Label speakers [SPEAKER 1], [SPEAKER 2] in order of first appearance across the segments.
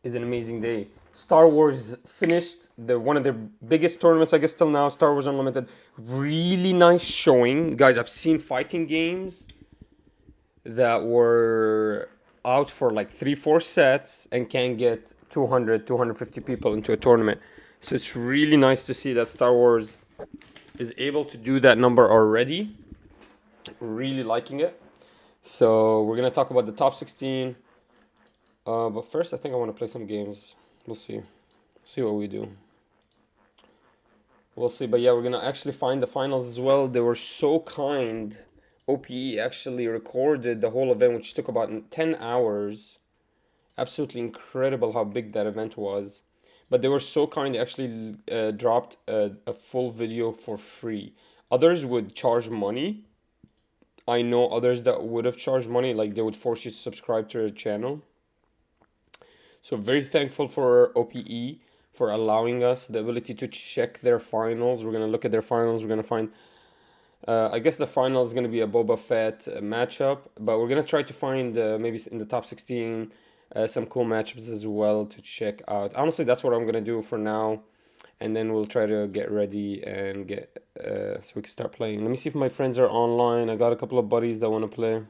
[SPEAKER 1] is an amazing day. Star Wars finished one of their biggest tournaments, I guess, till now. Star Wars Unlimited, really nice showing, guys. I've seen fighting games that were out for like 3-4 sets and can get 200-250 people into a tournament. So it's really nice to see that Star Wars is able to do that number already. Really liking it. So we're gonna talk about the top 16. But first, I think I want to play some games. We'll see what we do. We'll see. But yeah, we're gonna actually find the finals as well. They were so kind. OPE actually recorded the whole event, which took about 10 hours. Absolutely incredible how big that event was. But they were so kind, they actually dropped a full video for free. Others would charge money. I know others that would have charged money, like they would force you to subscribe to their channel. So very thankful for OPE for allowing us the ability to check their finals. We're going to look at their finals. We're going to find, I guess the final is going to be a Boba Fett matchup. But we're going to try to find maybe in the top 16 some cool matchups as well to check out. Honestly, that's what I'm going to do for now. And then we'll try to get ready and get so we can start playing. Let me see if my friends are online. I got a couple of buddies that want to play.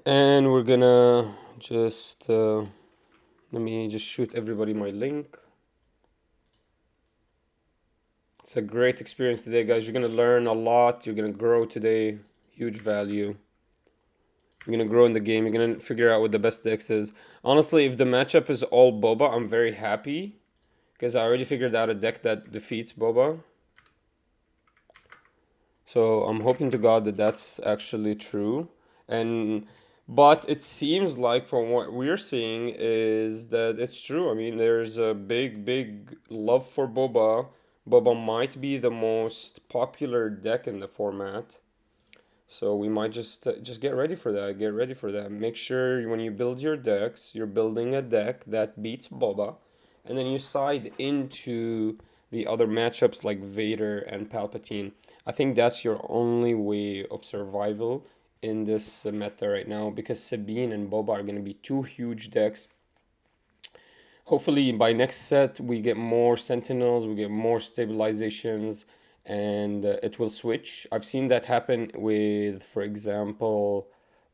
[SPEAKER 1] And we're gonna just let me just shoot everybody my link. It's a great experience today, guys. You're gonna learn a lot. You're gonna grow today. Huge value. You're gonna grow in the game. You're gonna figure out what the best decks is. Honestly, if the matchup is all Boba, I'm very happy because I already figured out a deck that defeats Boba. So I'm hoping to God that that's actually true. But it seems like from what we're seeing is that it's true. I mean, there's a big love for Boba. Boba might be the most popular deck in the format. So we might just get ready for that. Get ready for that. Make sure when you build your decks, you're building a deck that beats Boba. And then you side into the other matchups like Vader and Palpatine. I think that's your only way of survival in this meta right now, because Sabine and Boba are going to be two huge decks. Hopefully by next set we get more Sentinels, we get more stabilizations, and it will switch. I've seen that happen with, for example,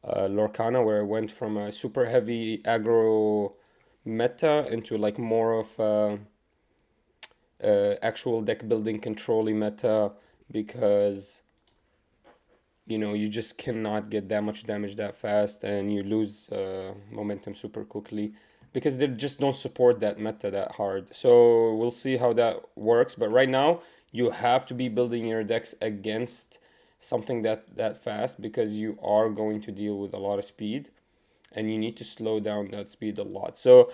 [SPEAKER 1] Lorcana, where it went from a super heavy aggro meta into like more of actual deck building controlling meta, because you know, you just cannot get that much damage that fast, and you lose momentum super quickly because they just don't support that meta that hard. So we'll see how that works. But right now, you have to be building your decks against something that fast, because you are going to deal with a lot of speed, and you need to slow down that speed a lot. So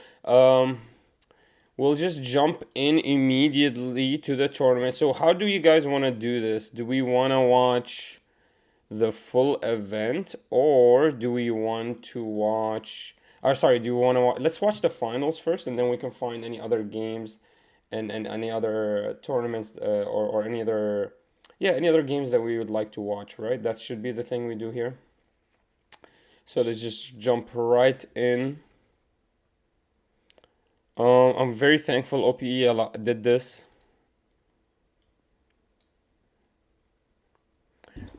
[SPEAKER 1] we'll just jump in immediately to the tournament. So how do you guys want to do this? Do we want to watch the full event, or do we want to watch, or sorry, do you want to watch, let's watch the finals first, and then we can find any other games and any other tournaments or any other, yeah, any other games that we would like to watch, right? That should be the thing we do here. So let's just jump right in. I'm very thankful OPE did this.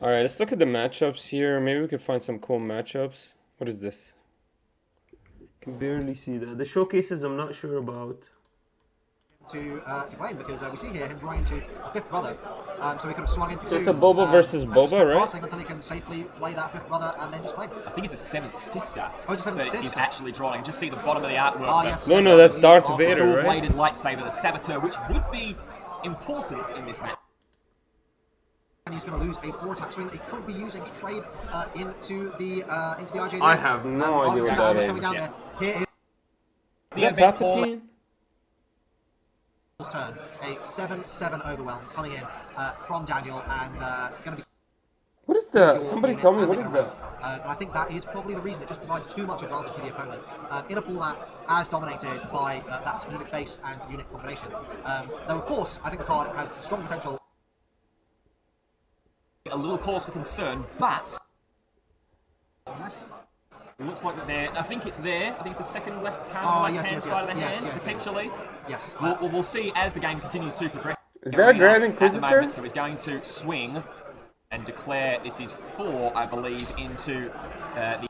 [SPEAKER 1] All right, let's look at the matchups here. Maybe we can find some cool matchups. What is this? Can barely see that. The showcases I'm not sure about.
[SPEAKER 2] To claim, because we see here him drawing into a fifth brother, so he could have swung into
[SPEAKER 1] So it's a Boba versus Boba, right?
[SPEAKER 2] Passing until he can safely play that fifth brother and then just claim.
[SPEAKER 3] I think it's a seventh sister.
[SPEAKER 2] Oh, it's a seventh sister.
[SPEAKER 3] Is actually drawing. You can just see the bottom of the artwork.
[SPEAKER 2] Oh, yes,
[SPEAKER 1] No,
[SPEAKER 2] yes,
[SPEAKER 1] no, that's Darth
[SPEAKER 2] oh,
[SPEAKER 1] Vader, right?
[SPEAKER 3] Dual-bladed lightsaber, the Saboteur, which would be important in this match.
[SPEAKER 2] And he's going to lose a 4-attack swing that he could be using to trade into the IJD.
[SPEAKER 1] I have no idea what that is.
[SPEAKER 2] Coming down there. Here is
[SPEAKER 3] The
[SPEAKER 1] Is that
[SPEAKER 3] event
[SPEAKER 1] Palpatine?
[SPEAKER 2] turn. A 7-7 overwhelm coming in from Daniel, and going to be...
[SPEAKER 1] What is that? Somebody tell me, what is that?
[SPEAKER 2] I think that is probably the reason. It just provides too much advantage to the opponent in a format as dominated by that specific base and unit combination. Though, of course, I think the card has strong potential.
[SPEAKER 3] a little cause for concern, but it looks like that there. I think it's there. I think it's the second left card on the left-hand side of the hand, potentially.
[SPEAKER 2] Yes.
[SPEAKER 3] We'll see as the game continues to progress.
[SPEAKER 1] Is that Grand
[SPEAKER 3] At the
[SPEAKER 1] Inquisitor?
[SPEAKER 3] moment, so he's going to swing and declare this is 4, I believe, into the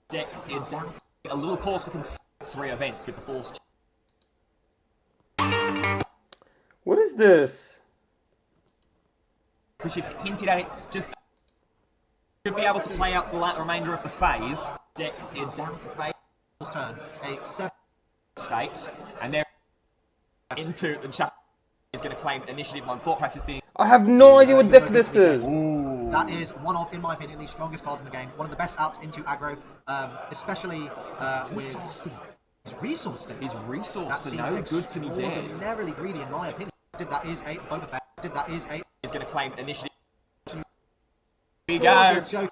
[SPEAKER 3] deck. A little cause for concern. 3 events with the Force.
[SPEAKER 1] What is this?
[SPEAKER 3] Because you've hinted at it, just should be able to play out the remainder of the phase. Deck's a damp phase
[SPEAKER 2] Turn a 7
[SPEAKER 3] state, and they're into the shuffle is going to claim initiative on thought process being.
[SPEAKER 1] I have no idea what deck this is.
[SPEAKER 2] That is one of, in my opinion, the strongest cards in the game. One of the best outs into aggro, especially with his resource.
[SPEAKER 3] His resource
[SPEAKER 2] That
[SPEAKER 3] to no
[SPEAKER 2] seems
[SPEAKER 3] good to me dead.
[SPEAKER 2] extraordinarily greedy, in my opinion. That is a Boba Fett. That is a.
[SPEAKER 3] Is going to claim initiative. Here we
[SPEAKER 2] Gorgeous
[SPEAKER 3] go.
[SPEAKER 2] joke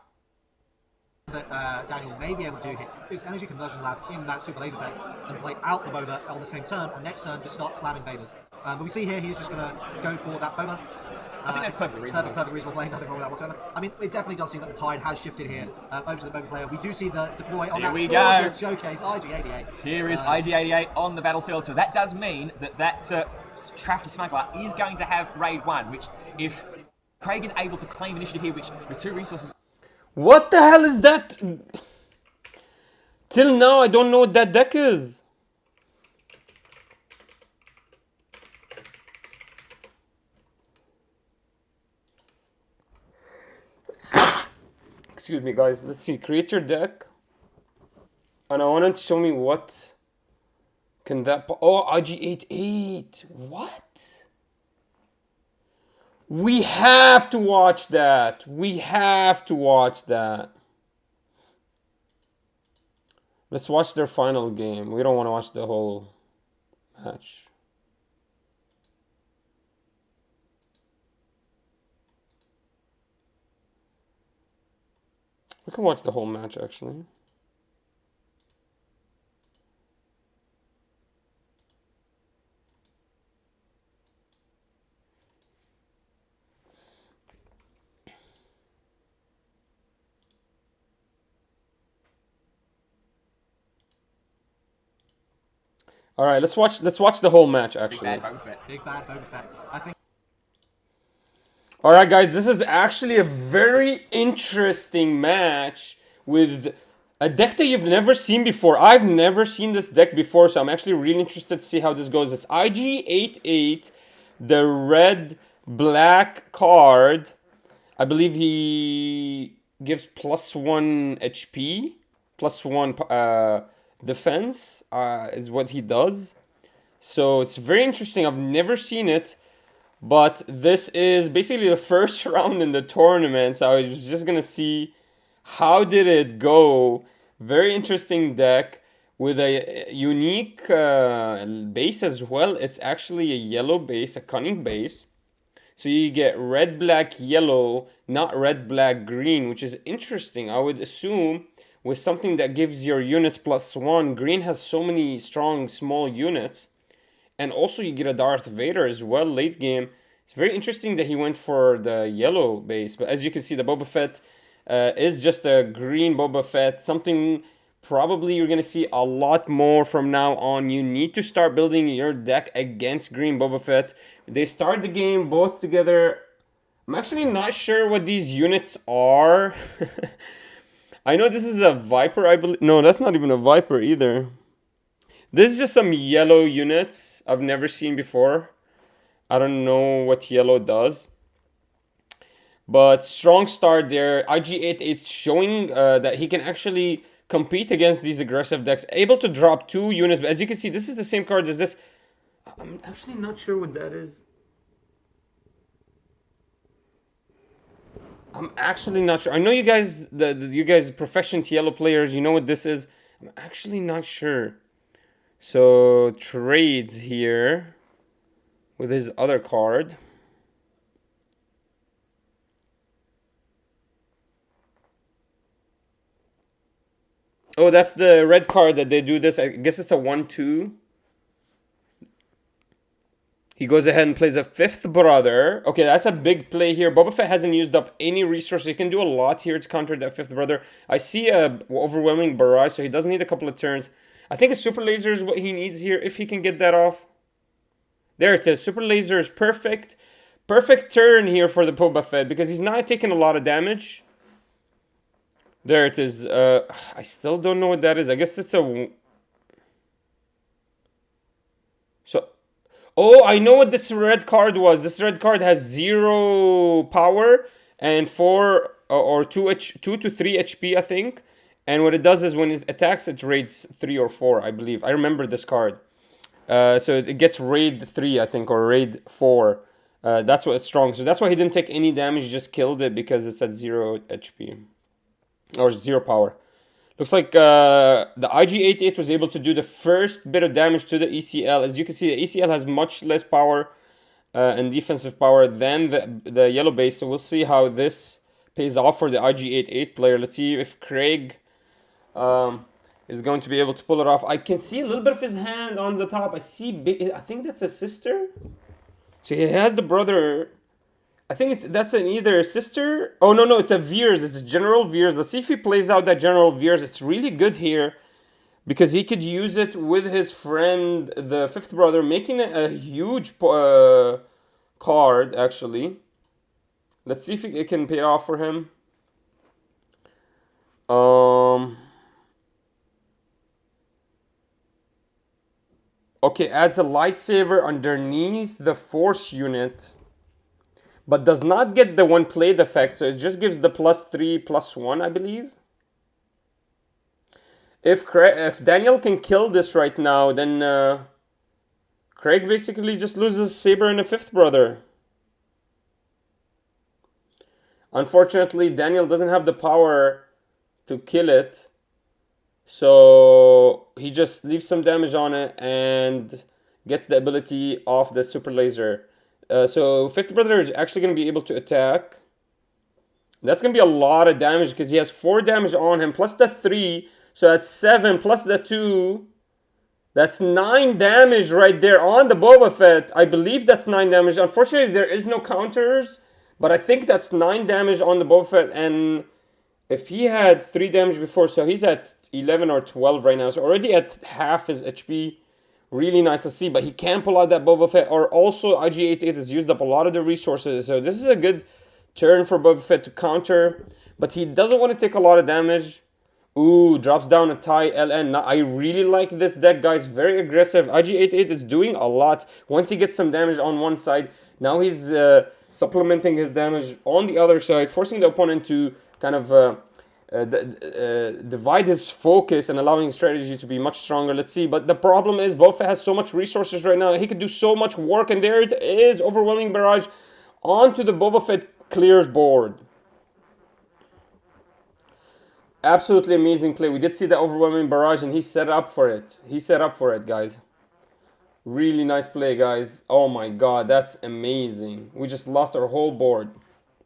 [SPEAKER 2] that Daniel may be able to do here is Energy Conversion Lab in that Super Laser Tech and play out the Boba on the same turn, or next turn just start slamming Vaders. But we see here he's just going to go for that Boba.
[SPEAKER 3] I think that's perfectly reasonable.
[SPEAKER 2] Perfectly reasonable play, nothing wrong with that whatsoever. I mean, it definitely does seem that the tide has shifted here over to the Boba player. We do see the deploy on
[SPEAKER 3] Here
[SPEAKER 2] that
[SPEAKER 3] we
[SPEAKER 2] gorgeous
[SPEAKER 3] go.
[SPEAKER 2] showcase, IG-88.
[SPEAKER 3] Here is IG-88 on the battlefield, so that does mean that Crafty Smuggler is going to have Raid 1, which if Craig is able to claim initiative here, which with 2 resources.
[SPEAKER 1] What the hell is that? Till now, I don't know what that deck is. Excuse me, guys. Let's see. Create your deck. And I wanted to show me what can that. Oh, IG-88. What? We have to watch that. We have to watch that. Let's watch their final game. We don't want to watch the whole match. We can watch the whole match, actually. All right, let's watch the whole match, actually.
[SPEAKER 3] Big bad Boba Fett.
[SPEAKER 2] Big bad Boba Fett. I think.
[SPEAKER 1] All right, guys, this is actually a very interesting match with a deck that you've never seen before. I've never seen this deck before, so I'm actually really interested to see how this goes. It's IG-88, the red-black card. I believe he gives +1 HP, +1 defense is what he does. So it's very interesting. I've never seen it. But this is basically the first round in the tournament, so I was just going to see how did it go. Very interesting deck with a unique base as well. It's actually a yellow base, a cunning base. So you get red, black, yellow, not red, black, green, which is interesting. I would assume with something that gives your units +1, green has so many strong, small units. And also you get a Darth Vader as well late game. It's very interesting that he went for the yellow base. But as you can see, the Boba Fett is just a green Boba Fett. Something probably you're going to see a lot more from now on. You need to start building your deck against green Boba Fett. They start the game both together. I'm actually not sure what these units are. I know this is a Viper, I believe. No, that's not even a Viper either. This is just some yellow units I've never seen before. I don't know what yellow does. But strong start there. IG-88 showing that he can actually compete against these aggressive decks. Able to drop 2 units. But as you can see, this is the same card as this. I'm actually not sure what that is. I'm actually not sure. I know you guys, you guys proficient yellow players, you know what this is. I'm actually not sure. So trades here with his other card. Oh, that's the red card that they do this. I guess it's a 1-2. He goes ahead and plays a fifth brother. Okay, that's a big play here. Boba Fett hasn't used up any resources. He can do a lot here to counter that fifth brother. I see a overwhelming barrage, so he does need a couple of turns. I think a super laser is what he needs here, if he can get that off. There it is. Super laser is perfect. Perfect turn here for the Boba Fett, because he's not taking a lot of damage. There it is. I still don't know what that is. I guess it's a... So... Oh, I know what this red card was. This red card has 0 power and 4 or 2 to 3 HP, I think. And what it does is when it attacks, it raids 3 or 4, I believe. I remember this card. So it gets raid 3, I think, or raid 4. That's what it's strong. So that's why he didn't take any damage. He just killed it because it's at 0 HP. Or 0 power. Looks like the IG-88 was able to do the first bit of damage to the ECL. As you can see, the ECL has much less power and defensive power than the yellow base. So we'll see how this pays off for the IG-88 player. Let's see if Craig is going to be able to pull it off. I can see a little bit of his hand on the top. I think that's a sister. So he has the brother... I think that's either a sister. Oh, no, it's a Veers. It's a General Veers. Let's see if he plays out that General Veers. It's really good here because he could use it with his friend, the fifth brother, making it a huge card, actually. Let's see if it can pay off for him. Okay, adds a lightsaber underneath the Force unit, but does not get the one played effect, so it just gives the +3/+1, I believe. If Daniel can kill this right now, then Craig basically just loses Saber and a fifth brother. Unfortunately, Daniel doesn't have the power to kill it, so he just leaves some damage on it and gets the ability off the super laser. So fifth brother is actually going to be able to attack. That's going to be a lot of damage because he has 4 damage on him plus the 3. So that's 7 plus the 2. That's 9 damage right there on the Boba Fett. I believe that's 9 damage. Unfortunately, there is no counters, but I think that's 9 damage on the Boba Fett. And if he had 3 damage before, so he's at 11 or 12 right now. So already at half his HP. Really nice to see, but he can pull out that Boba Fett. Or also, IG-88 has used up a lot of the resources, so this is a good turn for Boba Fett to counter. But he doesn't want to take a lot of damage. Ooh, drops down a TIE LN. Now, I really like this deck, guys. Very aggressive. IG-88 is doing a lot. Once he gets some damage on one side, now he's supplementing his damage on the other side, forcing the opponent to kind of... divide his focus and allowing his strategy to be much stronger. Let's see. But the problem is Boba Fett has so much resources right now. He could do so much work. And there it is. Overwhelming barrage onto the Boba Fett clears board. Absolutely amazing play. We did see the overwhelming barrage and he set up for it. He set up for it, guys. Really nice play, guys. Oh my god, that's amazing. We just lost our whole board.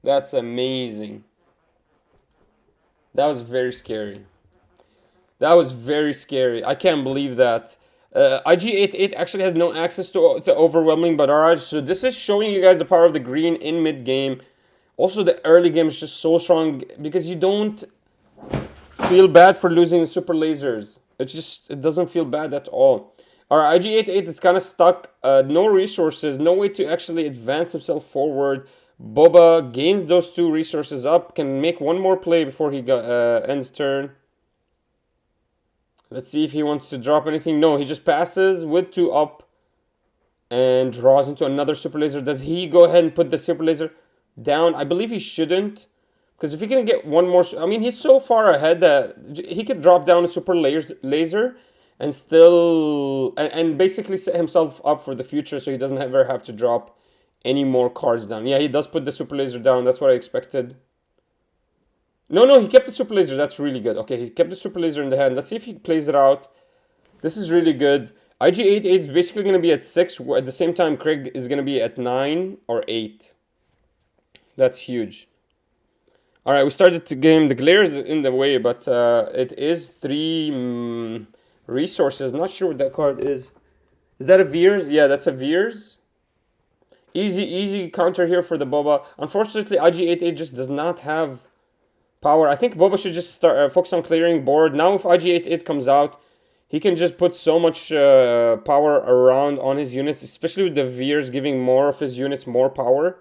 [SPEAKER 1] That's amazing. That was very scary. That was very scary. I can't believe that. IG-88 actually has no access to the overwhelming barrage. So this is showing you guys the power of the green in mid-game. Also, the early game is just so strong because you don't feel bad for losing the super lasers. It doesn't feel bad at all. Our IG-88 is kind of stuck. No resources. No way to actually advance himself forward. Boba gains those 2 resources up, can make one more play before he ends turn. Let's see if he wants to drop anything. No, he just passes with 2 up and draws into another super laser. Does he go ahead and put the super laser down? I believe he shouldn't, because if he can get one more... I mean, he's so far ahead that he could drop down a super laser and still... And basically set himself up for the future so he doesn't ever have to drop any more cards down. Yeah, he does put the super laser down. That's what I expected. No, he kept the super laser. That's really good. Okay, he kept the super laser in the hand. Let's see if he plays it out. This is really good. IG-88 is basically going to be at 6. At the same time, Craig is going to be at 9 or 8. That's huge. Alright, we started the game. The glare is in the way, but it is 3 resources. Not sure what that card is. Is that a Veers? Yeah, that's a Veers. Easy counter here for the Boba. Unfortunately, IG-88 just does not have power. I think Boba should just start focus on clearing board. Now if IG-88 comes out, he can just put so much power around on his units, especially with the Veers giving more of his units more power.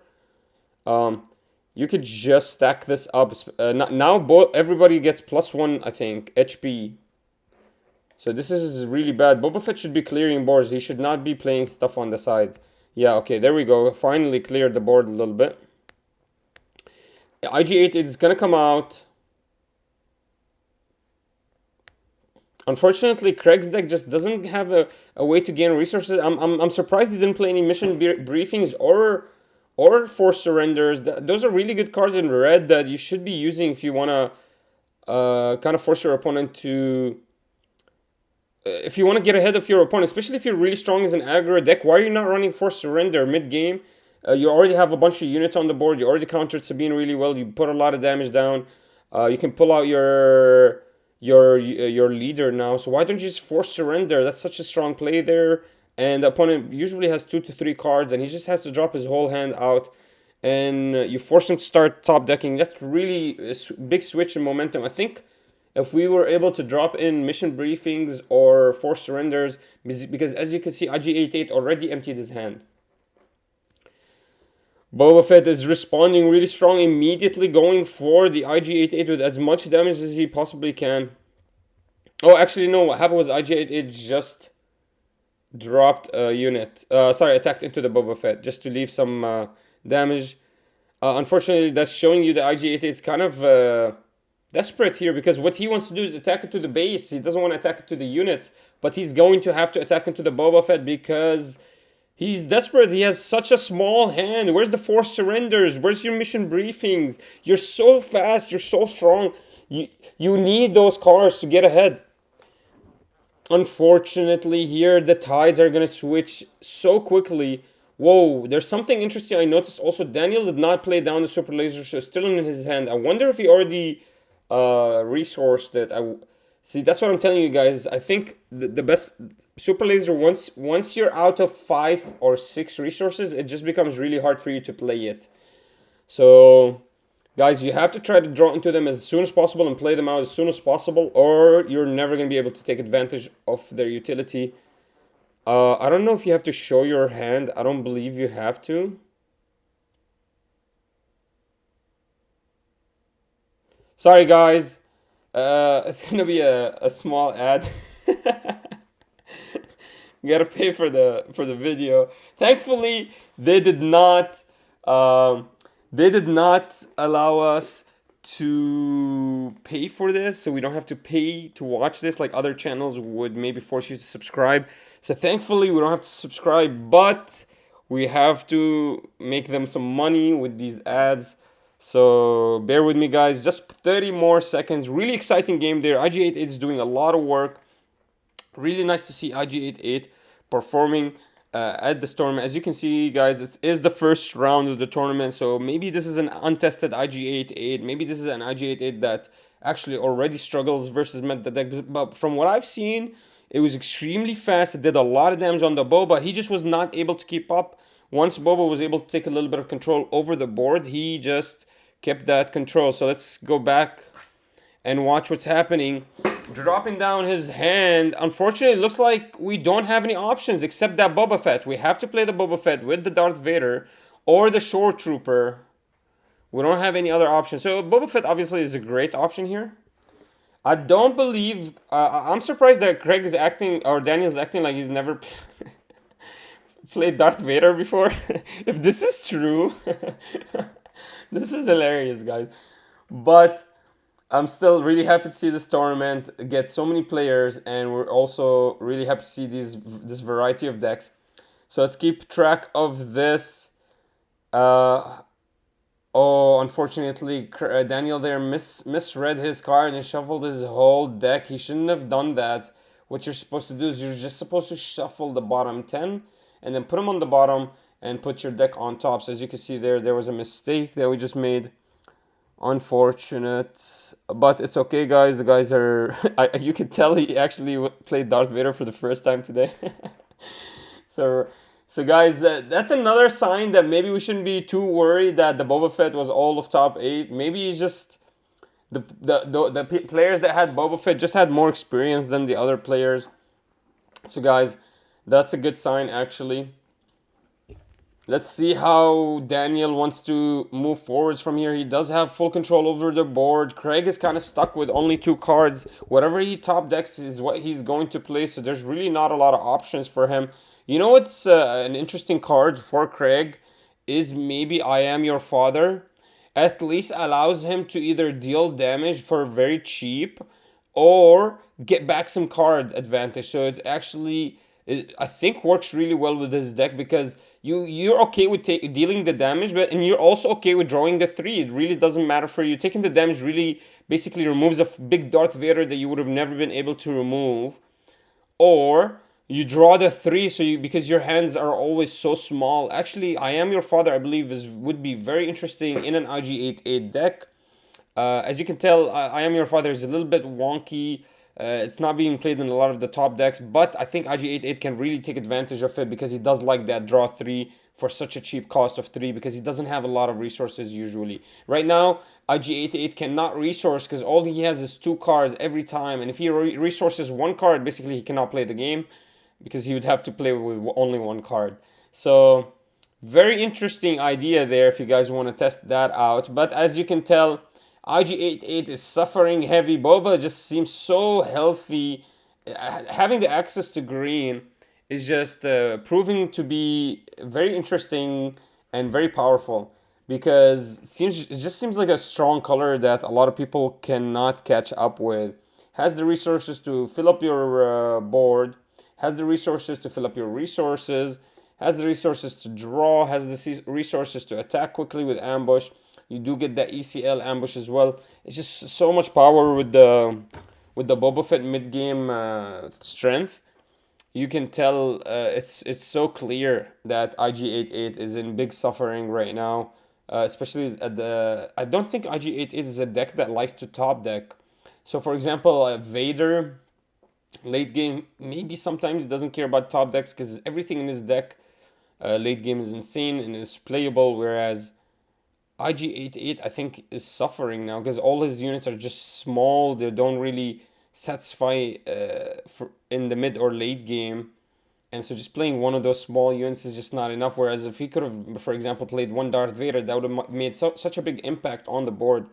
[SPEAKER 1] You could just stack this up. Now everybody gets +1, I think, HP. So this is really bad. Boba Fett should be clearing boards. He should not be playing stuff on the side. Yeah, okay, there we go. Finally cleared the board a little bit. IG-8 is gonna come out. Unfortunately, Craig's deck just doesn't have a way to gain resources. I'm surprised he didn't play any mission briefings or forced surrenders. Those are really good cards in red that you should be using if you wanna kind of force your opponent to. If you want to get ahead of your opponent, especially if you're really strong as an aggro deck, why are you not running Forced Surrender mid-game? You already have a bunch of units on the board. You already countered Sabine really well. You put a lot of damage down. You can pull out your leader now. So why don't you just Forced Surrender? That's such a strong play there. And the opponent usually has 2 to 3 cards, and he just has to drop his whole hand out. And you force him to start top decking. That's really a big switch in momentum. I think if we were able to drop in mission briefings or forced surrenders, because as you can see, IG-88 already emptied his hand. Boba Fett is responding really strong, immediately going for the IG-88 with as much damage as he possibly can. Oh, actually, no, what happened was IG-88 just dropped a unit. Attacked into the Boba Fett, just to leave some damage. Unfortunately, that's showing you that IG-88 is kind of desperate here, because what he wants to do is attack it to the base. He doesn't want to attack it to the units, but he's going to have to attack into the Boba Fett because he's desperate. He has such a small hand. Where's the forced surrenders? Where's your mission briefings? You're so fast. You're so strong. You need those cards to get ahead. Unfortunately, here the tides are going to switch so quickly. Whoa, there's something interesting I noticed also. Daniel did not play down the super laser, so it's still in his hand. I wonder if he already resourced it. See, that's what I'm telling you guys. I think the best super laser, once you're out of 5 or 6 resources, it just becomes really hard for you to play it. So guys, you have to try to draw into them as soon as possible and play them out as soon as possible, or you're never going to be able to take advantage of their utility. I don't know if you have to show your hand. I don't believe you have to. Sorry guys, it's gonna be a small ad. You gotta pay for the video. Thankfully, they did not allow us to pay for this, so we don't have to pay to watch this like other channels would maybe force you to subscribe. So thankfully, we don't have to subscribe, but we have to make them some money with these ads. So bear with me guys, just 30 more seconds. Really exciting game there. IG-88 is doing a lot of work. Really nice to see IG-88 performing at this tournament. As you can see guys, it is the first round of the tournament, so maybe this is an untested IG-88. Maybe this is an IG-88 that actually already struggles versus meta deck. But from what I've seen, it was extremely fast. It did a lot of damage on the Boba. He just was not able to keep up. Once Boba was able to take a little bit of control over the board, he just kept that control. So let's go back and watch what's happening. Dropping down his hand. Unfortunately, it looks like we don't have any options except that Boba Fett. We have to play the Boba Fett with the Darth Vader or the Shore Trooper. We don't have any other options. So Boba Fett obviously is a great option here. I don't believe... I'm surprised that Craig is acting, or Daniel's acting like he's never... played Darth Vader before. If this is true, this is hilarious guys. But I'm still really happy to see this tournament get so many players, and we're also really happy to see this variety of decks. So let's keep track of this. Oh, unfortunately, Daniel there misread his card and shuffled his whole deck. He shouldn't have done that. What you're supposed to do is you're just supposed to shuffle the bottom 10 and then put them on the bottom and put your deck on top. So as you can see there was a mistake that we just made. Unfortunate, but it's okay guys. The guys are, you can tell he actually played Darth Vader for the first time today. So So guys, that's another sign that maybe we shouldn't be too worried that the Boba Fett was all of top 8. Maybe he's just the players that had Boba Fett just had more experience than the other players. So guys, that's a good sign actually. Let's see how Daniel wants to move forwards from here. He does have full control over the board. Craig is kind of stuck with only 2 cards. Whatever he top decks is what he's going to play, so there's really not a lot of options for him. You know what's an interesting card for Craig is maybe I Am Your Father. At least allows him to either deal damage for very cheap or get back some card advantage. So it actually, I think, works really well with this deck because you're okay with dealing the damage, but and you're also okay with drawing the 3. It really doesn't matter for you. Taking the damage really basically removes a big Darth Vader that you would have never been able to remove, or you draw the 3 so you, because your hands are always so small. Actually, I Am Your Father, I believe, would be very interesting in an IG-88 deck. As you can tell, I Am Your Father is a little bit wonky. It's not being played in a lot of the top decks, but I think IG-88 can really take advantage of it because he does like that draw 3 for such a cheap cost of 3 because he doesn't have a lot of resources usually. Right now, IG-88 cannot resource because all he has is 2 cards every time, and if he resources 1 card, basically he cannot play the game because he would have to play with only 1 card. So, very interesting idea there if you guys want to test that out. But as you can tell, IG-88 is suffering heavy. Boba just seems so healthy. Having the access to green is just proving to be very interesting and very powerful because it just seems like a strong color that a lot of people cannot catch up with. Has the resources to fill up your board, has the resources to fill up your resources, has the resources to draw, has the resources to attack quickly with ambush. You do get that ECL ambush as well. It's just so much power with the Boba Fett mid game strength. You can tell it's so clear that IG-88 is in big suffering right now, especially at the. I don't think IG-88 is a deck that likes to top deck. So for example, Vader late game maybe sometimes he doesn't care about top decks because everything in his deck late game is insane and is playable, whereas IG-88 I think is suffering now because all his units are just small. They don't really satisfy in the mid or late game, and so just playing one of those small units is just not enough. Whereas if he could have, for example, played 1 Darth Vader, that would have made such a big impact on the board.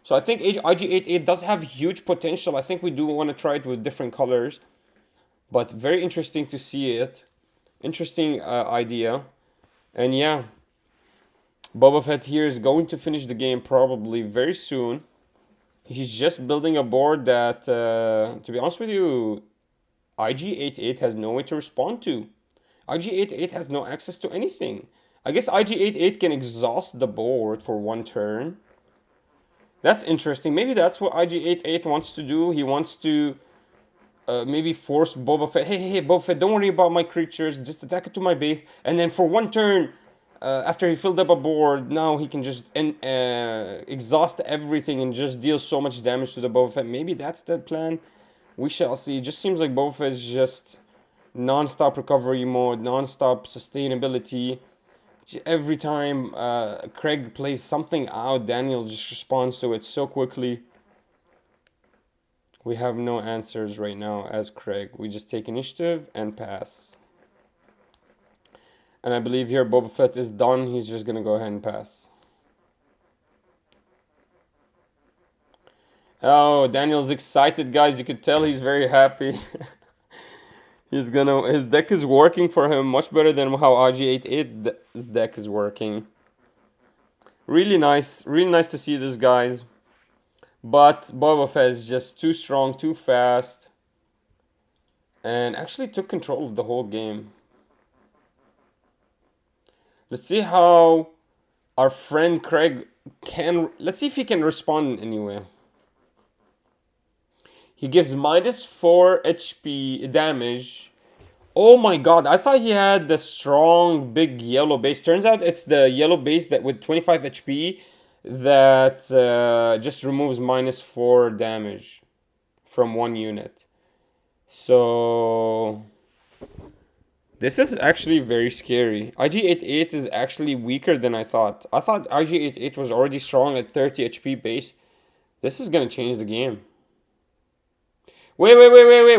[SPEAKER 1] So I think IG-88 does have huge potential. I think we do want to try it with different colors, but very interesting to see it. Interesting idea. And yeah, Boba Fett here is going to finish the game probably very soon. He's just building a board that, to be honest with you, IG-88 has no way to respond to. IG-88 has no access to anything. I guess IG-88 can exhaust the board for 1 turn. That's interesting. Maybe that's what IG-88 wants to do. He wants to maybe force Boba Fett. Hey, Boba Fett, don't worry about my creatures. Just attack it to my base. And then for 1 turn, after he filled up a board, now he can just exhaust everything and just deal so much damage to the Boba Fett. Maybe that's the plan. We shall see. It just seems like Boba Fett is just non-stop recovery mode, non-stop sustainability. Every time Craig plays something out, Daniel just responds to it so quickly. We have no answers right now as Craig. We just take initiative and pass. And I believe here Boba Fett is done. He's just going to go ahead and pass. Oh, Daniel's excited, guys. You could tell he's very happy. His deck is working for him much better than how IG-88's deck is working. Really nice to see this, guys. But Boba Fett is just too strong, too fast, and actually took control of the whole game. Let's see how our friend Craig can. Let's see if he can respond in any way. He gives -4 HP damage. Oh my god, I thought he had the strong big yellow base. Turns out it's the yellow base that with 25 HP that just removes -4 damage from 1 unit. So This is actually very scary. IG-88 is actually weaker than I thought. I thought IG-88 was already strong at 30 HP base. This is gonna change the game. Wait.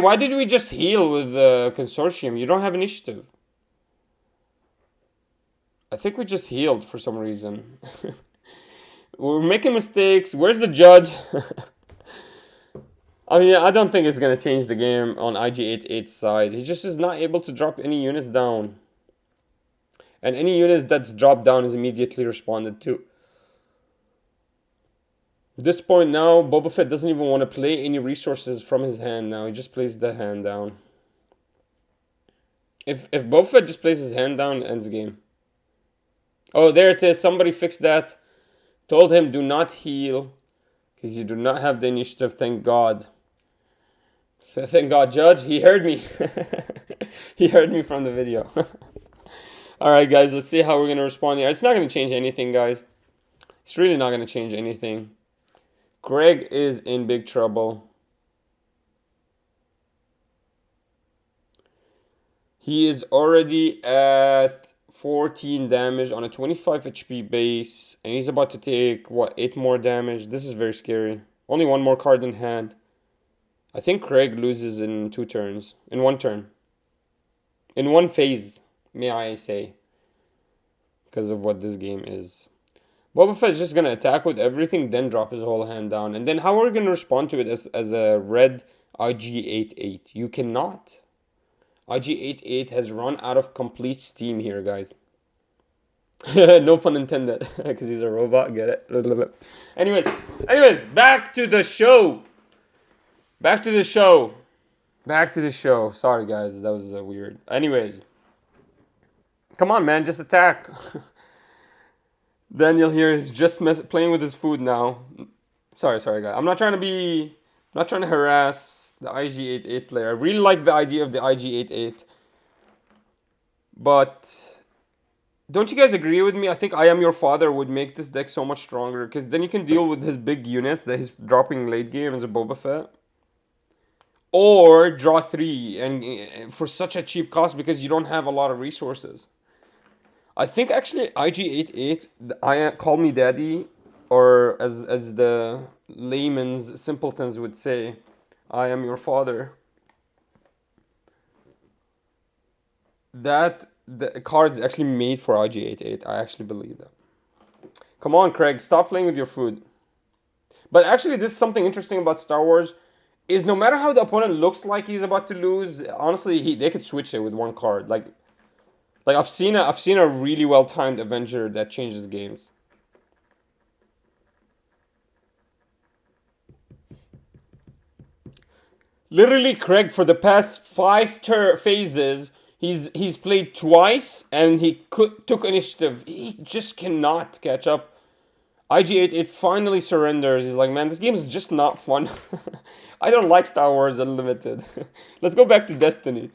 [SPEAKER 1] Why did we just heal with the Consortium? You don't have initiative. I think we just healed for some reason. We're making mistakes. Where's the judge? I mean, I don't think it's going to change the game on IG-88's side. He just is not able to drop any units down. And any units that's dropped down is immediately responded to. At this point now, Boba Fett doesn't even want to play any resources from his hand now. He just plays the hand down. If Boba Fett just plays his hand down, ends game. Oh, there it is. Somebody fixed that. Told him do not heal. Because you do not have the initiative, thank God. So thank God, Judge. He heard me. He heard me from the video. Alright, guys. Let's see how we're going to respond here. It's not going to change anything, guys. It's really not going to change anything. Greg is in big trouble. He is already at 14 damage on a 25 HP base. And he's about to take, what, 8 more damage? This is very scary. Only one more card in hand. I think Craig loses in 2 turns. In 1 turn. In 1 phase, may I say. Because of what this game is. Boba Fett is just going to attack with everything, then drop his whole hand down. And then how are we going to respond to it as a red IG-88? You cannot. IG-88 has run out of complete steam here, guys. No pun intended. Because he's a robot, get it? Anyways, back to the show. Back to the show. Sorry, guys, that was weird. Anyways. Come on, man, just attack. Daniel here is just playing with his food now. Sorry, guys. I'm not trying to harass the IG-88 player. I really like the idea of the IG-88. But don't you guys agree with me? I think I Am Your Father would make this deck so much stronger. Because then you can deal with his big units that he's dropping late game as a Boba Fett. Or draw 3 and for such a cheap cost because you don't have a lot of resources. I think actually IG-88, call me daddy, or as the layman's simpletons would say, I am your father. That the card is actually made for IG-88. I actually believe that. Come on, Craig, stop playing with your food. But actually, this is something interesting about Star Wars. Is no matter how the opponent looks like he's about to lose, honestly, they could switch it with 1 card. Like I've seen a really well timed Avenger that changes games. Literally, Craig, for the past 5 phases, he's played twice and he took initiative. He just cannot catch up. IG-88 finally surrenders. He's like, man, this game is just not fun. I don't like Star Wars Unlimited. Let's go back to Destiny.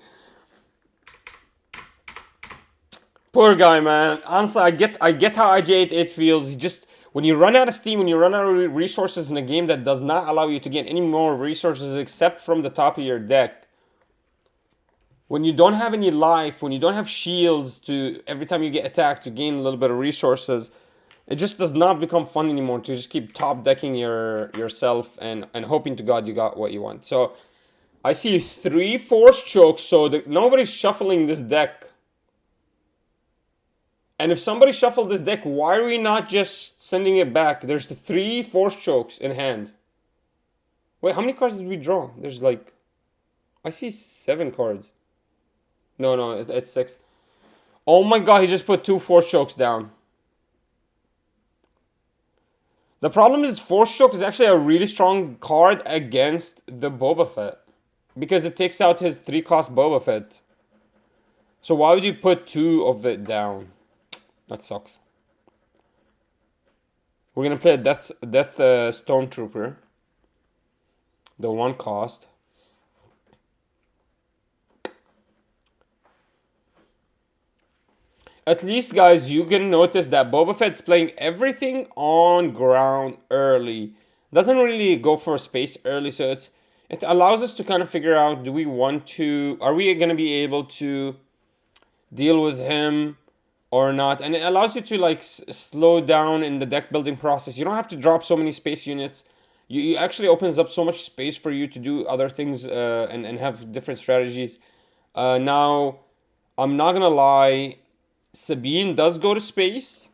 [SPEAKER 1] Poor guy, man. Honestly, I get how IG-88 feels. He just, when you run out of steam, when you run out of resources in a game that does not allow you to get any more resources except from the top of your deck. When you don't have any life, when you don't have shields to, every time you get attacked, to gain a little bit of resources, it just does not become fun anymore to just keep top decking yourself and hoping to God you got what you want. So, I see 3 Force Chokes, so nobody's shuffling this deck. And if somebody shuffled this deck, why are we not just sending it back? There's the 3 Force Chokes in hand. Wait, how many cards did we draw? There's like, I see 7 cards. No, it's 6. Oh my God, he just put 2 Force Chokes down. The problem is Force Choke is actually a really strong card against the Boba Fett. Because it takes out his 3-cost Boba Fett. So why would you put 2 of it down? That sucks. We're gonna play a Death Stormtrooper. The 1 cost. At least, guys, you can notice that Boba Fett's playing everything on ground early. Doesn't really go for space early, so it allows us to kind of figure out, do we want to, are we going to be able to deal with him or not, and it allows you to like slow down in the deck building process. You don't have to drop so many space units. You actually opens up so much space for you to do other things, and have different strategies. Now, I'm not gonna lie, Sabine does go to space,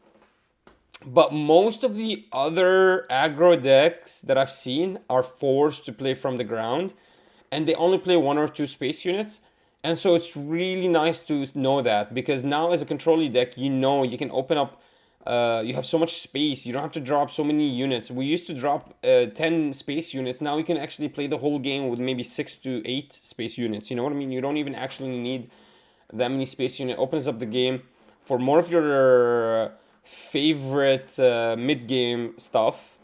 [SPEAKER 1] but most of the other aggro decks that I've seen are forced to play from the ground, and they only play 1 or 2 space units. And so it's really nice to know that, because now as a control deck, you know you can open up. You have so much space. You don't have to drop so many units. We used to drop 10 space units. Now you can actually play the whole game with maybe 6 to 8 space units. You know what I mean? You don't even actually need that many space units. Opens up the game for more of your favorite mid-game stuff,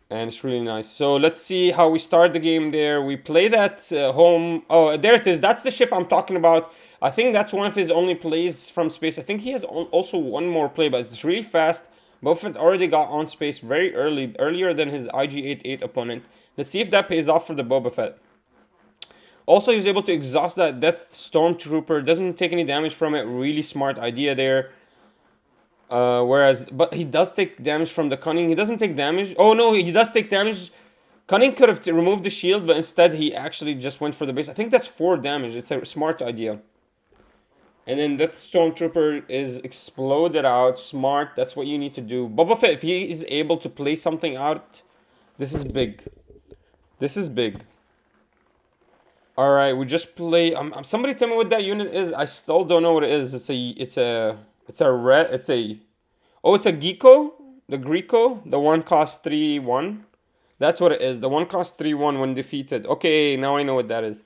[SPEAKER 1] and it's really nice. So let's see how we start the game there. We play that home. Oh, there it is. That's the ship I'm talking about. I think that's one of his only plays from space. I think he has also one more play, but it's really fast. Boba Fett already got on space very early, earlier than his IG-88 opponent. Let's see if that pays off for the Boba Fett. Also, he was able to exhaust that Death Stormtrooper. Doesn't take any damage from it. Really smart idea there. But he does take damage from the Cunning. He doesn't take damage. Oh no, he does take damage. Cunning could have removed the shield, but instead he actually just went for the base. I think that's 4 damage. It's a smart idea. And then Death Stormtrooper is exploded out. Smart. That's what you need to do. Boba Fett, if he is able to play something out, this is big. This is big. All right, we just play. Somebody tell me what that unit is. I still don't know what it is. It's a Geeko, the Greeko. The one cost 3-1. That's what it is. The one cost 3-1 when defeated. Okay, now I know what that is.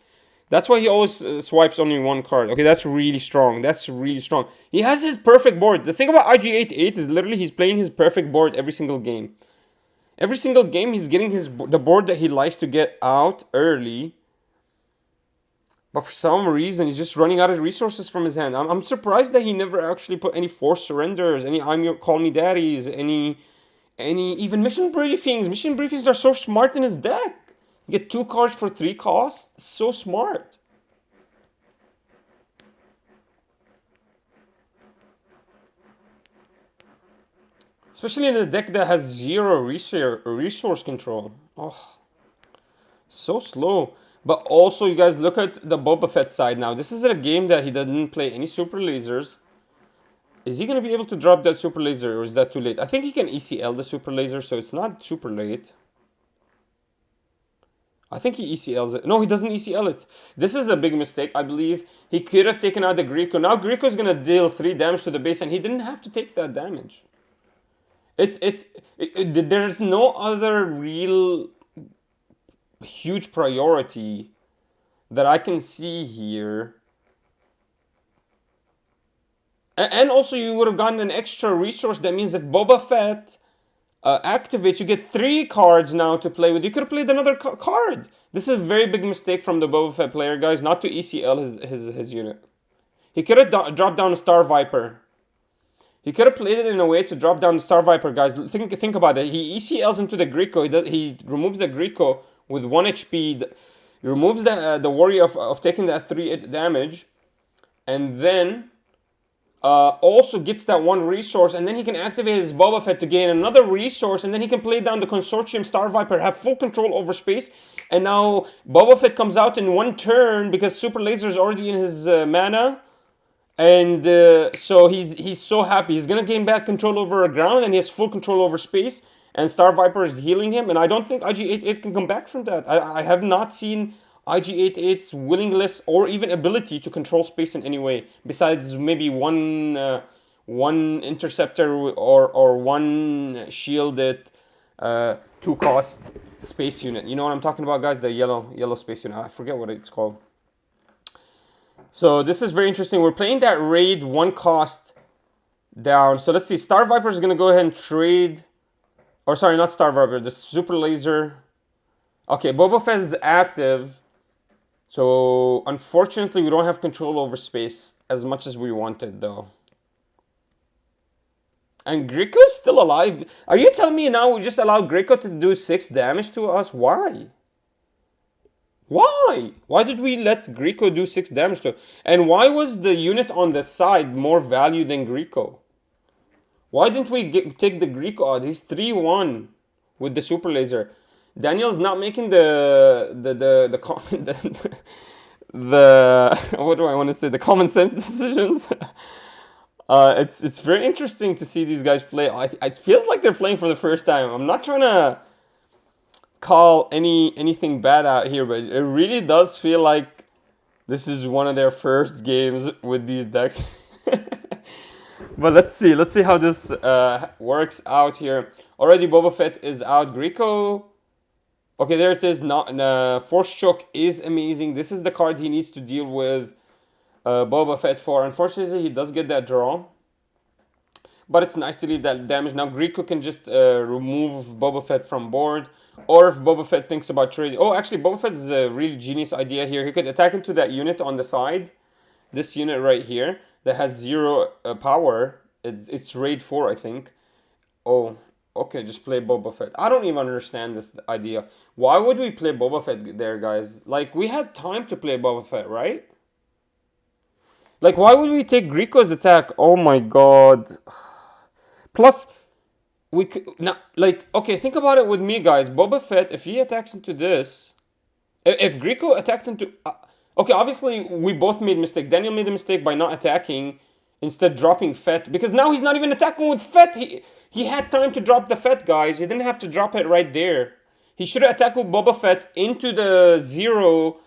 [SPEAKER 1] That's why he always swipes only 1 card. Okay, that's really strong. That's really strong. He has his perfect board. The thing about IG-88 is literally he's playing his perfect board every single game. Every single game he's getting the board that he likes to get out early. But for some reason, he's just running out of resources from his hand. I'm surprised that he never actually put any forced surrenders, any Call Me Daddies, any even mission briefings. Mission briefings are so smart in his deck. You get 2 cards for 3 costs. So smart. Especially in a deck that has 0 resource control. Oh, so slow. But also, you guys, look at the Boba Fett side now. This is a game that he didn't play any super lasers. Is he going to be able to drop that super laser, or is that too late? I think he can ECL the super laser, so it's not super late. I think he ECLs it. No, he doesn't ECL it. This is a big mistake, I believe. He could have taken out the Greeko. Now Greeko is going to deal 3 damage to the base, and he didn't have to take that damage. There's no other real huge priority that I can see here. And also you would have gotten an extra resource. That means if Boba Fett activates, you get 3 cards now to play with. You could have played another card. This is a very big mistake from the Boba Fett player, guys, not to ECL his unit. He could have dropped down a Star Viper. He could have played it in a way to drop down the Star Viper, guys. Think about it. He ECLs into the Greeko. He removes the Greeko with 1 HP. He removes the worry of taking that 3 damage. And then also gets that 1 resource. And then he can activate his Boba Fett to gain another resource. And then he can play down the Consortium Star Viper, have full control over space. And now Boba Fett comes out in 1 turn because Super Laser is already in his mana. And so he's so happy. He's going to gain back control over ground, and he has full control over space. And Star Viper is healing him. And I don't think IG-88 can come back from that. I have not seen IG-88's willingness or even ability to control space in any way. Besides maybe one interceptor or 1 shielded 2-cost space unit. You know what I'm talking about, guys? The yellow space unit. I forget what it's called. So this is very interesting. We're playing that raid 1 cost down. So let's see. Star Viper is going to go ahead and trade. Or sorry, not Star Viper. The Super Laser. Okay, Boba Fett is active. So unfortunately, we don't have control over space as much as we wanted, though. And Greeko is still alive. Are you telling me now we just allowed Greeko to do 6 damage to us? Why? Why? Why did we let Grieco do 6 damage to him? And why was the unit on the side more value than Grieco? Why didn't we take the Grieco out? He's 3-1 with the super laser. Daniel's not making the what do I want to say? The common sense decisions. It's very interesting to see these guys play. It feels like they're playing for the first time. I'm not trying to call anything bad out here, but it really does feel like this is one of their first games with these decks. But let's see how this works out here. Already Boba Fett is out. Grieco, okay, there it is. Not Force Choke is amazing. This is the card he needs to deal with Boba Fett for. Unfortunately, he does get that draw, but it's nice to leave that damage. Now Grieco can just remove Boba Fett from board, or if Boba Fett thinks about trading. Oh, actually, Boba Fett is a really genius idea here. He could attack into that unit on the side, this unit right here that has 0 power. It's raid 4, I think. Oh, okay, just play Boba Fett. I don't even understand this idea. Why would we play Boba Fett there, guys? Like, we had time to play Boba Fett, right? Like, why would we take Grieco's attack? Oh my god. Plus, we could not, like, okay, think about it with me, guys. Boba Fett, if he attacks into this, if Grieco attacked into, okay, obviously we both made mistakes. Daniel made a mistake by not attacking, instead dropping Fett, because now he's not even attacking with Fett. He had time to drop the Fett, guys. He didn't have to drop it right there. He should have attacked with Boba Fett into the 0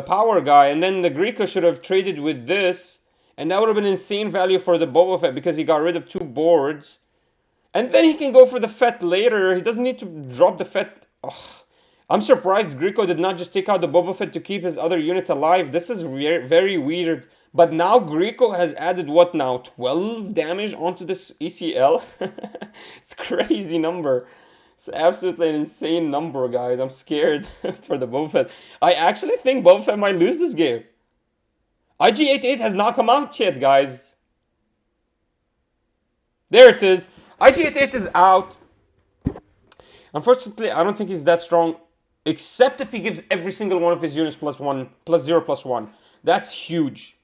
[SPEAKER 1] power guy, and then the Grieco should have traded with this, and that would have been insane value for the Boba Fett because he got rid of 2 boards. And then he can go for the Fett later. He doesn't need to drop the Fett. Ugh. I'm surprised Grieco did not just take out the Boba Fett to keep his other unit alive. This is very weird. But now Grieco has added what now? 12 damage onto this ECL? It's a crazy number. It's absolutely an insane number, guys. I'm scared for the Boba Fett. I actually think Boba Fett might lose this game. IG-88 has not come out yet, guys. There it is. IG-88 is out. Unfortunately, I don't think he's that strong, except if he gives every single one of his units +1, +0, +1. That's huge.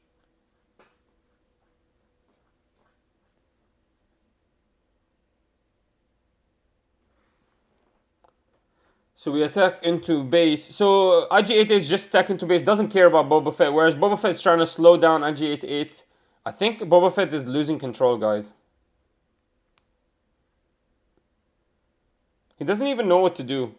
[SPEAKER 1] So we attack into base. So IG-88 is just attack into base, doesn't care about Boba Fett, whereas Boba Fett is trying to slow down IG-88. I think Boba Fett is losing control, guys. He doesn't even know what to do.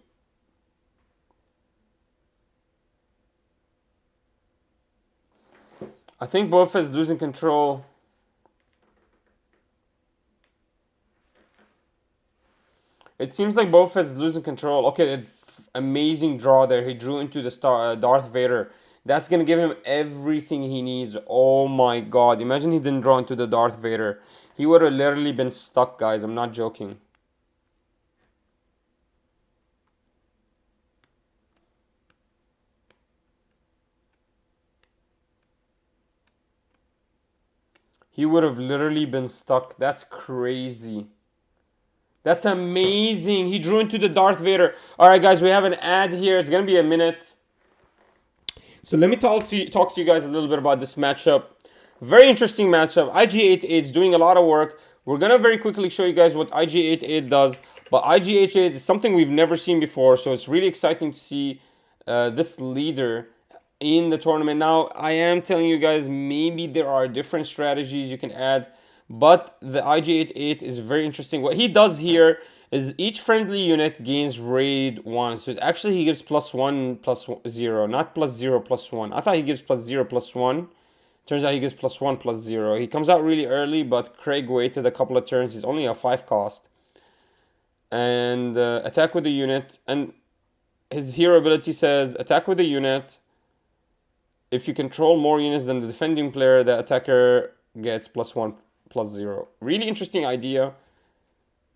[SPEAKER 1] I think Boba Fett is losing control. It seems like Boba Fett is losing control. Okay, amazing draw there. He drew into the Darth Vader. That's going to give him everything he needs. Oh my god. Imagine he didn't draw into the Darth Vader. He would have literally been stuck, guys. I'm not joking. He would have literally been stuck. That's crazy. That's amazing. He drew into the Darth Vader. All right, guys, we have an ad here. It's going to be a minute. So let me talk to you guys a little bit about this matchup. Very interesting matchup. IG-88 is doing a lot of work. We're going to very quickly show you guys what IG-88 does. But IG-88 is something we've never seen before. So it's really exciting to see this leader in the tournament. Now, I am telling you guys, maybe there are different strategies you can add, but the IG-88 is very interesting. What he does here is each friendly unit gains raid 1. So actually he gives +1, +0, not +0, +1. I thought he gives +0, +1. Turns out he gives +1, +0. He comes out really early, but Craig waited a couple of turns. He's only a 5 cost. And attack with the unit. And his hero ability says, attack with the unit. If you control more units than the defending player, the attacker gets +1, +0. Really interesting idea.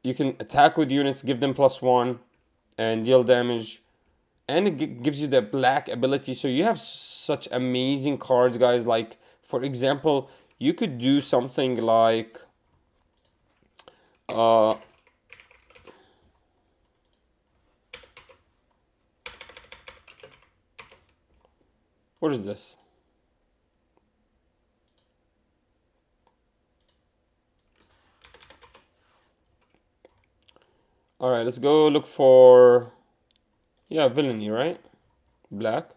[SPEAKER 1] You can attack with units, give them +1, and deal damage. And it gives you the black ability. So you have such amazing cards, guys. Like, for example, you could do something like... What is this? Alright, let's go look for... Yeah, villainy, right? Black.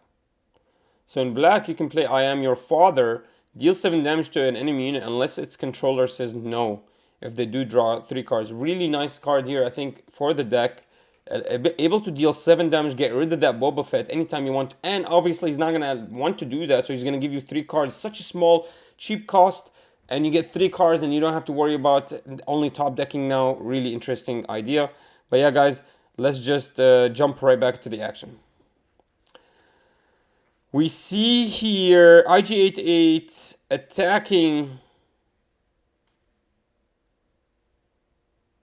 [SPEAKER 1] So in black, you can play I Am Your Father. Deal 7 damage to an enemy unit unless its controller says no. If they do draw 3 cards. Really nice card here, I think, for the deck. Able to deal 7 damage, get rid of that Boba Fett anytime you want. And obviously, he's not going to want to do that, so he's going to give you 3 cards. Such a small, cheap cost. And you get 3 cards and you don't have to worry about only top decking now. Really interesting idea. But yeah, guys, let's just jump right back to the action. We see here IG-88 attacking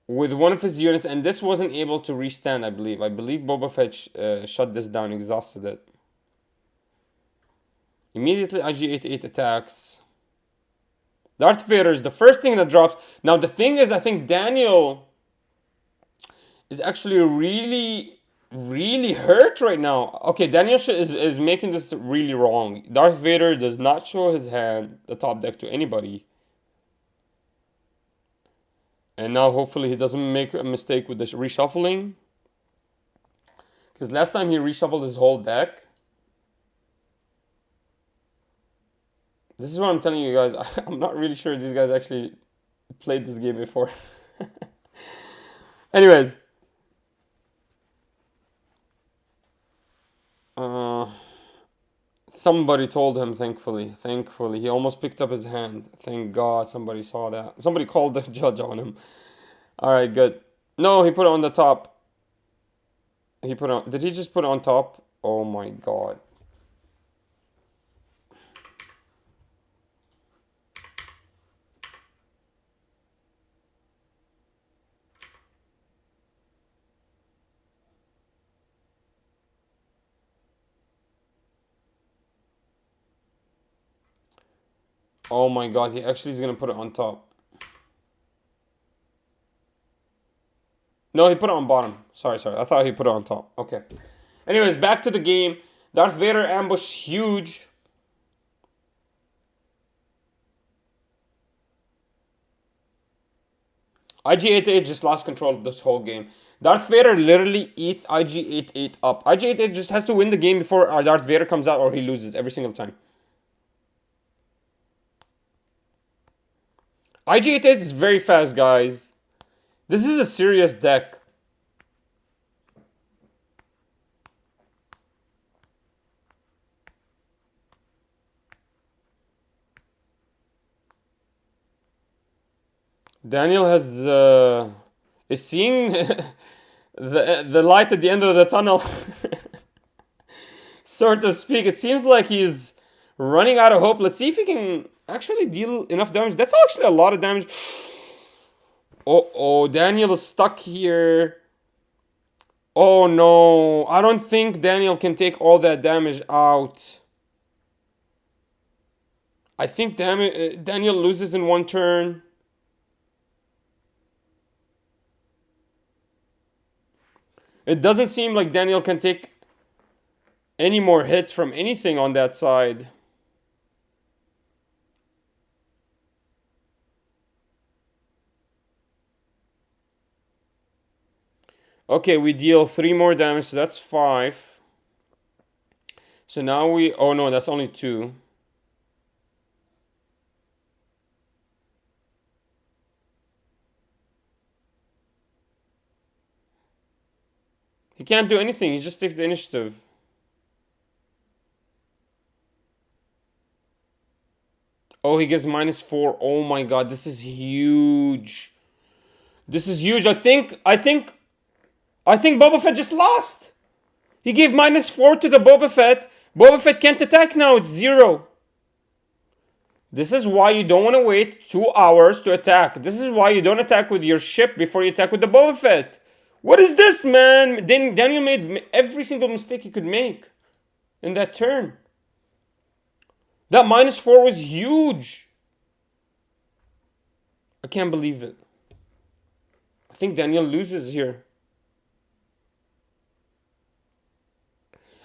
[SPEAKER 1] with one of his units, and this wasn't able to restand, I believe. I believe Boba Fett shut this down, exhausted it. Immediately, IG-88 attacks. Darth Vader is the first thing that drops. Now, the thing is, I think Daniel is actually really hurt right now. Okay, Daniel is making this really wrong. Darth Vader does not show his hand, the top deck, to anybody. And now hopefully he doesn't make a mistake with the reshuffling. Because last time he reshuffled his whole deck. This is what I'm telling you guys. I'm not really sure these guys actually played this game before. Anyways. Somebody told him, thankfully. Thankfully. He almost picked up his hand. Thank God somebody saw that. Somebody called the judge on him. Alright, good. No, he put it on the top. He put it on... Did he just put it on top? Oh my God. Oh my God, he actually is going to put it on top. No, he put it on bottom. Sorry. I thought he put it on top. Okay. Anyways, back to the game. Darth Vader ambush huge. IG-88 just lost control of this whole game. Darth Vader literally eats IG-88 up. IG-88 just has to win the game before Darth Vader comes out, or he loses every single time. IG-88 is very fast, guys. This is a serious deck. Daniel is seeing the light at the end of the tunnel, so to speak. It seems like he's running out of hope. Let's see if he can actually deal enough damage. That's actually a lot of damage. Oh, Daniel is stuck here. Oh no, I don't think Daniel can take all that damage out. I think Daniel loses in one turn. It doesn't seem like Daniel can take any more hits from anything on that side. Okay, we deal 3 more damage, so that's 5. So now we... Oh no, that's only 2. He can't do anything, he just takes the initiative. Oh, he gets -4. Oh my God, this is huge. This is huge. I think Boba Fett just lost. He gave -4 to the Boba Fett. Boba Fett can't attack now. It's 0. This is why you don't want to wait 2 hours to attack. This is why you don't attack with your ship before you attack with the Boba Fett. What is this, man? Daniel made every single mistake he could make in that turn. That -4 was huge. I can't believe it. I think Daniel loses here.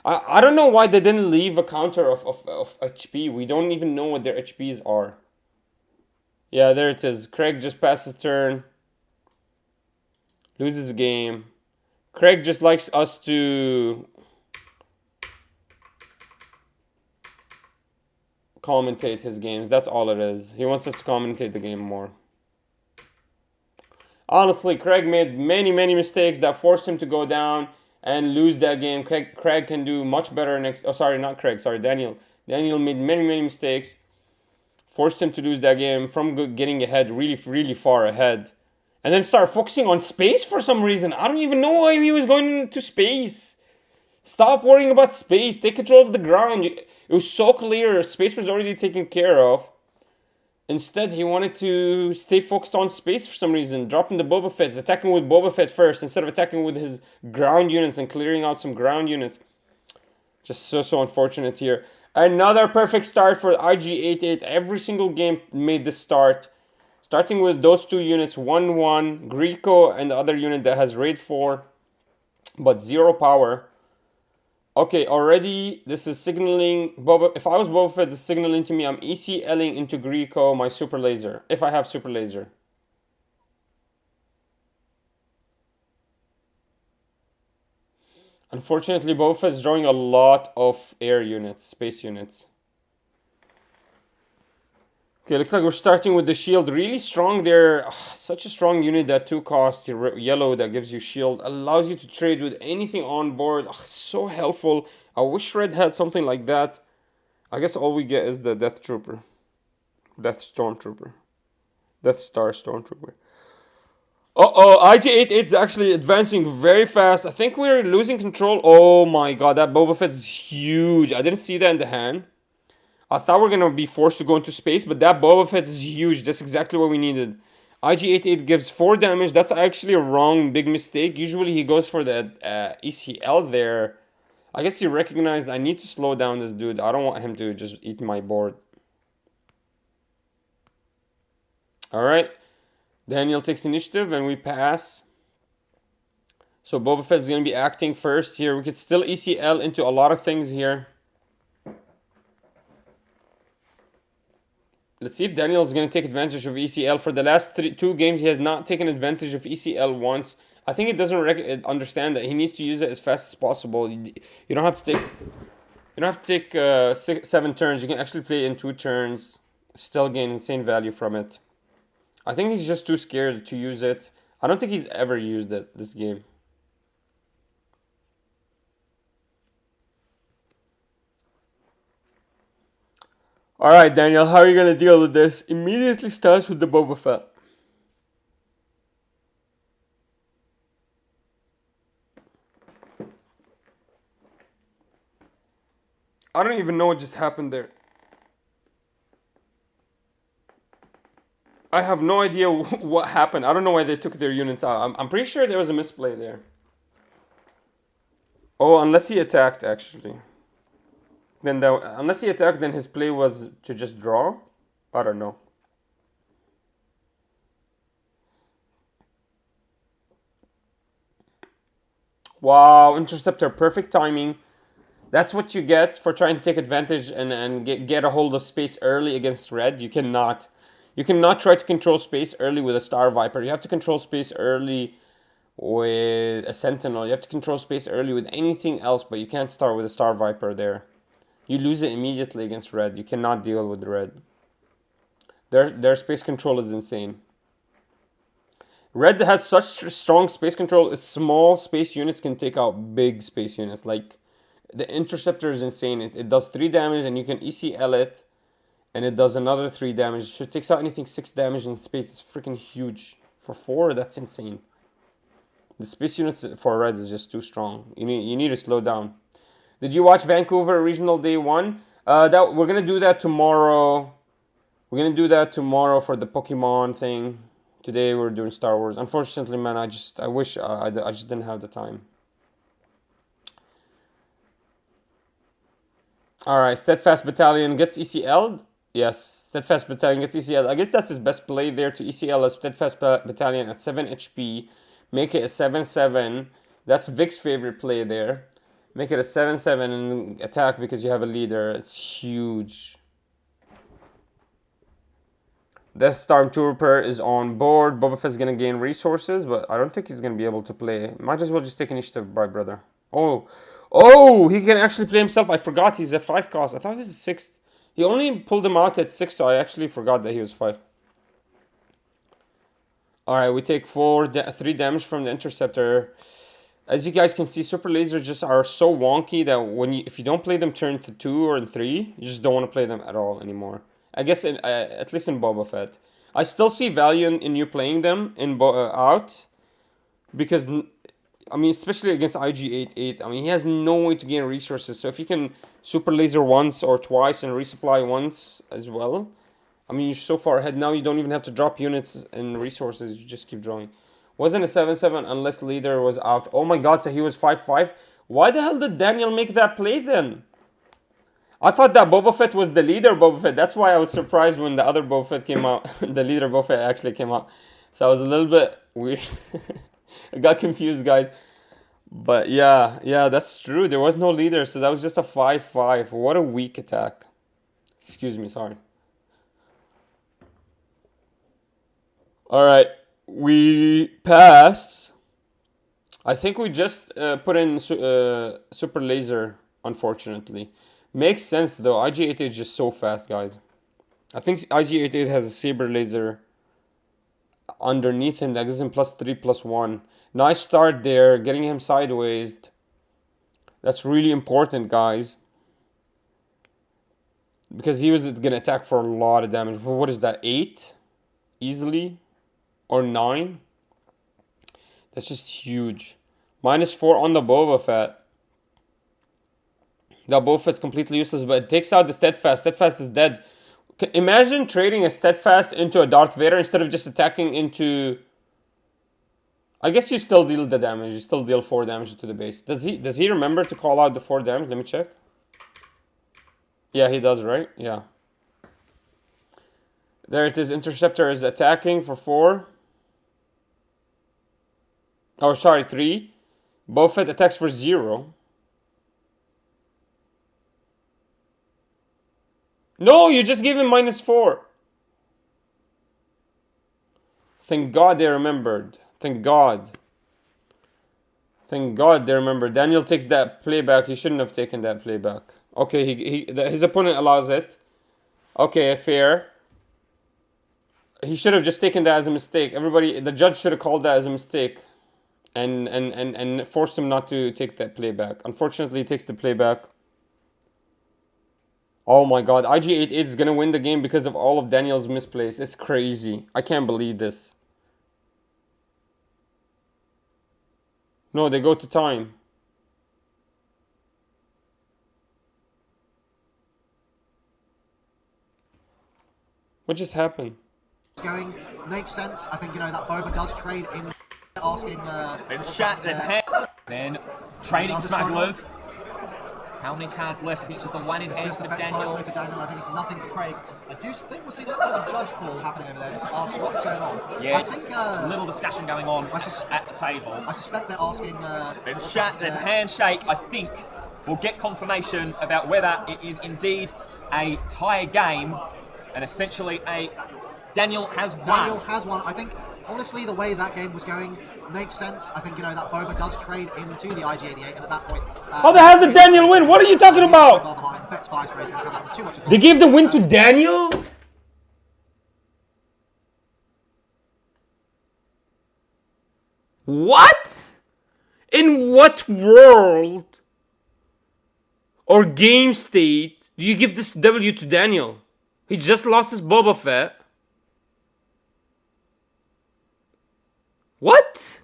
[SPEAKER 1] I don't know why they didn't leave a counter of HP. We don't even know what their HPs are. Yeah, there it is. Craig just passed his turn. Loses game. Craig just likes us to commentate his games. That's all it is. He wants us to commentate the game more. Honestly, Craig made many mistakes that forced him to go down and lose that game. Craig can do much better next. Oh, sorry, not Craig. Sorry, Daniel. Daniel made many mistakes. Forced him to lose that game from getting ahead, really far ahead. And then start focusing on space for some reason. I don't even know why he was going to space. Stop worrying about space. Take control of the ground. It was so clear. Space was already taken care of. Instead, he wanted to stay focused on space for some reason. Dropping the Boba Fett's. Attacking with Boba Fett first instead of attacking with his ground units and clearing out some ground units. Just so unfortunate here. Another perfect start for IG-88. Every single game made this start. Starting with those two units, 1-1, Greedo and the other unit that has Raid 4, but 0 power. Okay, already this is signaling, if I was Boba Fett, this is signaling to me I'm ECLing into Greedo my Super Laser, if I have Super Laser. Unfortunately, Boba Fett is drawing a lot of air units, space units. Okay, looks like we're starting with the shield. Really strong there. Such a strong unit, that 2 cost yellow that gives you shield. Allows you to trade with anything on board. So helpful. I wish Red had something like that. I guess all we get is the Death Trooper. Death Stormtrooper. Death Star Stormtrooper. Uh-oh, IG-88 is actually advancing very fast. I think we're losing control. Oh my god, that Boba Fett is huge. I didn't see that in the hand. I thought we were going to be forced to go into space, but that Boba Fett is huge. That's exactly what we needed. IG-88 gives 4 damage. That's actually a wrong big mistake. Usually he goes for the ECL there. I guess he recognized I need to slow down this dude. I don't want him to just eat my board. Alright. Daniel takes initiative and we pass. So Boba Fett is going to be acting first here. We could still ECL into a lot of things here. Let's see if Daniel is going to take advantage of ECL. For the last 2 games, he has not taken advantage of ECL once. I think it doesn't understand that he needs to use it as fast as possible. You don't have to take 7 turns. You can actually play in 2 turns. Still gain insane value from it. I think he's just too scared to use it. I don't think he's ever used it this game. Alright, Daniel, how are you going to deal with this? Immediately starts with the Boba Fett. I don't even know what just happened there. I have no idea what happened. I don't know why they took their units out. I'm pretty sure there was a misplay there. Oh, unless he attacked, actually. Then unless he attacked, then his play was to just draw. I don't know. Wow, Interceptor, perfect timing. That's what you get for trying to take advantage and get a hold of space early against Red. You cannot try to control space early with a Star Viper. You have to control space early with a Sentinel. You have to control space early with anything else, but you can't start with a Star Viper there. You lose it immediately against Red. You cannot deal with Red. Their space control is insane. Red has such strong space control. Small space units can take out big space units. Like, the Interceptor is insane. It does 3 damage and you can ECL it. And it does another 3 damage. It takes out anything 6 damage in space. It's freaking huge. For 4, that's insane. The space units for Red is just too strong. You need to slow down. Did you watch Vancouver Regional Day 1? We're gonna do that tomorrow. We're gonna do that tomorrow for the Pokemon thing. Today we're doing Star Wars. Unfortunately, man, I wish I just didn't have the time. Alright, Steadfast Battalion gets ECL'd. Yes, Steadfast Battalion gets ECL. I guess that's his best play there, to ECL a Steadfast Battalion at 7 HP. Make it a 7-7. That's Vic's favorite play there. Make it a 7-7 and attack because you have a leader. It's huge. Death Stormtrooper is on board. Boba Fett's gonna gain resources, but I don't think he's gonna be able to play. Might as well just take initiative, by brother. Oh, he can actually play himself. I forgot he's a 5 cost. I thought he was a 6. He only pulled him out at 6, so I actually forgot that he was 5. Alright, we take 3 damage from the Interceptor. As you guys can see, Super Lasers just are so wonky that if you don't play them turn to 2 or in 3, you just don't want to play them at all anymore. I guess at least in Boba Fett. I still see value in you playing them out. Because, I mean, especially against IG-88. I mean, he has no way to gain resources. So if you can Super Laser once or twice and resupply once as well. I mean, you're so far ahead. Now you don't even have to drop units and resources. You just keep drawing. Wasn't a 7-7 unless leader was out. Oh my god, so he was 5-5. Why the hell did Daniel make that play then? I thought that Boba Fett was the leader Boba Fett. That's why I was surprised when the other Boba Fett came out. The leader Boba Fett actually came out. So I was a little bit weird. I got confused, guys. But yeah, that's true. There was no leader, so that was just a 5-5. What a weak attack. Excuse me, sorry. Alright, we pass. I think we just put in Super Laser, unfortunately. Makes sense though. IG-88 is just so fast, guys. I think IG-88 has a Saber Laser underneath him that gives him +3/+1. Nice start there, getting him sideways. That's really important, guys. Because he was going to attack for a lot of damage. What is that, 8? Easily? Or 9? That's just huge. -4 on the Boba Fett. The Boba Fett's completely useless, but it takes out the Steadfast. Steadfast is dead. Imagine trading a Steadfast into a Darth Vader instead of just attacking into... I guess you still deal the damage. You still deal 4 damage to the base. Does he remember to call out the 4 damage? Let me check. Yeah, he does, right? Yeah. There it is. Interceptor is attacking for 4. Oh, sorry, 3. Boba Fett attacks for 0. No, you just gave him -4. Thank God they remembered. Thank God. Thank God they remembered. Daniel takes that playback. He shouldn't have taken that playback. Okay, his opponent allows it. Okay, fair. He should have just taken that as a mistake. The judge should have called that as a mistake. And forced him not to take that playback. Unfortunately, he takes the playback. Oh my god, IG-88 is going to win the game because of all of Daniel's misplays. It's crazy. I can't believe this. No, they go to time. What just happened?
[SPEAKER 2] Going makes sense. I think, that Boba does trade in asking...
[SPEAKER 3] there's a shot, there's a hand. Then, trading smugglers. How many cards left? I think it's just the one in hand for Daniel.
[SPEAKER 2] I think it's nothing for Craig. I do think we're seeing a little bit of a judge call happening over there, just to ask what's going on.
[SPEAKER 3] Yeah,
[SPEAKER 2] I think,
[SPEAKER 3] a little discussion going on at the table.
[SPEAKER 2] I suspect they're asking...
[SPEAKER 3] there's a shot, there's a handshake. I think we'll get confirmation about whether it is indeed a tie game, and essentially Daniel has won.
[SPEAKER 2] Daniel has won. I think, honestly, the way that game was going makes sense. I think, that Boba does trade into the IG-88, and at that point...
[SPEAKER 1] How the hell did Daniel win? What are you talking about?
[SPEAKER 2] Fett's fire spray is going to come out with too much...
[SPEAKER 1] They gave the win to Daniel? What? In what world or game state do you give this W to Daniel? He just lost his Boba Fett. What?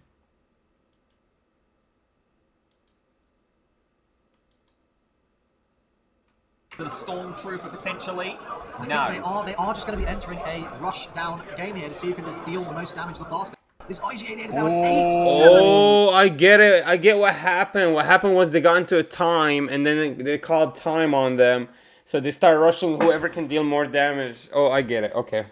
[SPEAKER 3] For the Stormtrooper potentially?
[SPEAKER 2] I
[SPEAKER 3] No.
[SPEAKER 2] think they are just going to be entering a rush down game here to see who can just deal the most damage the fastest. This IG-88 is now at 8-7.
[SPEAKER 1] Oh, I get it. I get what happened. What happened was they got into a time, and then they called time on them. So they start rushing whoever can deal more damage. Oh, I get it. Okay.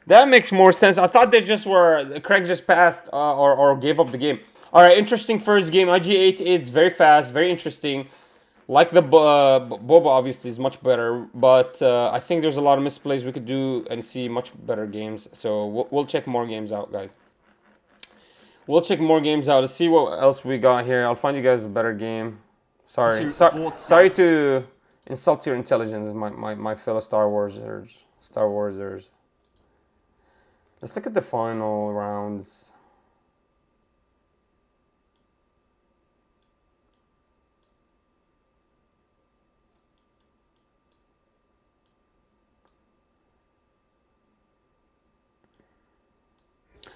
[SPEAKER 1] That makes more sense. I thought they just were... Craig just passed or gave up the game. All right, interesting first game. IG8, it's very fast, very interesting. Like the Boba, obviously, is much better, but I think there's a lot of misplays we could do and see much better games. So we'll check more games out, guys. We'll check more games out. Let's see what else we got here. I'll find you guys a better game. Sorry to insult your intelligence, my fellow Star Warsers. Let's look at the final rounds.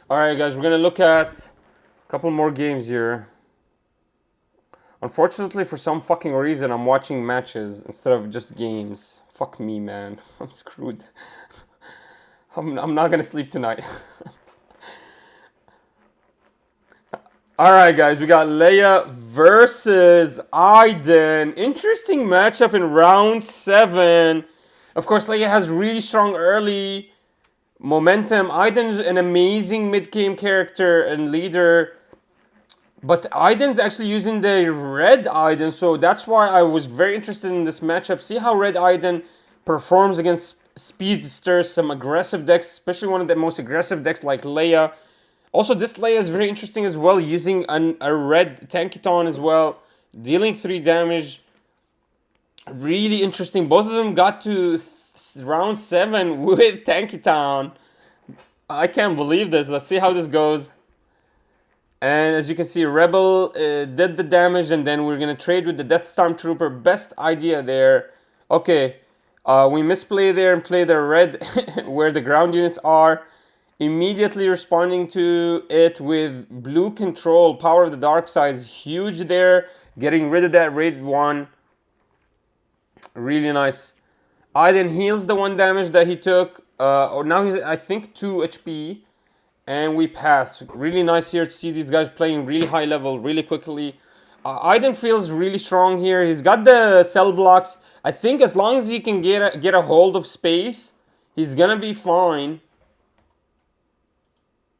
[SPEAKER 1] Alright guys, we're gonna look at a couple more games here. Unfortunately, for some fucking reason, I'm watching matches instead of just games. Fuck me, man. I'm screwed. I'm not gonna sleep tonight. Alright guys, we got Leia versus Iden. Interesting matchup in round 7. Of course, Leia has really strong early momentum. Iden's an amazing mid-game character and leader. But Iden's actually using the red Iden, so that's why I was very interested in this matchup. See how red Iden performs against speedsters, some aggressive decks, especially one of the most aggressive decks like Leia. Also, this Leia is very interesting as well, using a red Tankiton as well, dealing 3 damage. Really interesting. Both of them got to round 7 with Tankiton. I can't believe this. Let's see how this goes. And as you can see, Rebel did the damage, and then we're going to trade with the Death Stormtrooper. Best idea there. Okay, we misplay there and play the red where the ground units are. Immediately responding to it with blue control. Power of the Dark Side is huge there. Getting rid of that red one. Really nice. Iden heals the 1 damage that he took. Now he's, I think, 2 HP. And we pass. Really nice here to see these guys playing really high level really quickly. Iden feels really strong here. He's got the cell blocks. I think as long as he can get a hold of space, he's gonna be fine.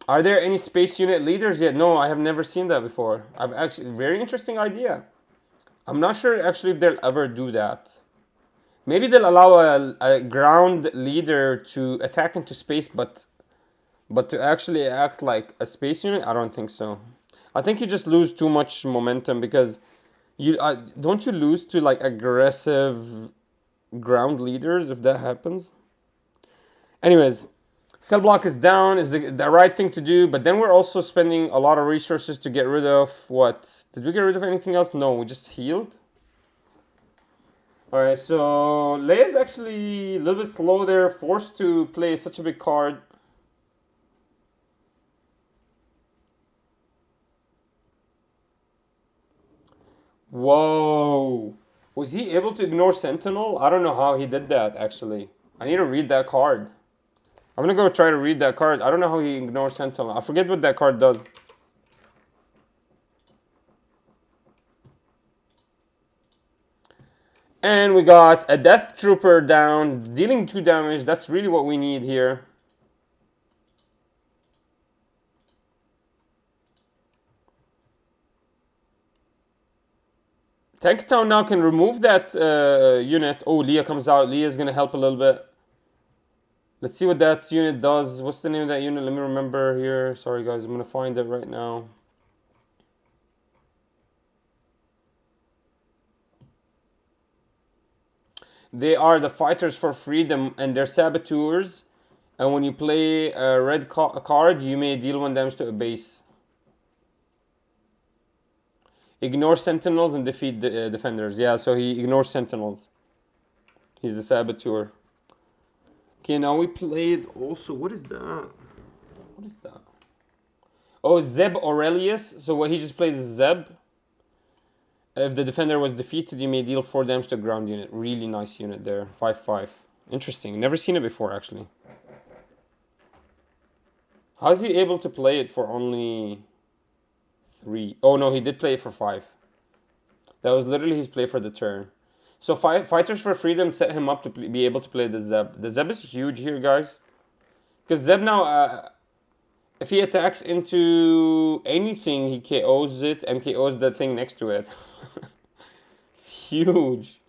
[SPEAKER 1] Are there any space unit leaders yet? No, I have never seen that before. I've actually, very interesting idea. I'm not sure actually if they'll ever do that. Maybe they'll allow a ground leader to attack into space, but to actually act like a space unit, I don't think so. I think you just lose too much momentum because you don't you lose to like aggressive ground leaders if that happens. Anyways, cell block is down, is the right thing to do, but then we're also spending a lot of resources to get rid of what? Did we get rid of anything else? No, we just healed. Alright, so Leia's actually a little bit slow there, forced to play such a big card. Whoa. Was he able to ignore Sentinel? I don't know how he did that, actually. I need to read that card. I'm going to go try to read that card. I don't know how he ignores Sentinel. I forget what that card does. And we got a Death Trooper down, dealing 2 damage. That's really what we need here. Tankiton now can remove that unit. Oh, Leia comes out. Leia's going to help a little bit. Let's see what that unit does. What's the name of that unit? Let me remember here. Sorry, guys. I'm going to find it right now. They are the Fighters for Freedom, and they're saboteurs. And when you play a red card, you may deal 1 damage to a base. Ignore Sentinels and defeat the defenders. Yeah, so he ignores Sentinels. He's a saboteur. Okay, now we played also... What is that? What is that? Oh, Zeb Aurelius. So what he just played is Zeb. If the defender was defeated, you may deal 4 damage to a ground unit. Really nice unit there. 5/5. Interesting. Never seen it before, actually. How is he able to play it for only 3? Oh, no, he did play it for 5. That was literally his play for the turn. So Fighters for Freedom set him up to be able to play the Zeb. The Zeb is huge here, guys. Because Zeb now If he attacks into anything, he KOs it and KOs the thing next to it. It's huge.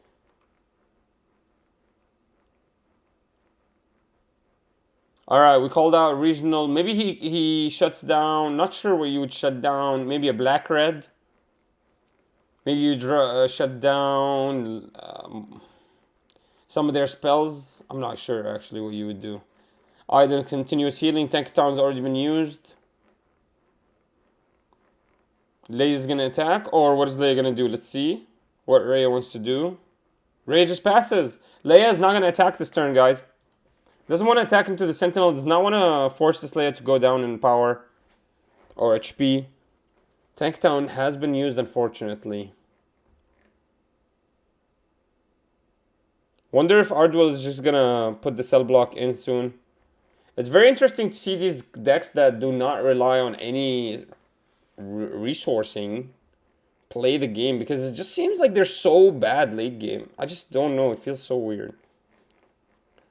[SPEAKER 1] Alright, we called out regional. Maybe he shuts down. Not sure what you would shut down. Maybe a black red. Maybe you shut down some of their spells. I'm not sure actually what you would do. Either continuous healing. Tankaton's already been used. Leia's gonna attack, or what is Leia gonna do? Let's see what Rhea wants to do. Rhea just passes. Leia is not gonna attack this turn, guys. Doesn't want to attack into the Sentinel. Does not want to force this Leia to go down in power or HP. Tankaton has been used, unfortunately. Wonder if Ardwell is just gonna put the cell block in soon. It's very interesting to see these decks that do not rely on any resourcing play the game, because it just seems like they're so bad late game. I just don't know. It feels so weird.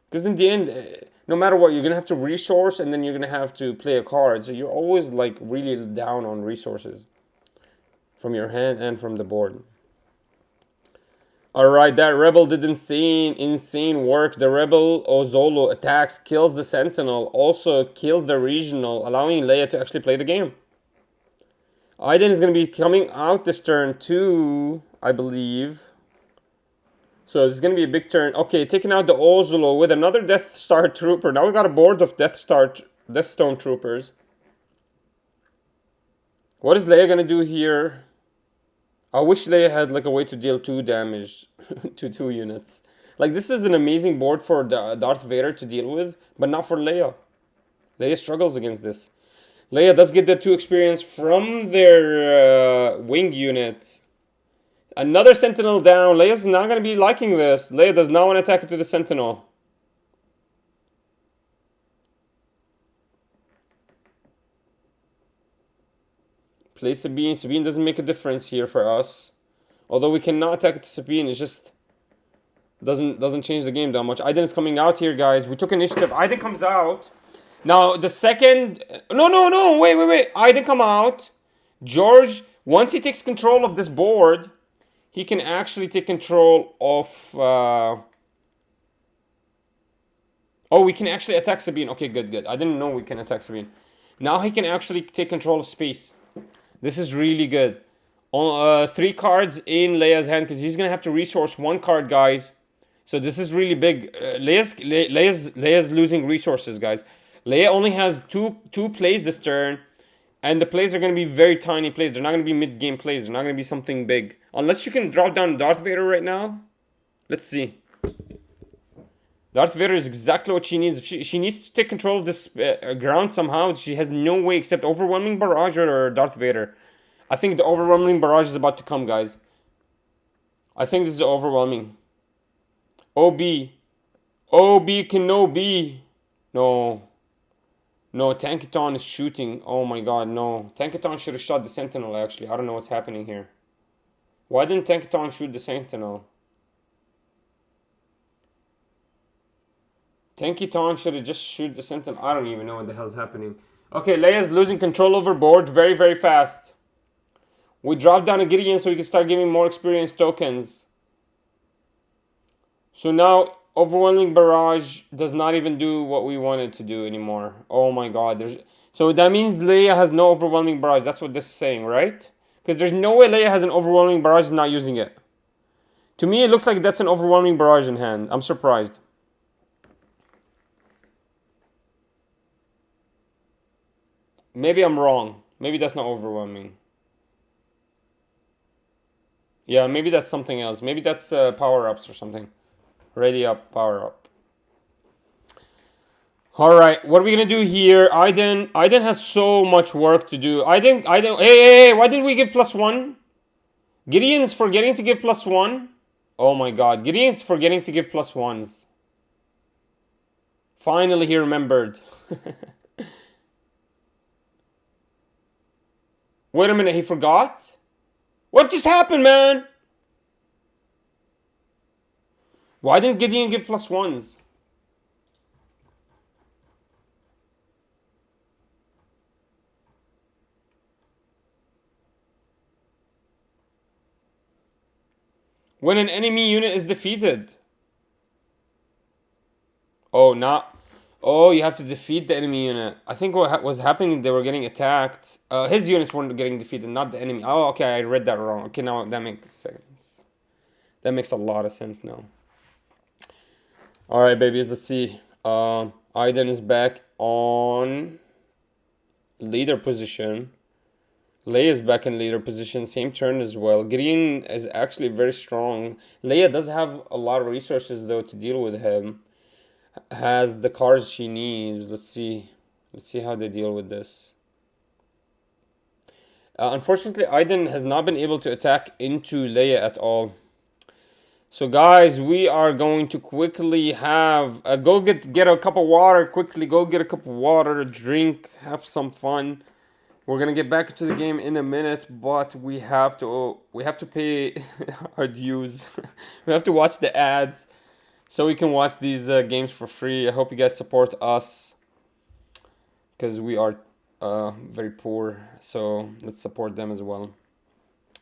[SPEAKER 1] Because in the end, no matter what, you're going to have to resource and then you're going to have to play a card. So you're always like really down on resources from your hand and from the board. Alright, that Rebel did insane work. The Rebel Ozolo attacks, kills the Sentinel, also kills the Regional, allowing Leia to actually play the game. Iden is going to be coming out this turn too, I believe. So it's going to be a big turn. Okay, taking out the Ozolo with another Death Star Trooper. Now we got a board of Death Stone Troopers. What is Leia going to do here? I wish Leia had like a way to deal 2 damage to 2 units. Like, this is an amazing board for Darth Vader to deal with, but not for Leia. Leia struggles against this. Leia does get the 2 experience from their wing unit. Another Sentinel down. Leia's not going to be liking this. Leia does not want to attack into the Sentinel. Play Sabine. Sabine doesn't make a difference here for us. Although we cannot attack into Sabine. It just doesn't change the game that much. Iden is coming out here, guys. We took initiative. Iden comes out. Now, the second... No. Wait. Iden come out. George, once he takes control of this board... He can actually take control of... Oh, we can actually attack Sabine. Okay, good. I didn't know we can attack Sabine. Now he can actually take control of space. This is really good. 3 cards in Leia's hand, because he's going to have to resource 1 card, guys. So this is really big. Leia's losing resources, guys. Leia only has two plays this turn. And the plays are going to be very tiny plays. They're not going to be mid-game plays. They're not going to be something big. Unless you can drop down Darth Vader right now. Let's see. Darth Vader is exactly what she needs. She needs to take control of this ground somehow. She has no way except Overwhelming Barrage or Darth Vader. I think the Overwhelming Barrage is about to come, guys. I think this is overwhelming. OB. OB Kenobi. No. No, Tankaton is shooting. Oh my god, no. Tankaton should have shot the Sentinel, actually. I don't know what's happening here. Why didn't Tankaton shoot the Sentinel? Tankaton should have just shoot the Sentinel. I don't even know what the hell's happening. Okay, Leia's losing control over board very, very fast. We dropped down a Gideon so we can start giving more experience tokens. So now... Overwhelming Barrage does not even do what we wanted to do anymore. Oh my god. So that means Leia has no Overwhelming Barrage. That's what this is saying, right? Because there's no way Leia has an Overwhelming Barrage and not using it. To me, it looks like that's an Overwhelming Barrage in hand. I'm surprised. Maybe I'm wrong. Maybe that's not overwhelming. Yeah, maybe that's something else. Maybe that's power-ups or something. Ready up, power up. Alright, what are we gonna do here? Iden has so much work to do. Hey, why didn't we give +1? Gideon's forgetting to give +1. Oh my god, Gideon's forgetting to give +1s. Finally he remembered. Wait a minute, he forgot? What just happened, man? Why didn't Gideon give +1s? When an enemy unit is defeated. Oh, not. Oh, you have to defeat the enemy unit. I think what was happening, they were getting attacked. His units weren't getting defeated, not the enemy. Oh, okay, I read that wrong. Okay, now that makes sense. That makes a lot of sense now. All right, babies, let's see. Aiden is back on leader position. Leia is back in leader position, same turn as well. Green is actually very strong. Leia does have a lot of resources though to deal with him. Has the cards she needs. Let's see how they deal with this. Unfortunately, Aiden has not been able to attack into Leia at all. So guys, we are going to quickly have go get a cup of water. Quickly go get a cup of water, drink, have some fun. We're gonna get back to the game in a minute, but we have to pay our dues. We have to watch the ads so we can watch these games for free. I hope you guys support us because we are very poor. So let's support them as well.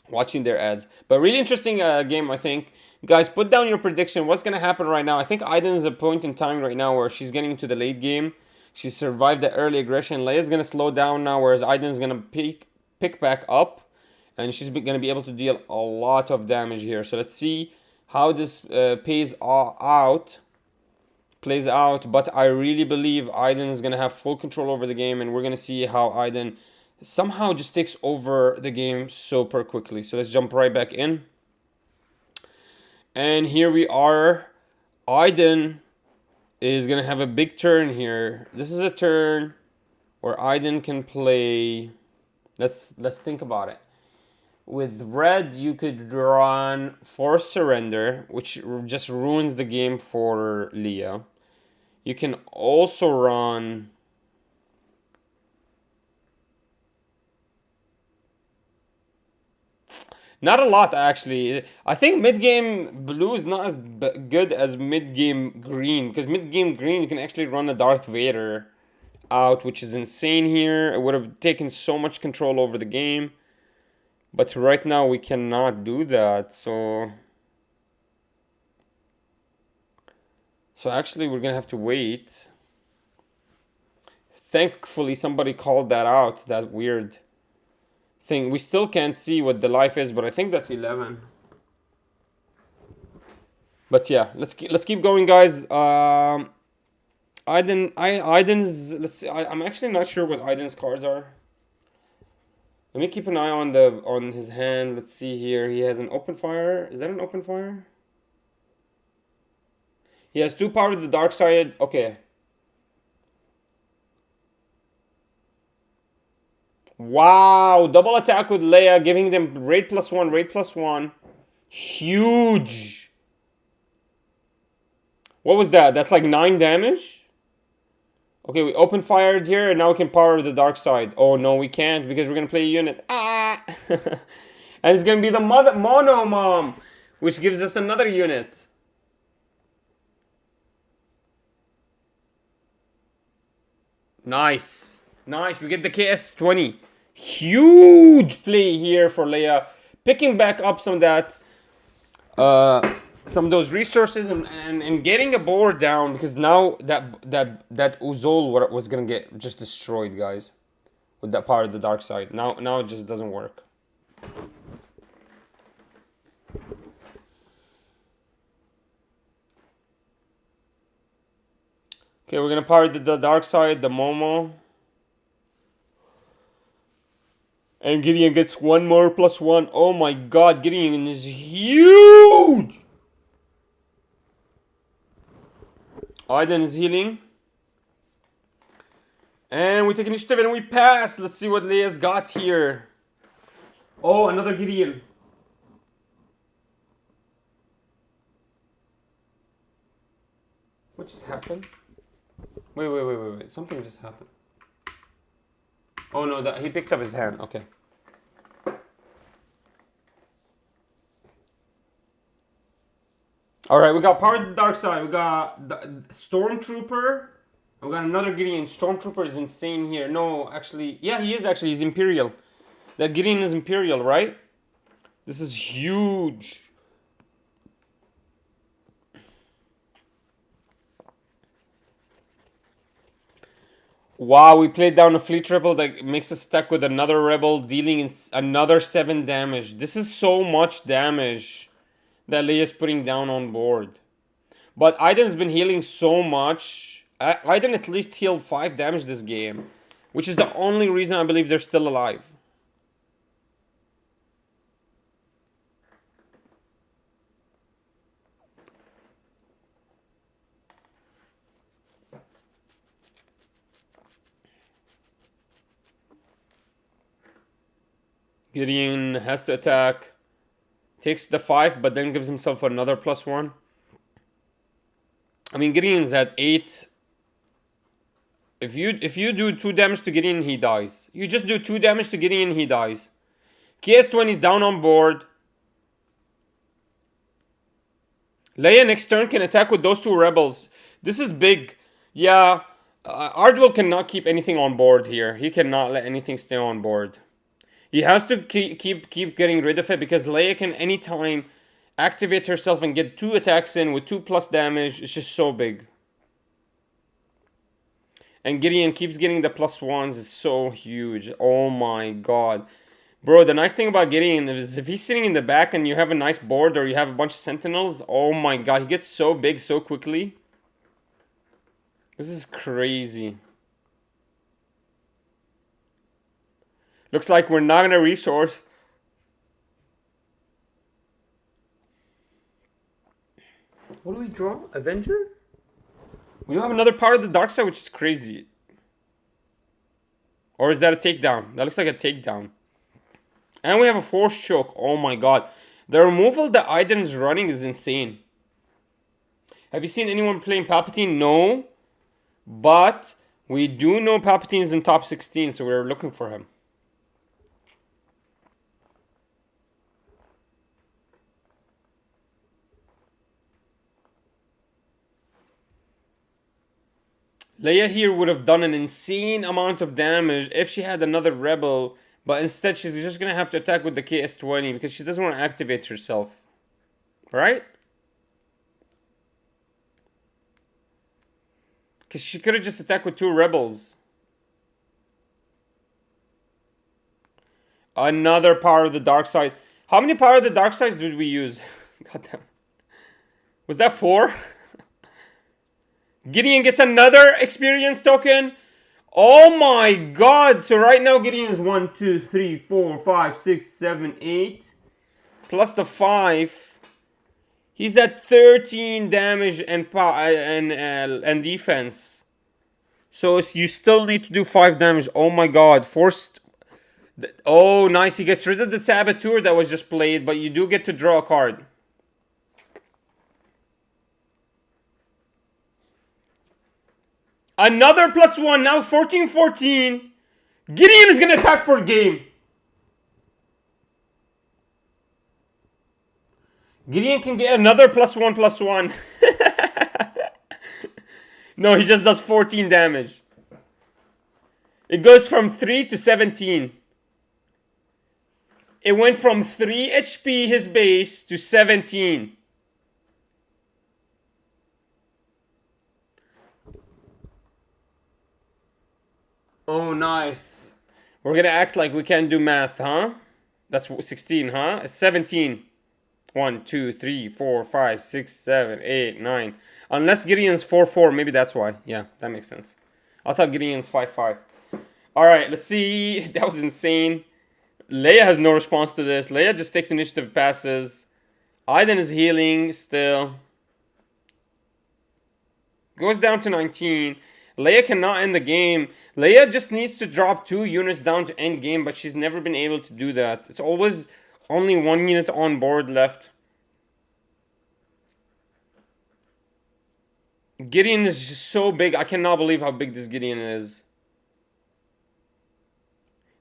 [SPEAKER 1] Watching their ads, but really interesting game, I think. Guys, put down your prediction. What's gonna happen right now? I think Aiden is a point in time right now where she's getting into the late game. She survived the early aggression. Leia's gonna slow down now, whereas Aiden's gonna pick back up, and she's gonna be able to deal a lot of damage here. So let's see how this plays out. But I really believe Aiden is gonna have full control over the game, and we're gonna see how Aiden somehow just takes over the game super quickly. So let's jump right back in. And here we are. Aiden is going to have a big turn here. This is a turn where Aiden can play. Let's think about it. With red, you could run Forced Surrender, which just ruins the game for Leia. You can also run not a lot, actually. I think mid-game blue is not as good as mid-game green, because mid-game green you can actually run a Darth Vader out, which is insane here. It would have taken so much control over the game, but right now we cannot do that. So actually we're gonna have to wait. Thankfully somebody called that out, that weird thing. We still can't see what the life is, but I think that's 11. But yeah, let's keep going, guys. Aiden's, let's see. I'm actually not sure what Aiden's cards are. Let me keep an eye on his hand. Let's see here. He has an open fire. Is that an open fire? He has 2 power to the dark side. Okay. Wow, double attack with Leia, giving them raid +1, raid +1. Huge. What was that? That's like 9 damage? Okay, we open fired here, and now we can power the dark side. Oh no, we can't, because we're gonna play a unit. Ah! And it's gonna be the Mono Mom, which gives us another unit. Nice. Nice, we get the KS-20. Huge play here for Leia, picking back up some of that, some of those resources, and getting a board down, because now that Uzol was gonna get just destroyed, guys, with that power of the dark side. Now it just doesn't work. Okay, we're gonna power the dark side, the Momo. And Gideon gets 1 more +1. Oh my god, Gideon is huge! Aiden is healing. And we take initiative and we pass. Let's see what Leia's got here. Oh, another Gideon. What just happened? Wait. Something just happened. Oh no, he picked up his hand. Okay. Alright, we got Power to the Dark Side. We got the Stormtrooper. We got another Gideon. Stormtrooper is insane here. No, actually, yeah, he is actually. He's Imperial. That Gideon is Imperial, right? This is huge. Wow, we played down a fleet rebel that makes us attack with another rebel, dealing another 7 damage. This is so much damage that Leia's putting down on board. But Aiden's been healing so much. Aiden at least healed 5 damage this game, which is the only reason I believe they're still alive. Gideon has to attack. Takes the 5, but then gives himself another +1. I mean, Gideon's at 8. If you do 2 damage to Gideon, he dies. You just do 2 damage to Gideon, he dies. KS20 is down on board. Leia next turn can attack with those 2 rebels. This is big. Yeah, Ardwell cannot keep anything on board here. He cannot let anything stay on board. He has to keep getting rid of it, because Leia can anytime activate herself and get 2 attacks in with 2+ damage. It's just so big. And Gideon keeps getting the +1s. It's so huge. Oh my god. Bro, the nice thing about Gideon is if he's sitting in the back and you have a nice board or you have a bunch of sentinels, oh my god, he gets so big so quickly. This is crazy. Looks like we're not gonna resource. What do we draw? Avenger? We don't have another part of the dark side, which is crazy. Or is that a takedown? That looks like a takedown. And we have a force choke. Oh my god. The removal that Aiden's running is insane. Have you seen anyone playing Palpatine? No. But we do know Palpatine's in top 16, so we're looking for him. Leia here would have done an insane amount of damage if she had another rebel, but instead she's just gonna have to attack with the KS20 because she doesn't want to activate herself. Right? Because she could have just attacked with 2 rebels. Another power of the dark side. How many power of the dark sides did we use? Goddamn. Was that 4? Gideon gets another experience token. Oh my god. So right now Gideon is 1, 2, 3, 4, 5, 6, 7, 8. Plus the 5. He's at 13 damage and defense. So you still need to do 5 damage. Oh my god. Forced. Oh, nice. He gets rid of the Saboteur that was just played, but you do get to draw a card. Another +1. Now 14-14. Gideon is going to attack for game. Gideon can get another +1/+1. No, he just does 14 damage. It goes from 3 to 17. It went from 3 HP his base to 17. Oh, nice. We're gonna act like we can't do math, huh? That's 16, huh? It's 17. 1, 2, 3, 4, 5, 6, 7, 8, 9. Unless Gideon's 4-4, maybe that's why. Yeah, that makes sense. I thought Gideon's 5-5. Alright, let's see. That was insane. Leia has no response to this. Leia just takes initiative passes. Aiden is healing still. Goes down to 19. Leia cannot end the game. Leia just needs to drop 2 units down to end game, but she's never been able to do that. It's always only 1 unit on board left. Gideon is just so big. I cannot believe how big this Gideon is.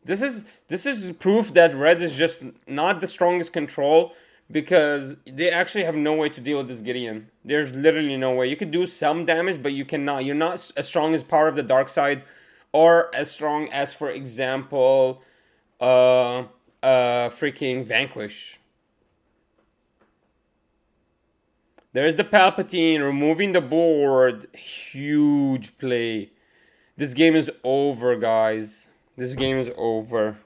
[SPEAKER 1] This is proof that Red is just not the strongest control, because they actually have no way to deal with this Gideon. There's literally no way. You could do some damage, but you cannot. You're not as strong as Power of the Dark Side, or as strong as, for example, freaking Vanquish. There's the Palpatine removing the board. Huge play. This game is over, guys. This game is over.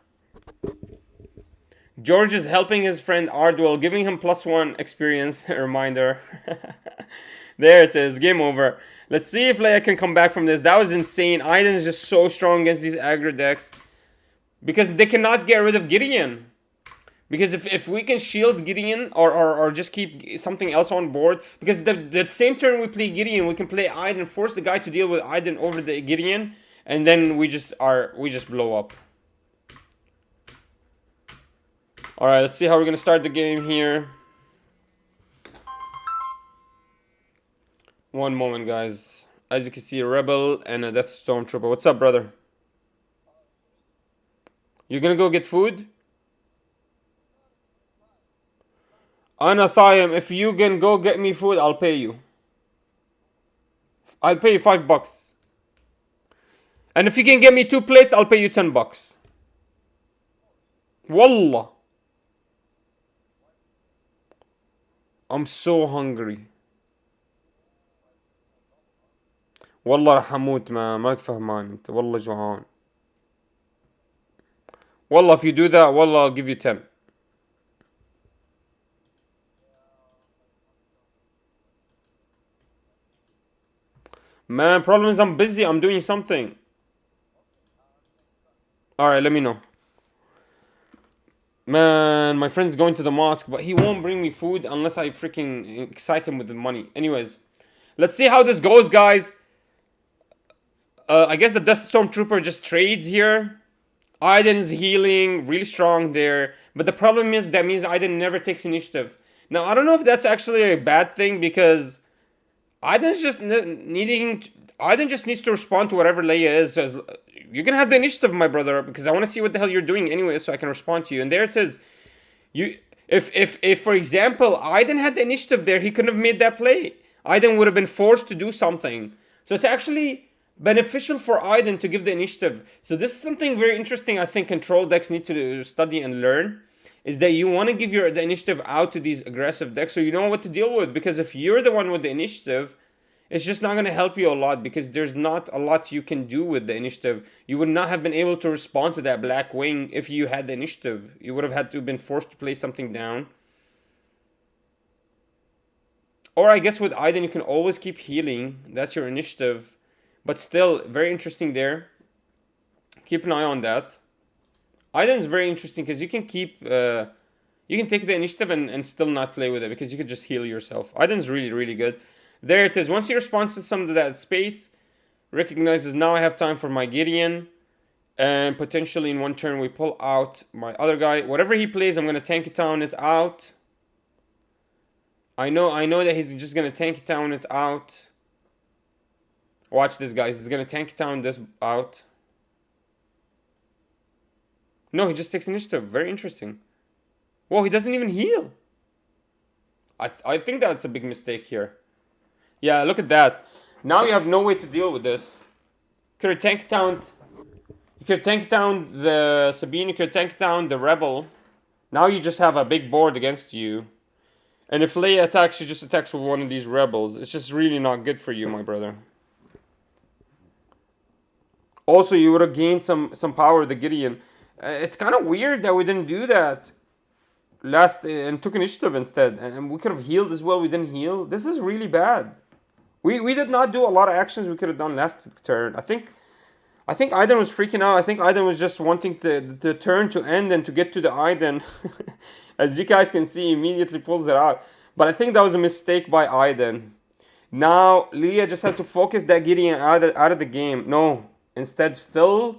[SPEAKER 1] George is helping his friend Ardwell, giving him +1 experience. Reminder. There it is. Game over. Let's see if Leia can come back from this. That was insane. Aiden is just so strong against these aggro decks. Because they cannot get rid of Gideon. Because if we can shield Gideon or just keep something else on board. Because the same turn we play Gideon, we can play Aiden, force the guy to deal with Aiden over the Gideon. And then we just blow up. Alright, let's see how we're going to start the game here. One moment, guys. As you can see, a Rebel and a Death Stormtrooper. What's up, brother? You're going to go get food? Anasayim, if you can go get me food, I'll pay you. I'll pay you $5. And if you can get me 2 plates, I'll pay you $10. Wallah. I'm so hungry. والله راح اموت ماك فهمان انت والله جوعان. والله if you do that والله I'll give you 10. Man, problem is I'm busy. I'm doing something. Alright, let me know. Man, my friend's going to the mosque, but he won't bring me food unless I freaking excite him with the money. Anyways, let's see how this goes, guys. I guess the Death Stormtrooper just trades here. Aiden is healing, really strong there. But the problem is that means Aiden never takes initiative. Now, I don't know if that's actually a bad thing because Aiden's just Aiden just needs to respond to whatever Leia is. So you're gonna have the initiative, my brother, because I want to see what the hell you're doing anyway, so I can respond to you. And there it is. If for example Aiden had the initiative there, he couldn't have made that play. Aiden would have been forced to do something. So it's actually beneficial for Aiden to give the initiative. So this is something very interesting. I think control decks need to study and learn. Is that you want to give the initiative out to these aggressive decks so you know what to deal with. Because if you're the one with the initiative, it's just not going to help you a lot because there's not a lot you can do with the initiative. You would not have been able to respond to that Black Wing if you had the initiative. You would have had to have been forced to play something down. Or I guess with Aiden you can always keep healing. That's your initiative. But still, very interesting there. Keep an eye on that. Aiden is very interesting because you can keep... you can take the initiative and still not play with it because you can just heal yourself. Aiden's really, really good. There it is. Once he responds to some of that space, recognizes now I have time for my Gideon. And potentially in one turn we pull out my other guy. Whatever he plays, I'm going to tank it down it out. I know that he's just going to tank it down it out. Watch this, guys. He's going to tank it down this out. No, he just takes initiative. Very interesting. Whoa, he doesn't even heal. I think that's a big mistake here. Yeah, look at that. Now you have no way to deal with this. You could tank down. You could tank down the Sabine. You could tank down the Rebel. Now you just have a big board against you. And if Leia attacks, she just attacks with one of these Rebels. It's just really not good for you, my brother. Also, you would have gained some power with the Gideon. It's kind of weird that we didn't do that last and took initiative instead. And we could have healed as well. We didn't heal. This is really bad. We did not do a lot of actions we could have done last turn. I think Aiden was freaking out. I think Aiden was just wanting the turn to end and to get to the Aiden. As you guys can see, immediately pulls it out. But I think that was a mistake by Aiden. Now, Leia just has to focus that Gideon out of the game. No. Instead, still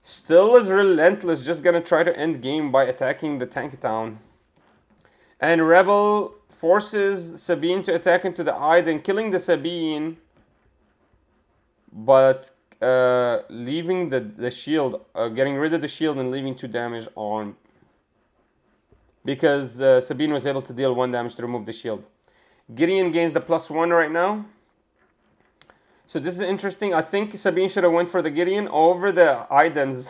[SPEAKER 1] is relentless. Just gonna try to end game by attacking the Tank Town. And Rebel forces Sabine to attack into the Aiden, killing the Sabine. But leaving the shield, getting rid of the shield and leaving 2 damage on. Because Sabine was able to deal 1 damage to remove the shield. Gideon gains the +1 right now. So this is interesting. I think Sabine should have went for the Gideon over the Aidens.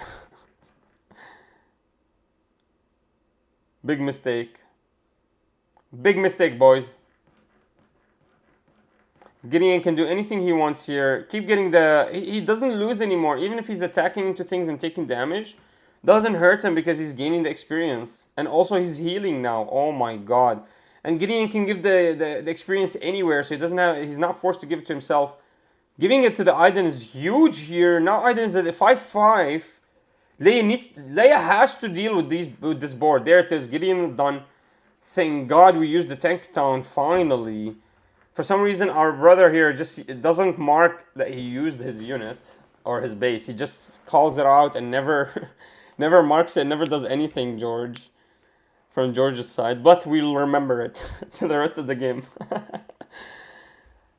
[SPEAKER 1] Big mistake. Big mistake, boys. Gideon can do anything he wants here. Keep getting the... He doesn't lose anymore. Even if he's attacking into things and taking damage, doesn't hurt him because he's gaining the experience. And also he's healing now. Oh my god. And Gideon can give the experience anywhere, so he doesn't have... He's not forced to give it to himself. Giving it to the Aiden is huge here. Now Aiden is at 5-5. Leia has to deal with this board. There it is. Gideon is done. Thank God we used the Tank Town finally. For some reason, our brother here it doesn't mark that he used his unit or his base. He just calls it out and never, never marks it. Never does anything, George, from George's side. But we'll remember it to the rest of the game.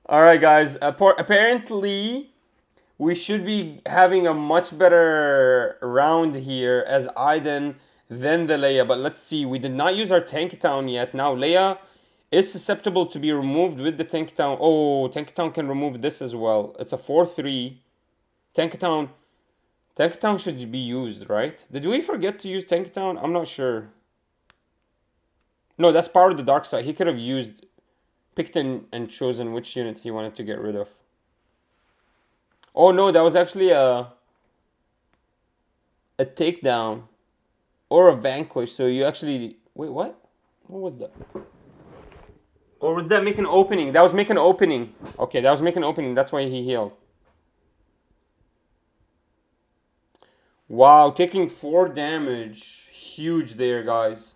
[SPEAKER 1] All right, guys. Apparently, we should be having a much better round here as Aiden than the Leia. But let's see. We did not use our Tank Town yet. Now Leia is susceptible to be removed with the Tank Town. Oh, Tank Town can remove this as well. It's a 4-3. Tank Town should be used, right? Did we forget to use Tank Town? I'm not sure. No, that's part of the dark side. He could have picked and chosen which unit he wanted to get rid of. Oh no, that was actually a takedown or a vanquish. So you actually... Wait, what? What was that? Or was that make an opening? That was make an opening. Okay, that was make an opening. That's why he healed. Wow, taking 4 damage. Huge there, guys.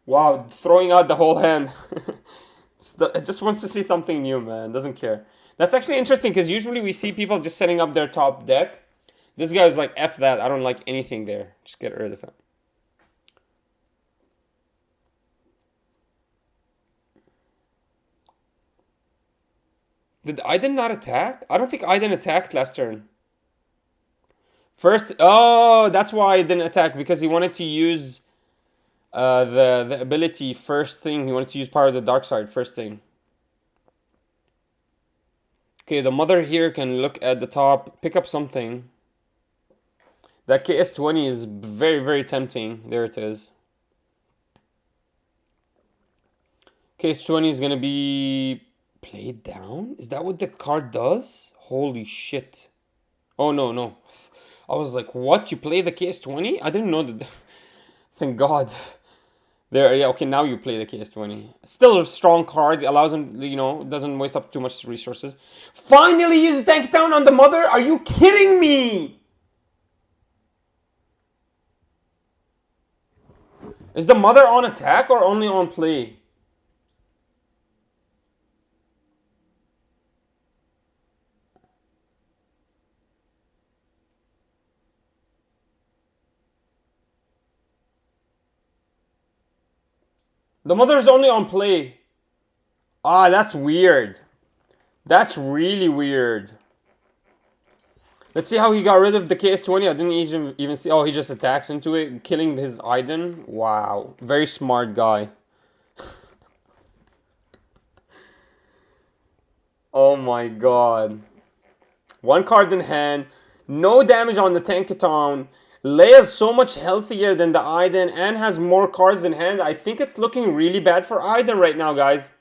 [SPEAKER 1] Wow, throwing out the whole hand. It just wants to see something new, man. Doesn't care. That's actually interesting because usually we see people just setting up their top deck. This guy's like, F that. I don't like anything there. Just get rid of it. Did Aiden not attack? I don't think Aiden attacked last turn. First, oh, that's why I didn't attack, because he wanted to use the ability first thing. He wanted to use part of the dark side first thing. Okay, the mother here can look at the top, pick up something. That KS-20 is very, very tempting. There it is. KS-20 is going to be played down? Is that what the card does? Holy shit. Oh, no, no. I was like, what? You play the KS-20? I didn't know that. Thank God. There, yeah, okay, now you play the KS-20. Still a strong card. It allows him, you know, doesn't waste up too much resources. Finally use Tank Town on the mother? Are you kidding me? Is the mother on attack or only on play? The mother is only on play. Ah, that's weird. That's really weird. Let's see how he got rid of the KS-20. I didn't even see. Oh, he just attacks into it, killing his Aiden. Wow. Very smart guy. Oh my god. 1 card in hand. No damage on the Tankathon. Leia's so much healthier than the Aiden and has more cards in hand. I think it's looking really bad for Aiden right now, guys.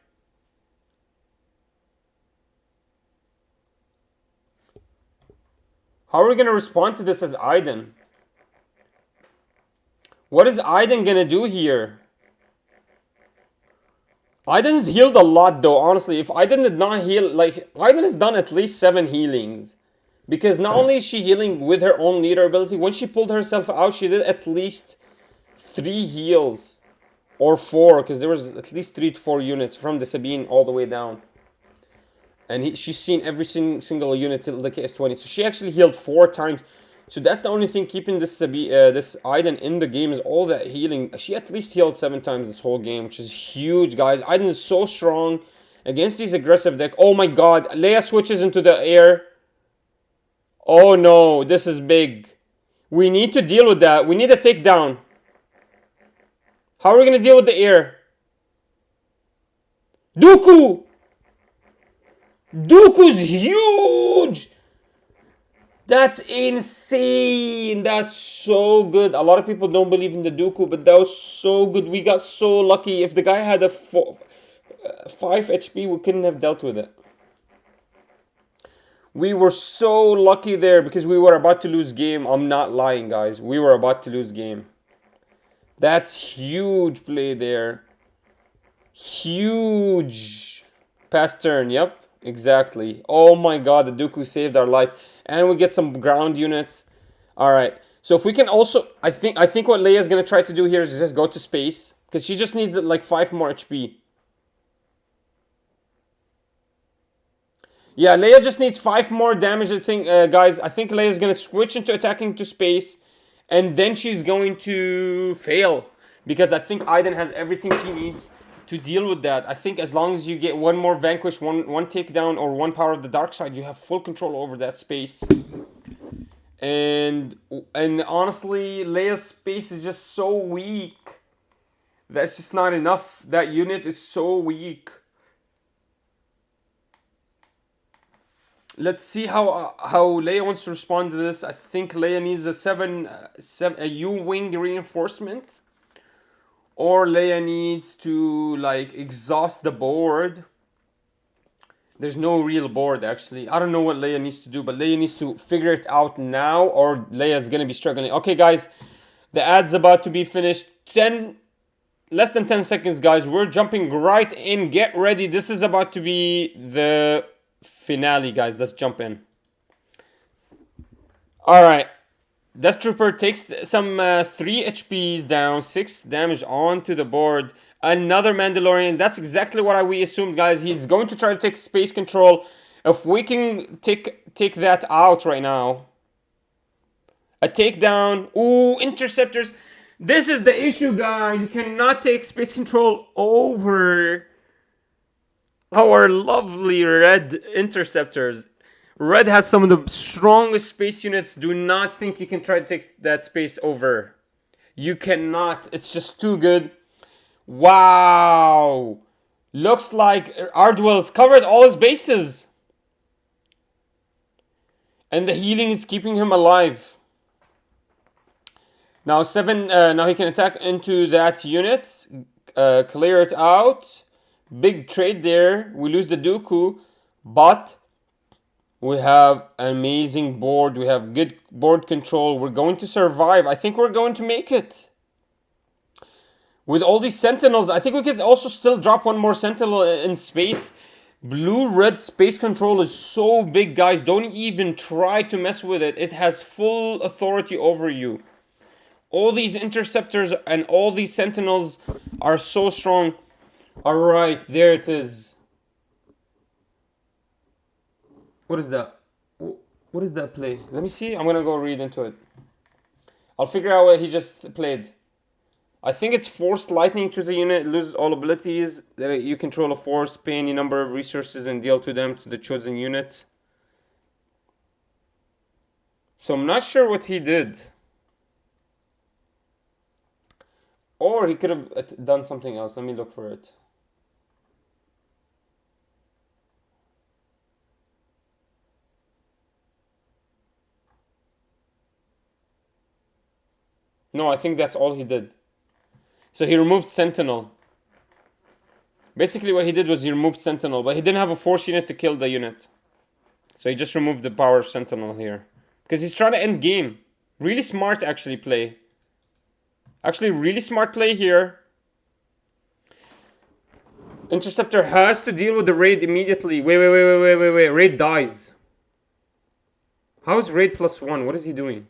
[SPEAKER 1] How are we going to respond to this as Aiden? What is Aiden going to do here? Aiden's healed a lot though, honestly. If Aiden did not heal, like, Aiden has done at least 7 healings. Because not only is she healing with her own leader ability, when she pulled herself out, she did at least 3 heals. Or 4, because there was at least 3 to 4 units from the Sabine all the way down. And she's seen every single unit till the KS-20. So she actually healed 4 times. So that's the only thing keeping this Aiden in the game is all that healing. She at least healed 7 times this whole game, which is huge, guys. Aiden is so strong against these aggressive deck. Oh my god, Leia switches into the air. Oh no, this is big. We need to deal with that. We need a takedown. How are we going to deal with the air? Dooku! Dooku's huge! That's insane. That's so good. A lot of people don't believe in the Dooku, but that was so good. We got so lucky. If the guy had a 5 HP, we couldn't have dealt with it. We were so lucky there because we were about to lose game. I'm not lying, guys. We were about to lose game. That's huge play there. Huge. Pass turn, yep. Exactly. Oh my god, the Dooku saved our life. And we get some ground units. Alright. So if we can also... I think what Leia's going to try to do here is just go to space. Because she just needs like 5 more HP. Yeah, Leia just needs 5 more damage, I think, guys. I think Leia's going to switch into attacking to space. And then she's going to fail. Because I think Iden has everything she needs to deal with that. I think as long as you get one more vanquish, one takedown, or one power of the dark side, you have full control over that space. And honestly, Leia's space is just so weak. That's just not enough. That unit is so weak. Let's see how Leia wants to respond to this. I think Leia needs a U-wing reinforcement. Or Leia needs to like exhaust the board. There's no real board actually. I don't know what Leia needs to do, but Leia needs to figure it out now or Leia's gonna be struggling. Okay guys, the ad's about to be finished. Less than 10 seconds guys. We're jumping right in. Get ready. This is about to be the finale guys. Let's jump in. Alright. Death Trooper takes some 3 HPs down, 6 damage onto the board. Another Mandalorian. That's exactly what we assumed, guys. He's going to try to take space control. If we can take that out right now. A takedown. Ooh, interceptors. This is the issue, guys. You cannot take space control over our lovely red interceptors. Red has some of the strongest space units. Do not think you can try to take that space over. You cannot. It's just too good. Wow. Looks like Ardwell's covered all his bases. And the healing is keeping him alive. Now now he can attack into that unit. Clear it out. Big trade there. We lose the Dooku. But... we have an amazing board. We have good board control. We're going to survive. I think we're going to make it. With all these Sentinels, I think we could also still drop one more Sentinel in space. Blue-red space control is so big, guys. Don't even try to mess with it. It has full authority over you. All these interceptors and all these Sentinels are so strong. Alright, there it is. What is that? What is that play? Let me see. I'm going to go read into it. I'll figure out what he just played. I think it's Force Lightning. Choose a unit, loses all abilities. Then you control a force, pay any number of resources and deal to them to the chosen unit. So I'm not sure what he did. Or he could have done something else. Let me look for it. No, I think that's all he did. So he removed Sentinel. Basically what he did was he removed Sentinel, but he didn't have a force unit to kill the unit. So he just removed the power of Sentinel here. Because he's trying to end game. Really smart actually play. Actually really smart play here. Interceptor has to deal with the raid immediately. Wait. Raid dies. How is raid +1? What is he doing?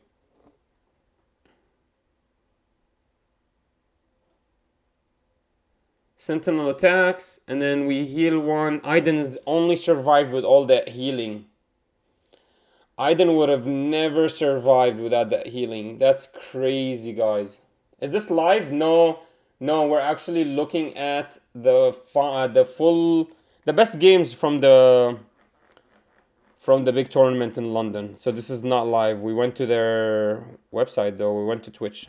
[SPEAKER 1] Sentinel attacks, and then we heal one. Iden has only survived with all that healing. Iden would have never survived without that healing. That's crazy, guys. Is this live? No, we're actually looking at the best games from the big tournament in London. So this is not live. We went to their website though. We went to Twitch.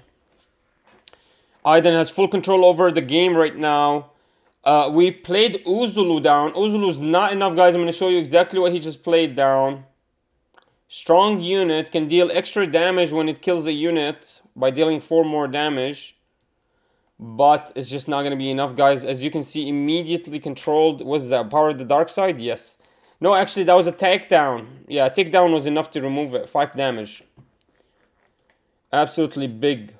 [SPEAKER 1] Iden has full control over the game right now. We played Uzulu down. Uzulu's not enough, guys. I'm going to show you exactly what he just played down. Strong unit can deal extra damage when it kills a unit by dealing 4 more damage. but it's just not going to be enough, guys. As you can see, immediately controlled. Was that Power of the Dark Side? Yes. No, actually, that was a takedown. Yeah, a takedown was enough to remove it. 5 damage. Absolutely big.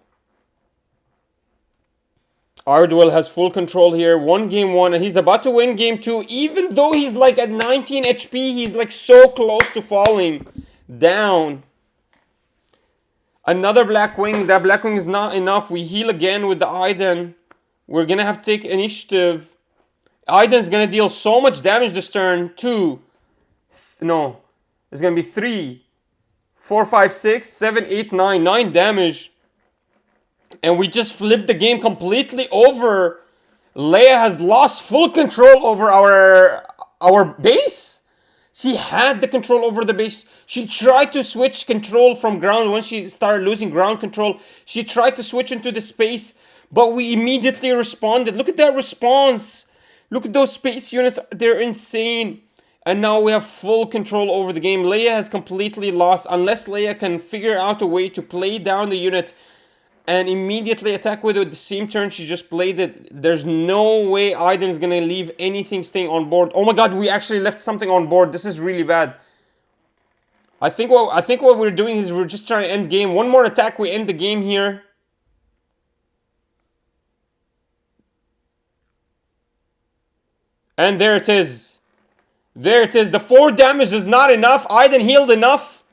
[SPEAKER 1] Ardwell has full control here. Won game 1, and he's about to win game 2. Even though he's like at 19 HP, he's like so close to falling down. Another Black Wing. That Black Wing is not enough. We heal again with the Aiden. We're going to have to take initiative. Aiden's going to deal so much damage this turn. 2. No. It's going to be 3, 4, 5, 6, 7, 8, 9. 9 damage. And we just flipped the game completely over. Leia has lost full control over our base. She had the control over the base. She tried to switch control from ground when she started losing ground control. She tried to switch into the space, but we immediately responded. Look at that response. Look at those space units. They're insane. And now we have full control over the game. Leia has completely lost. Unless Leia can figure out a way to play down the unit and immediately attack with it the same turn she just played it, there's no way Aiden is gonna leave anything staying on board. Oh my god, we actually left something on board. This is really bad. I think what we're doing is we're just trying to end game. One more attack, we end the game here. And there it is. There it is. The 4 damage is not enough. Aiden healed enough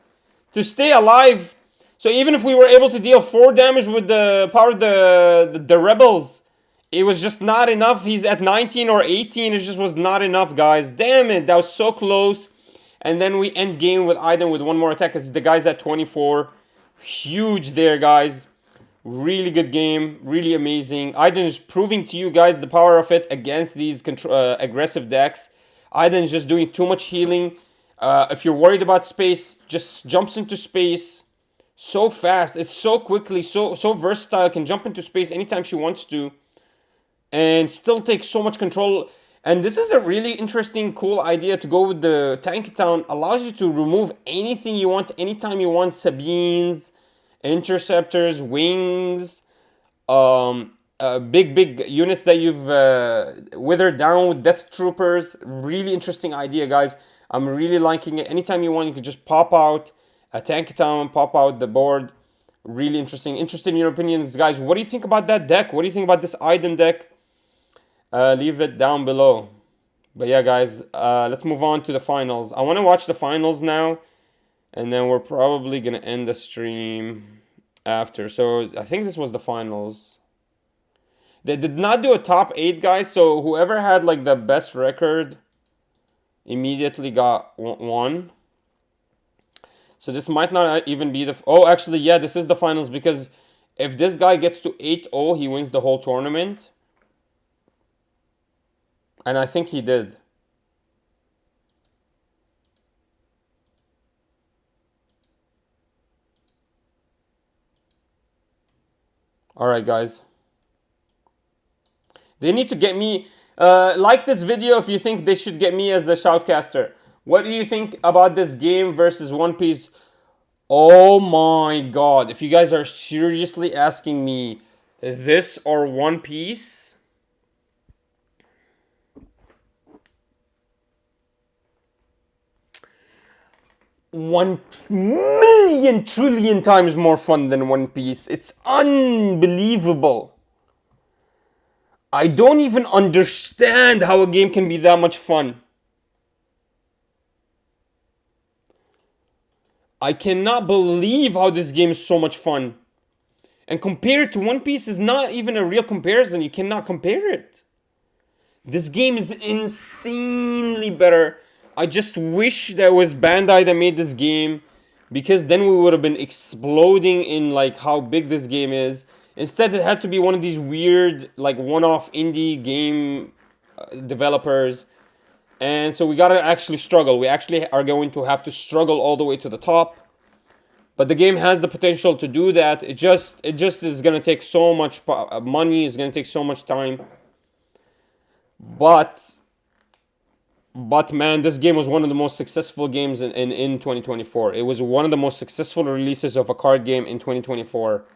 [SPEAKER 1] to stay alive. So even if we were able to deal 4 damage with the power of the rebels, it was just not enough. He's at 19 or 18. It just was not enough, guys. Damn it. That was so close. And then we end game with Aiden with one more attack. Because the guy's at 24. Huge there, guys. Really good game. Really amazing. Aiden is proving to you guys the power of it against these aggressive decks. Aiden is just doing too much healing. If you're worried about space, just jumps into space. So fast, it's so quickly, so versatile, can jump into space anytime she wants to. And still take so much control. And this is a really interesting, cool idea to go with the Tankytown. Allows you to remove anything you want, anytime you want. Sabines, Interceptors, Wings, big units that you've withered down with Death Troopers. Really interesting idea, guys. I'm really liking it. Anytime you want, you can just pop out a Tankytown, pop out the board. Really interesting. Interested in your opinions, guys. What do you think about that deck? What do you think about this Aiden deck? Leave it down below. But yeah, guys, let's move on to the finals. I want to watch the finals now. And then we're probably going to end the stream after. So I think this was the finals. They did not do a top 8, guys. So whoever had like the best record immediately got one. So this might not even be the... Oh, actually, yeah, this is the finals. Because if this guy gets to 8-0, he wins the whole tournament. And I think he did. Alright, guys. They need to get me... like this video if you think they should get me as the shoutcaster. What do you think about this game versus One Piece? Oh my god. If you guys are seriously asking me this or One Piece... 1,000,000 trillion times more fun than One Piece. It's unbelievable. I don't even understand how a game can be that much fun. I cannot believe how this game is so much fun. And compared to One Piece is not even a real comparison. You cannot compare it. This game is insanely better. I just wish there was Bandai that made this game, because then we would have been exploding in like how big this game is. Instead, it had to be one of these weird like one-off indie game developers. And so we gotta actually struggle. We actually are going to have to struggle all the way to the top. But the game has the potential to do that. It just is gonna take so much money. It's gonna take so much time. But man, this game was one of the most successful games in 2024. It was one of the most successful releases of a card game in 2024.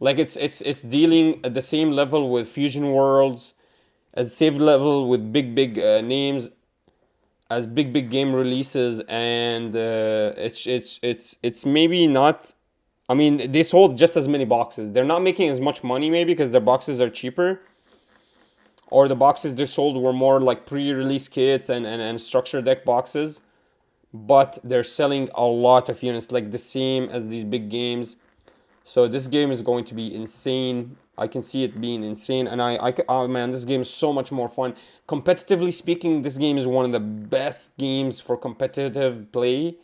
[SPEAKER 1] Like it's dealing at the same level with Fusion Worlds, at the same level with big names, as big game releases, and it's maybe not. I mean, they sold just as many boxes. They're not making as much money maybe because their boxes are cheaper, or the boxes they sold were more like pre-release kits and structure deck boxes. But they're selling a lot of units, like the same as these big games. So this game is going to be insane. I can see it being insane, and oh man, this game is so much more fun. Competitively speaking, this game is one of the best games for competitive play.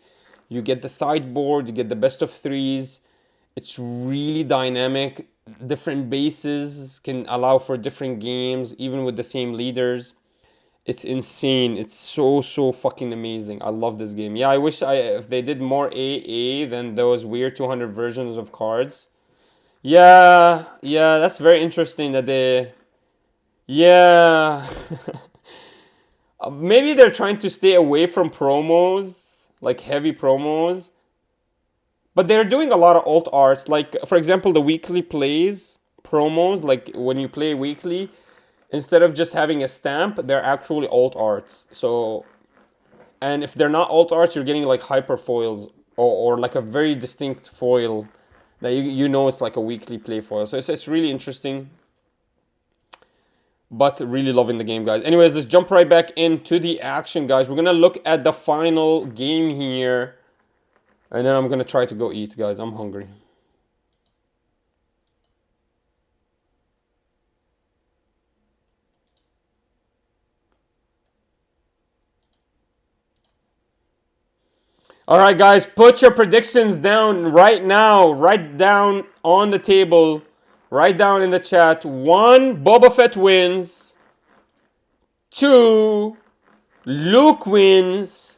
[SPEAKER 1] You get the sideboard, you get the best of threes. It's really dynamic. Different bases can allow for different games, even with the same leaders. It's insane. It's so fucking amazing. I love this game. Yeah, I wish if they did more AA than those weird 200 versions of cards. Yeah, that's very interesting that they... Yeah. Maybe they're trying to stay away from promos, like heavy promos. But they're doing a lot of alt arts. Like, for example, the weekly plays promos, like when you play weekly, instead of just having a stamp, they're actually alt arts. So, and if they're not alt arts, you're getting like hyper foils or like a very distinct foil that you know it's like a weekly play foil. So it's really interesting. But really loving the game, guys. Anyways, let's jump right back into the action, guys. We're going to look at the final game here. And then I'm going to try to go eat, guys. I'm hungry. All right, guys. Put your predictions down right now. Write down on the table. Write down in the chat. 1, Boba Fett wins. 2, Luke wins.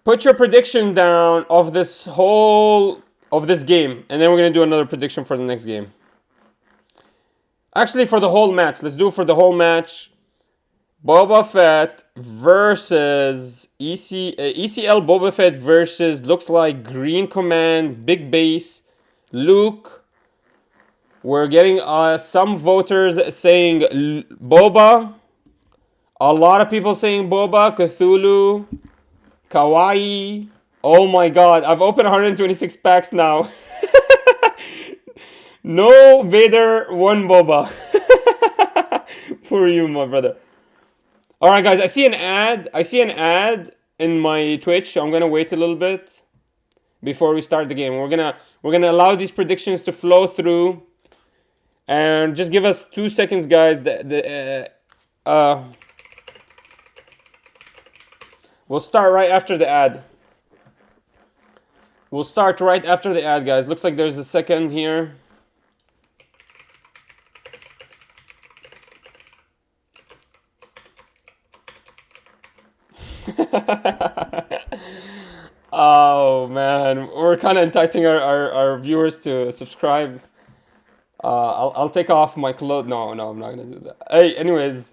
[SPEAKER 1] Put your prediction down of this game. And then we're going to do another prediction for the next game. Actually, for the whole match. Let's do it for the whole match. Boba Fett versus ECL Boba Fett versus, looks like, Green Command, Big Base, Luke. We're getting some voters saying Boba. A lot of people saying Boba, Cthulhu, Kawaii. Oh my god, I've opened 126 packs now. No Vader, 1 Boba. For you, my brother. Alright guys, I see an ad in my Twitch. I'm gonna wait a little bit before we start the game. We're gonna allow these predictions to flow through. And just give us 2 seconds, guys. We'll start right after the ad. We'll start right after the ad, guys. Looks like there's a second here. Oh, man. We're kind of enticing our viewers to subscribe. I'll take off my clothes. No, I'm not going to do that. Hey, anyways.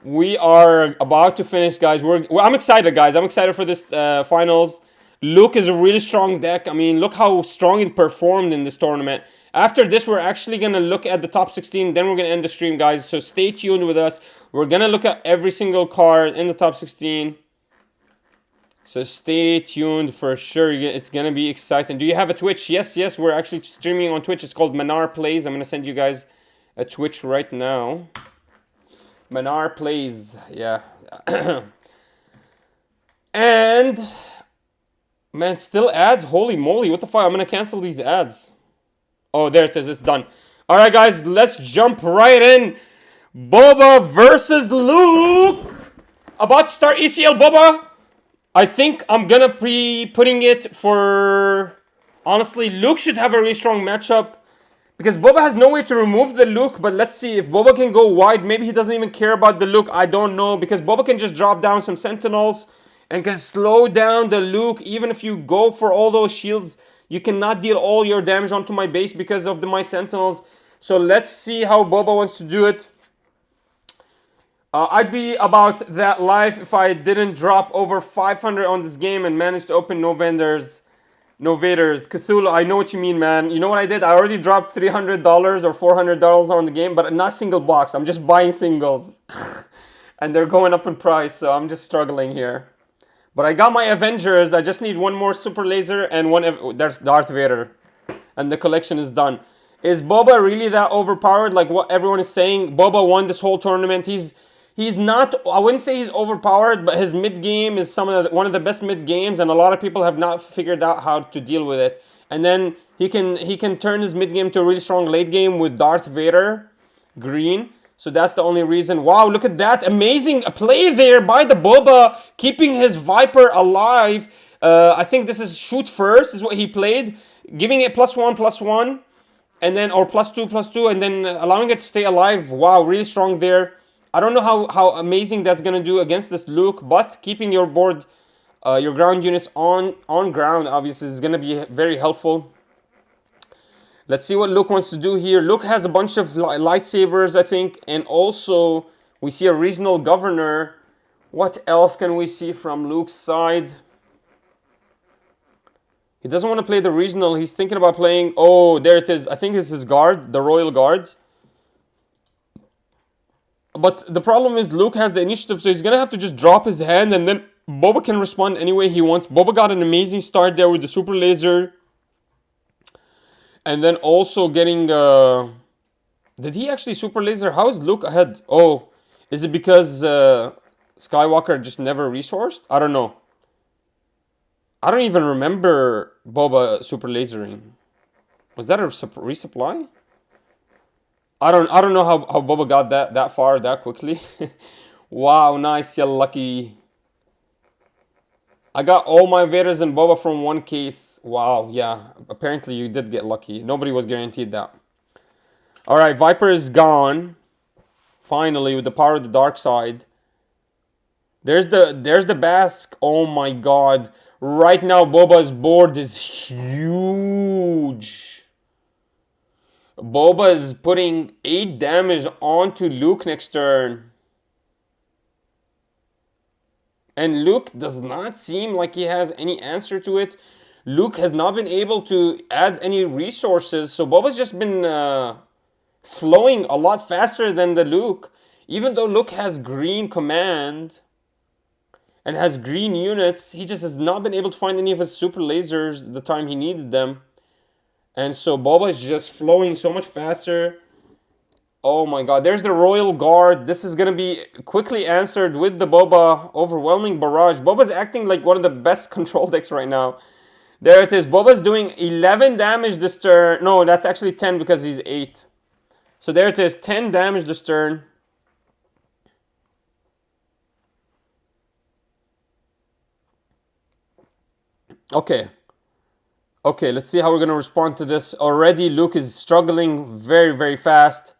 [SPEAKER 1] We are about to finish, guys. I'm excited, guys. I'm excited for this finals. Luke is a really strong deck. I mean, look how strong it performed in this tournament. After this, we're actually going to look at the top 16. Then we're going to end the stream, guys. So stay tuned with us. We're going to look at every single card in the top 16. So stay tuned for sure. It's going to be exciting. Do you have a Twitch? Yes. We're actually streaming on Twitch. It's called Manar Plays. I'm going to send you guys a Twitch right now. Manar Plays, yeah. And, man, still ads? Holy moly, what the fuck? I'm gonna cancel these ads. Oh, there it is, it's done. Alright, guys, let's jump right in. Boba versus Luke. About to start ECL Boba. I think I'm gonna be putting it for... Honestly, Luke should have a really strong matchup. Because Boba has no way to remove the Luke, but let's see if Boba can go wide. Maybe he doesn't even care about the Luke. I don't know. Because Boba can just drop down some Sentinels and can slow down the Luke. Even if you go for all those shields, you cannot deal all your damage onto my base because of my Sentinels. So let's see how Boba wants to do it. I'd be about that life if I didn't drop over 500 on this game and managed to open no vendors. No Vaders. Cthulhu, I know what you mean, man. You know what I did? I already dropped $300 or $400 on the game, but not single box. I'm just buying singles. And they're going up in price, so I'm just struggling here. But I got my Avengers. I just need one more Super Laser and one. There's Darth Vader. And the collection is done. Is Boba really that overpowered like what everyone is saying? Boba won this whole tournament. He's not, I wouldn't say he's overpowered, but his mid game is one of the best mid games, and a lot of people have not figured out how to deal with it. And then he can turn his mid game to a really strong late game with Darth Vader green. So that's the only reason. Wow, look at that. Amazing play there by the Boba, keeping his Viper alive. I think this is shoot first is what he played, giving it +1/+1, and then, or +2/+2, and then allowing it to stay alive. Wow, really strong there. I don't know how amazing that's going to do against this Luke, but keeping your board, your ground units on ground, obviously, is going to be very helpful. Let's see what Luke wants to do here. Luke has a bunch of lightsabers, I think, and also we see a regional governor. What else can we see from Luke's side? He doesn't want to play the regional. He's thinking about playing... Oh, there it is. I think it's his guard, the Royal Guards. But the problem is Luke has the initiative, so he's going to have to just drop his hand, and then Boba can respond any way he wants. Boba got an amazing start there with the Super Laser. And then also getting... Did he actually Super Laser? How is Luke ahead? Oh, is it because Skywalker just never resourced? I don't know. I don't even remember Boba Super Lasering. Was that a resupply? I don't know how Boba got that far that quickly. Wow, nice, you lucky. I got all my Vaders and Boba from one case. Wow, yeah. Apparently you did get lucky. Nobody was guaranteed that. Alright, Viper is gone. Finally, with the power of the dark side. There's the Basque. Oh my god. Right now, Boba's board is huge. Boba is putting 8 damage onto Luke next turn. And Luke does not seem like he has any answer to it. Luke has not been able to add any resources. So Boba's just been flowing a lot faster than the Luke. Even though Luke has green command and has green units, he just has not been able to find any of his super lasers the time he needed them. And so Boba is just flowing so much faster. Oh my god, there's the Royal Guard. This is going to be quickly answered with the Boba Overwhelming Barrage. Boba's acting like one of the best control decks right now. There it is. Boba's doing 11 damage this turn. No, that's actually 10 because he's 8. So there it is, 10 damage this turn. Okay. Okay, let's see how we're going to respond to this. Already, Luke is struggling very, very fast.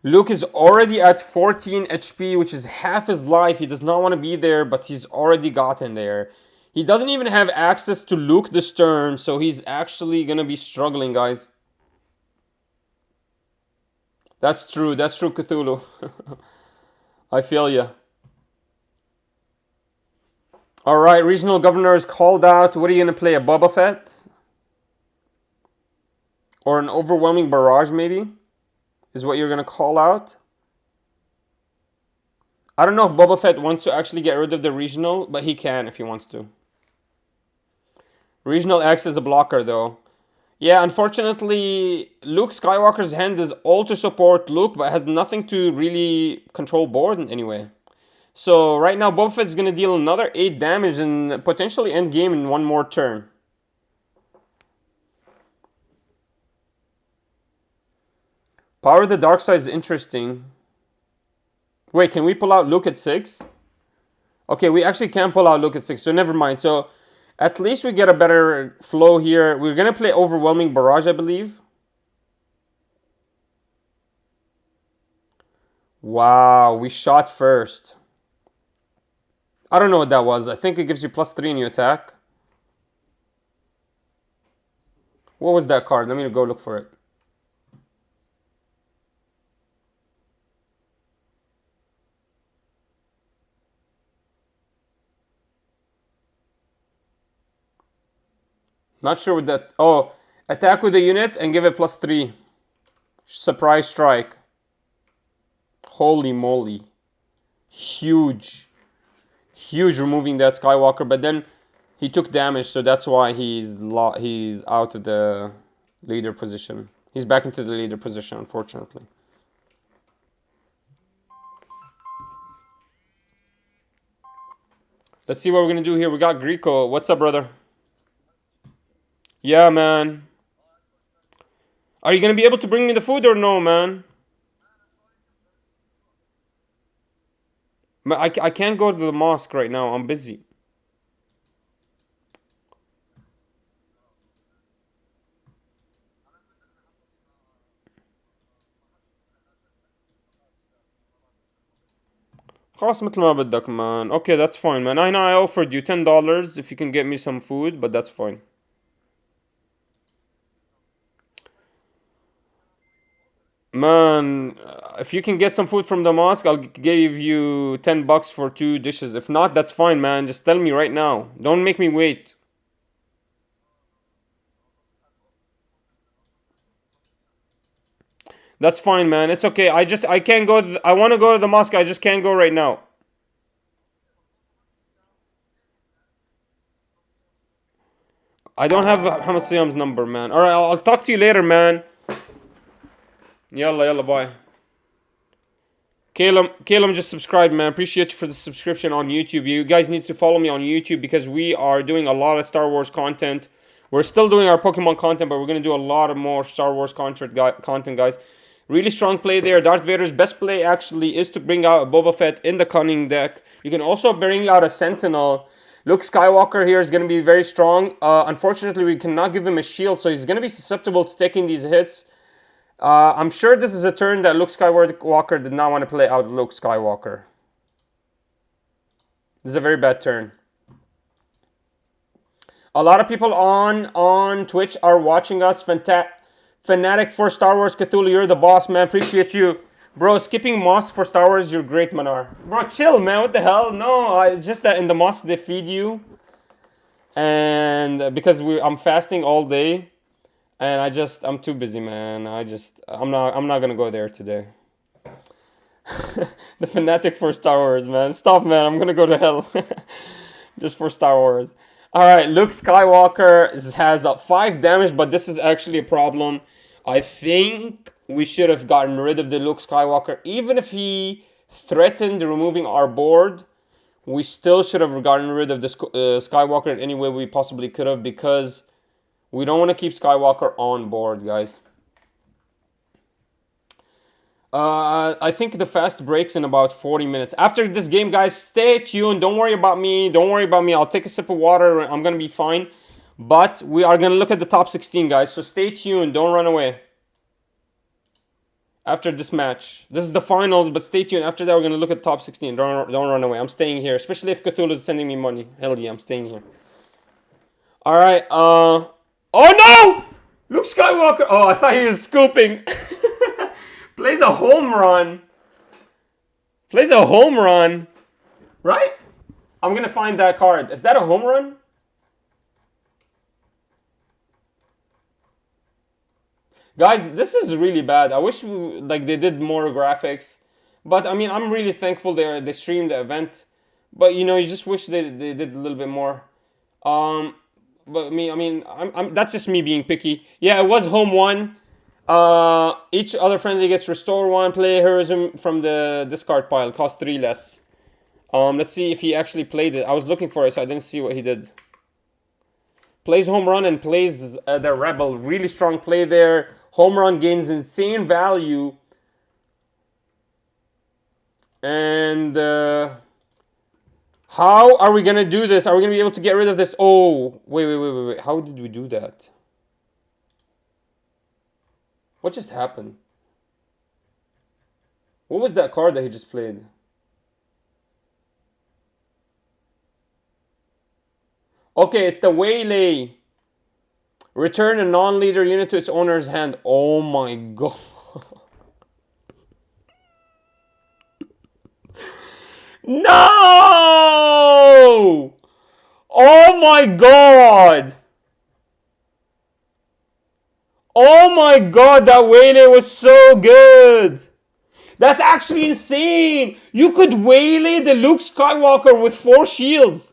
[SPEAKER 1] Luke is already at 14 HP, which is half his life. He does not want to be there, but he's already gotten there. He doesn't even have access to Luke this turn, so he's actually going to be struggling, guys. That's true, Cthulhu. I feel ya. Alright, regional governor is called out. What are you going to play, a Boba Fett? Or an overwhelming barrage, maybe? Is what you're going to call out? I don't know if Boba Fett wants to actually get rid of the regional, but he can if he wants to. Regional X is a blocker, though. Yeah, unfortunately, Luke Skywalker's hand is all to support Luke, but has nothing to really control board in any way. So right now, Boba Fett's going to deal another 8 damage and potentially end game in one more turn. Power of the Dark Side is interesting. Wait, can we pull out Luke at 6? Okay, we actually can pull out Luke at 6, so never mind. So at least we get a better flow here. We're going to play Overwhelming Barrage, I believe. Wow, we shot first. I don't know what that was. I think it gives you +3 in your attack. What was that card? Let me go look for it. Not sure what that. Oh, attack with a unit and give it +3. Surprise strike. Holy moly. Huge. Huge removing that Skywalker, but then he took damage, so that's why he's out of the leader position. He's back into the leader position, unfortunately. Let's see what we're gonna do here. We got Greco. What's up, brother? Yeah, man. Are you gonna be able to bring me the food or no, man? I can't go to the mosque right now. I'm busy. خلاص مثل ما بدك, man. Okay, that's fine, man. I know I offered you $10 if you can get me some food, but that's fine. Man, if you can get some food from the mosque, I'll give you $10 for 2 dishes. If not, that's fine, man. Just tell me right now. Don't make me wait. That's fine, man. It's okay. I can't go. I want to go to the mosque. I just can't go right now. I don't have Muhammad Siyam's number, man. Alright, I'll talk to you later, man. Yalla, yalla, bye. Caleb just subscribed, man. Appreciate you for the subscription on YouTube. You guys need to follow me on YouTube because we are doing a lot of Star Wars content. We're still doing our Pokemon content, but we're going to do a lot of more Star Wars content, guys. Really strong play there. Darth Vader's best play actually is to bring out a Boba Fett in the Cunning deck. You can also bring out a Sentinel. Luke Skywalker here is going to be very strong. Unfortunately, we cannot give him a shield, so he's going to be susceptible to taking these hits. I'm sure this is a turn that Luke Skywalker did not want to play out Luke Skywalker. This is a very bad turn. A lot of people on Twitch are watching us. Fanatic for Star Wars Cthulhu, you're the boss, man. Appreciate you. Bro, skipping mosque for Star Wars, you're great, Manar. Bro, chill, man. What the hell? No, it's just that in the mosque they feed you. And because I'm fasting all day. And I'm too busy, man. I'm not gonna go there today. The fanatic for Star Wars, man. Stop, man. I'm gonna go to hell. Just for Star Wars. Alright, Luke Skywalker has 5 damage, but this is actually a problem. I think we should have gotten rid of the Luke Skywalker. Even if he threatened removing our board, we still should have gotten rid of the Skywalker in any way we possibly could have, because we don't want to keep Skywalker on board, guys. I think the fast breaks in about 40 minutes. After this game, guys, stay tuned. Don't worry about me. Don't worry about me. I'll take a sip of water. I'm going to be fine. But we are going to look at the top 16, guys. So stay tuned. Don't run away. After this match. This is the finals, but stay tuned. After that, we're going to look at top 16. Don't run away. I'm staying here. Especially if Cthulhu is sending me money. Hell yeah, I'm staying here. Alright, oh no! Luke Skywalker! Oh, I thought he was scooping. Plays a home run. Plays a home run. Right? I'm going to find that card. Is that a home run? Guys, this is really bad. I wish they did more graphics. But, I mean, I'm really thankful they streamed the event. But, you know, you just wish they did a little bit more. But I mean, that's just me being picky. Yeah, it was home 1. Each other friendly gets restore 1. Play heroism from the discard pile. Cost 3 less. Let's see if he actually played it. I was looking for it, so I didn't see what he did. Plays home run and plays the rebel. Really strong play there. Home run gains insane value. And how are we gonna do this? Are we gonna be able to get rid of this? Oh, wait. How did we do that? What just happened? What was that card that he just played? Okay, it's the Waylay. Return a non-leader unit to its owner's hand. Oh my god. No! Oh my god! Oh my god, that waylay was so good! That's actually insane! You could waylay the Luke Skywalker with 4 shields!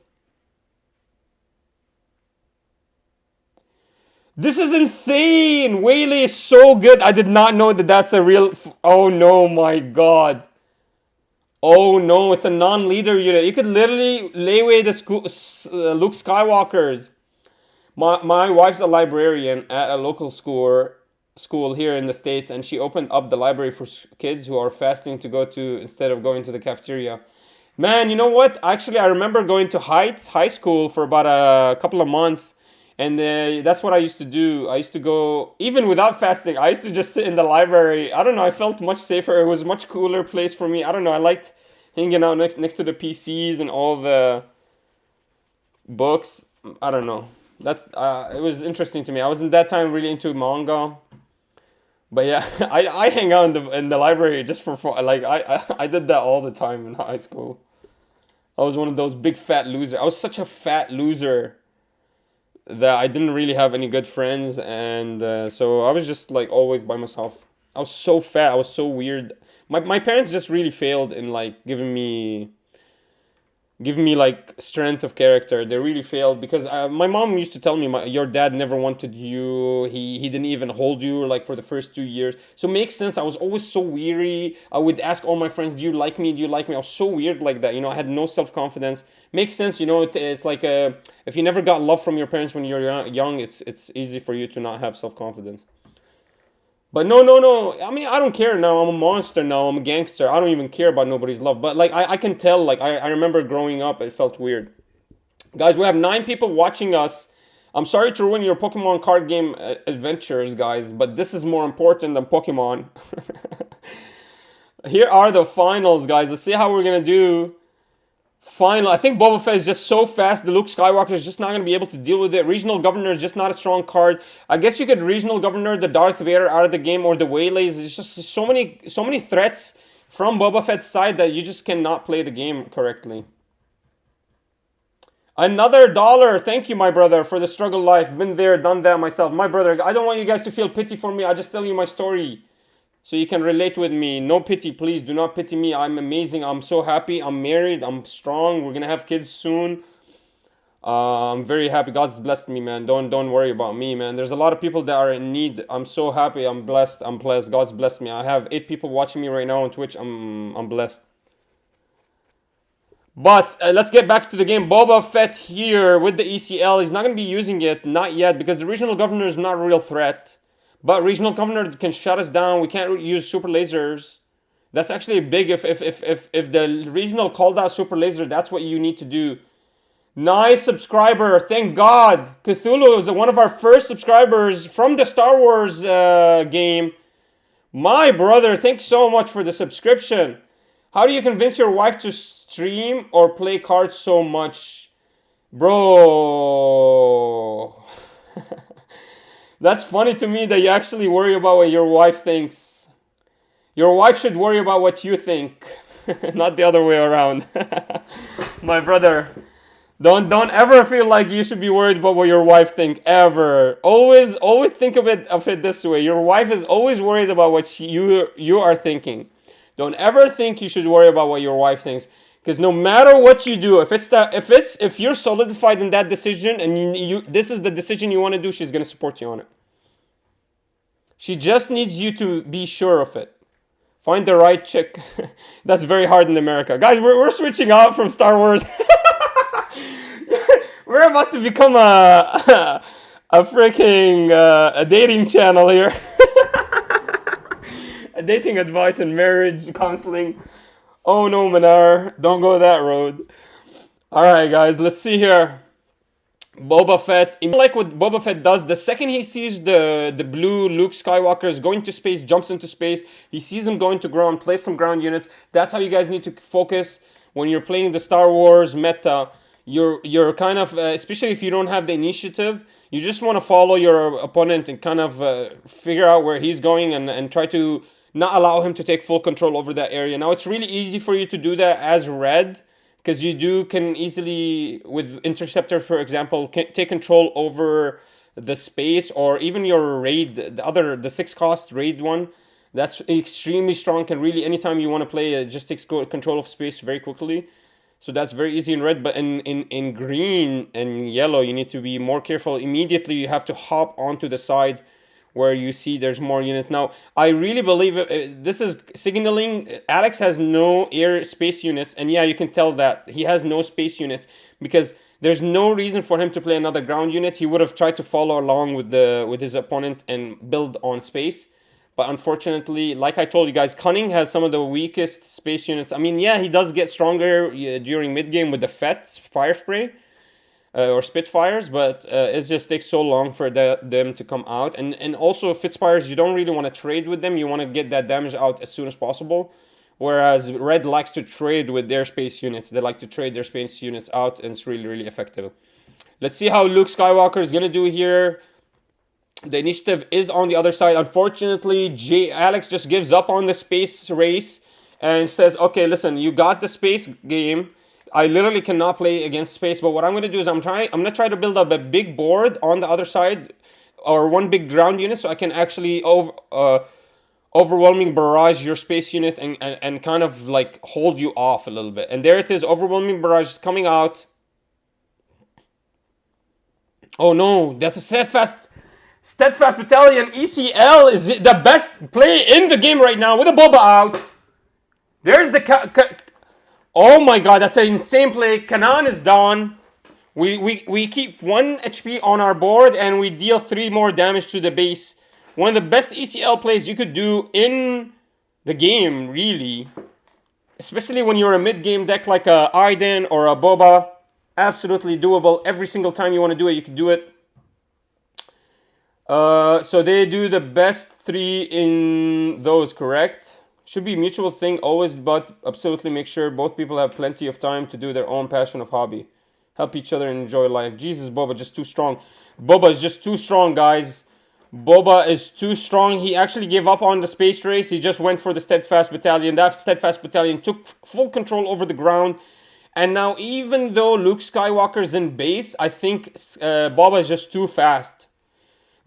[SPEAKER 1] This is insane! Waylay is so good. I did not know that that's a real... Oh no, my god. Oh no, it's a non-leader unit. You could literally layway the Luke Skywalkers. My wife's a librarian at a local school here in the States, and she opened up the library for kids who are fasting to go to instead of going to the cafeteria. Man, you know what? Actually, I remember going to Heights High School for about a couple of months, and that's what I used to do. I used to go, even without fasting, I used to just sit in the library. I don't know, I felt much safer. It was a much cooler place for me. I don't know, I liked hanging out next to the PCs and all the books. I don't know. It was interesting to me. I was in that time really into manga. But yeah, I hang out in the library just for fun. Like I did that all the time in high school. I was one of those big fat losers. I was such a fat loser that I didn't really have any good friends, and so I was just like always by myself. I was so fat. I was so weird. My parents just really failed in like giving me like strength of character. They really failed because my mom used to tell me, your dad never wanted you. He didn't even hold you like for the first 2 years. So it makes sense. I was always so weary. I would ask all my friends, do you like me? Do you like me? I was so weird like that. You know, I had no self-confidence. Makes sense. You know, it's like if you never got love from your parents when you're young, it's easy for you to not have self-confidence. But no. I mean, I don't care now. I'm a monster now. I'm a gangster. I don't even care about nobody's love. But like, I can tell. Like, I remember growing up, it felt weird. Guys, we have 9 people watching us. I'm sorry to ruin your Pokemon card game adventures, guys, but this is more important than Pokemon. Here are the finals, guys. Let's see how we're gonna do. Final. I think Boba Fett is just so fast. The Luke Skywalker is just not going to be able to deal with it. Regional Governor is just not a strong card. I guess you could Regional Governor the Darth Vader out of the game or the Waylays. It's just so many threats from Boba Fett's side that you just cannot play the game correctly. Another $1. Thank you, my brother, for the struggle life. Been there, done that myself. My brother, I don't want you guys to feel pity for me. I just tell you my story so you can relate with me. No pity, please. Do not pity me. I'm amazing. I'm so happy. I'm married. I'm strong. We're gonna have kids soon. I'm very happy. God's blessed me, man. Don't worry about me, man. There's a lot of people that are in need. I'm so happy. I'm blessed. I'm blessed. God's blessed me. I have 8 people watching me right now on Twitch. I'm blessed. But let's get back to the game. Boba Fett here with the ECL. He's not going to be using it. Not yet, because the Regional Governor is not a real threat. But Regional Governor can shut us down. We can't use super lasers. That's actually big. If the Regional called out super laser, that's what you need to do. Nice subscriber. Thank God. Cthulhu is one of our first subscribers from the Star Wars game. My brother, thanks so much for the subscription. How do you convince your wife to stream or play cards so much? Bro. That's funny to me that you actually worry about what your wife thinks. Your wife should worry about what you think, not the other way around. My brother, don't ever feel like you should be worried about what your wife think ever. Always think of it this way. Your wife is always worried about what you are thinking. Don't ever think you should worry about what your wife thinks. Because no matter what you do, if you're solidified in that decision and this is the decision you want to do, she's gonna support you on it. She just needs you to be sure of it. Find the right chick. That's very hard in America, guys. We're switching out from Star Wars. We're about to become a freaking a dating channel here. A dating advice and marriage counseling. Oh no, Manar, don't go that road. Alright guys, let's see here. Boba Fett. I like what Boba Fett does. The second he sees the blue Luke Skywalker is going to space, jumps into space, he sees him going to ground, place some ground units. That's how you guys need to focus when you're playing the Star Wars meta. You're kind of, especially if you don't have the initiative, you just want to follow your opponent and kind of figure out where he's going and try to not allow him to take full control over that area. Now, it's really easy for you to do that as red, because you can easily, with Interceptor, for example, take control over the space, or even your raid, the 6 cost raid one, that's extremely strong. Can really, anytime you want to play, it just takes control of space very quickly. So that's very easy in red, but in green and yellow, you need to be more careful. Immediately, you have to hop onto the side where you see there's more units. Now, I really believe this is signaling. Alex has no air space units, and yeah, you can tell that he has no space units because there's no reason for him to play another ground unit. He would have tried to follow along with his opponent and build on space. But unfortunately, like I told you guys, Cunning has some of the weakest space units. I mean, yeah, he does get stronger during mid-game with the FETs, Fire Spray, or Spitfires, but it just takes so long for them to come out. And also, Spitfires, you don't really want to trade with them. You want to get that damage out as soon as possible. Whereas Red likes to trade with their space units. They like to trade their space units out, and it's really, really effective. Let's see how Luke Skywalker is going to do here. The initiative is on the other side. Unfortunately, Alex just gives up on the space race and says, okay, listen, you got the space game. I literally cannot play against space, but what I'm going to do is I'm going to try to build up a big board on the other side, or one big ground unit, so I can actually overwhelming barrage your space unit and kind of like hold you off a little bit. And there it is, overwhelming barrage is coming out. Oh no, that's a Steadfast Battalion. ECL is the best play in the game right now with a Boba out. There's the... Oh my god, that's an insane play. Kanan is down. We keep 1 HP on our board and we deal 3 more damage to the base. One of the best ECL plays you could do in the game, really. Especially when you're a mid-game deck like a Iden or a Boba. Absolutely doable. Every single time you want to do it, you can do it. So they do the best 3 in those, correct? Should be a mutual thing always, but absolutely make sure both people have plenty of time to do their own passion of hobby. Help each other and enjoy life. Jesus, Boba just too strong. Boba is just too strong, guys. Boba is too strong. He actually gave up on the space race. He just went for the Steadfast Battalion. That Steadfast Battalion took full control over the ground. And now, even though Luke Skywalker is in base, I think Boba is just too fast.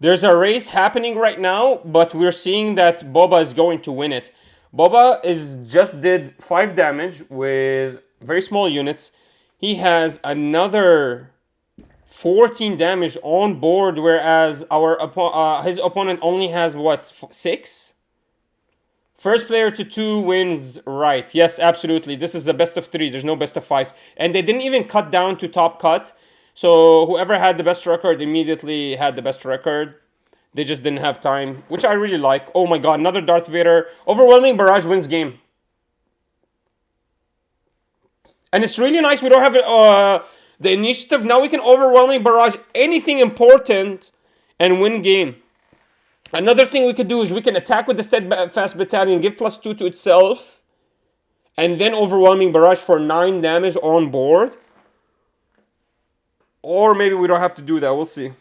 [SPEAKER 1] There's a race happening right now, but we're seeing that Boba is going to win it. Boba just did 5 damage with very small units. He has another 14 damage on board, whereas his opponent only has, what, 6? First player to 2 wins, right. Yes, absolutely. This is the best of 3. There's no best of 5s. And they didn't even cut down to top cut. So whoever had the best record immediately had the best record. They just didn't have time, which I really like. Oh my god, another Darth Vader. Overwhelming barrage wins game. And it's really nice we don't have the initiative. Now we can overwhelming barrage anything important and win game. Another thing we could do is we can attack with the Steadfast Battalion, give +2 to itself, and then overwhelming barrage for 9 damage on board. Or maybe we don't have to do that. We'll see.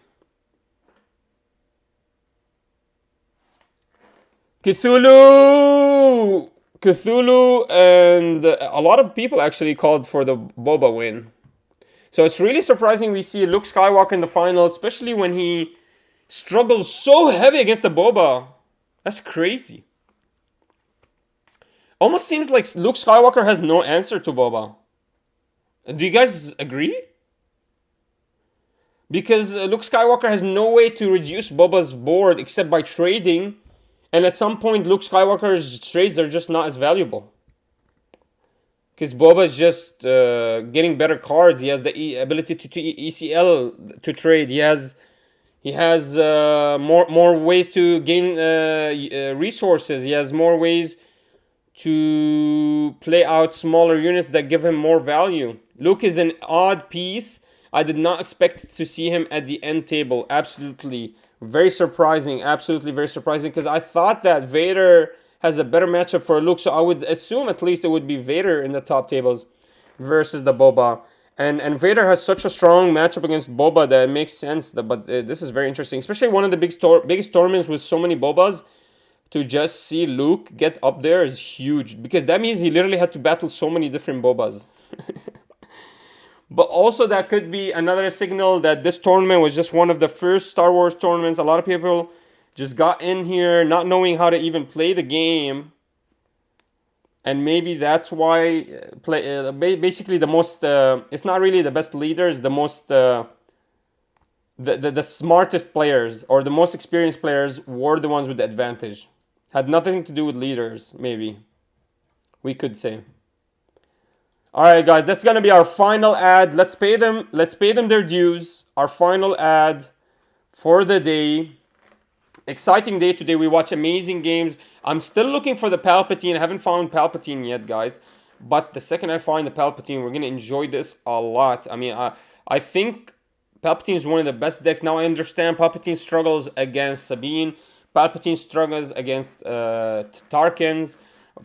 [SPEAKER 1] Cthulhu, and a lot of people actually called for the Boba win. So it's really surprising we see Luke Skywalker in the final, especially when he struggles so heavy against the Boba. That's crazy. Almost seems like Luke Skywalker has no answer to Boba. Do you guys agree? Because Luke Skywalker has no way to reduce Boba's board except by trading. And at some point, Luke Skywalker's trades are just not as valuable. Because Boba is just getting better cards. He has the ability to ECL to trade. He has more ways to gain resources. He has more ways to play out smaller units that give him more value. Luke is an odd piece. I did not expect to see him at the end table. Absolutely. Very surprising. Absolutely very surprising. Because I thought that Vader has a better matchup for Luke. So I would assume at least it would be Vader in the top tables versus the Boba. And Vader has such a strong matchup against Boba that it makes sense. But this is very interesting. Especially one of the biggest tournaments with so many Bobas. To just see Luke get up there is huge. Because that means he literally had to battle so many different Bobas. But also that could be another signal that this tournament was just one of the first Star Wars tournaments. A lot of people just got in here not knowing how to even play the game. And maybe that's why basically the most, it's not really the best leaders, the most, the smartest players or the most experienced players were the ones with the advantage. Had nothing to do with leaders, maybe. We could say. Alright guys, that's gonna be our final ad. Let's pay them their dues. Our final ad for the day. Exciting day today. We watch amazing games. I'm still looking for the Palpatine. I haven't found Palpatine yet, guys. But the second I find the Palpatine, we're gonna enjoy this a lot. I mean, I think Palpatine is one of the best decks. Now I understand Palpatine struggles against Sabine. Palpatine struggles against Tarkins.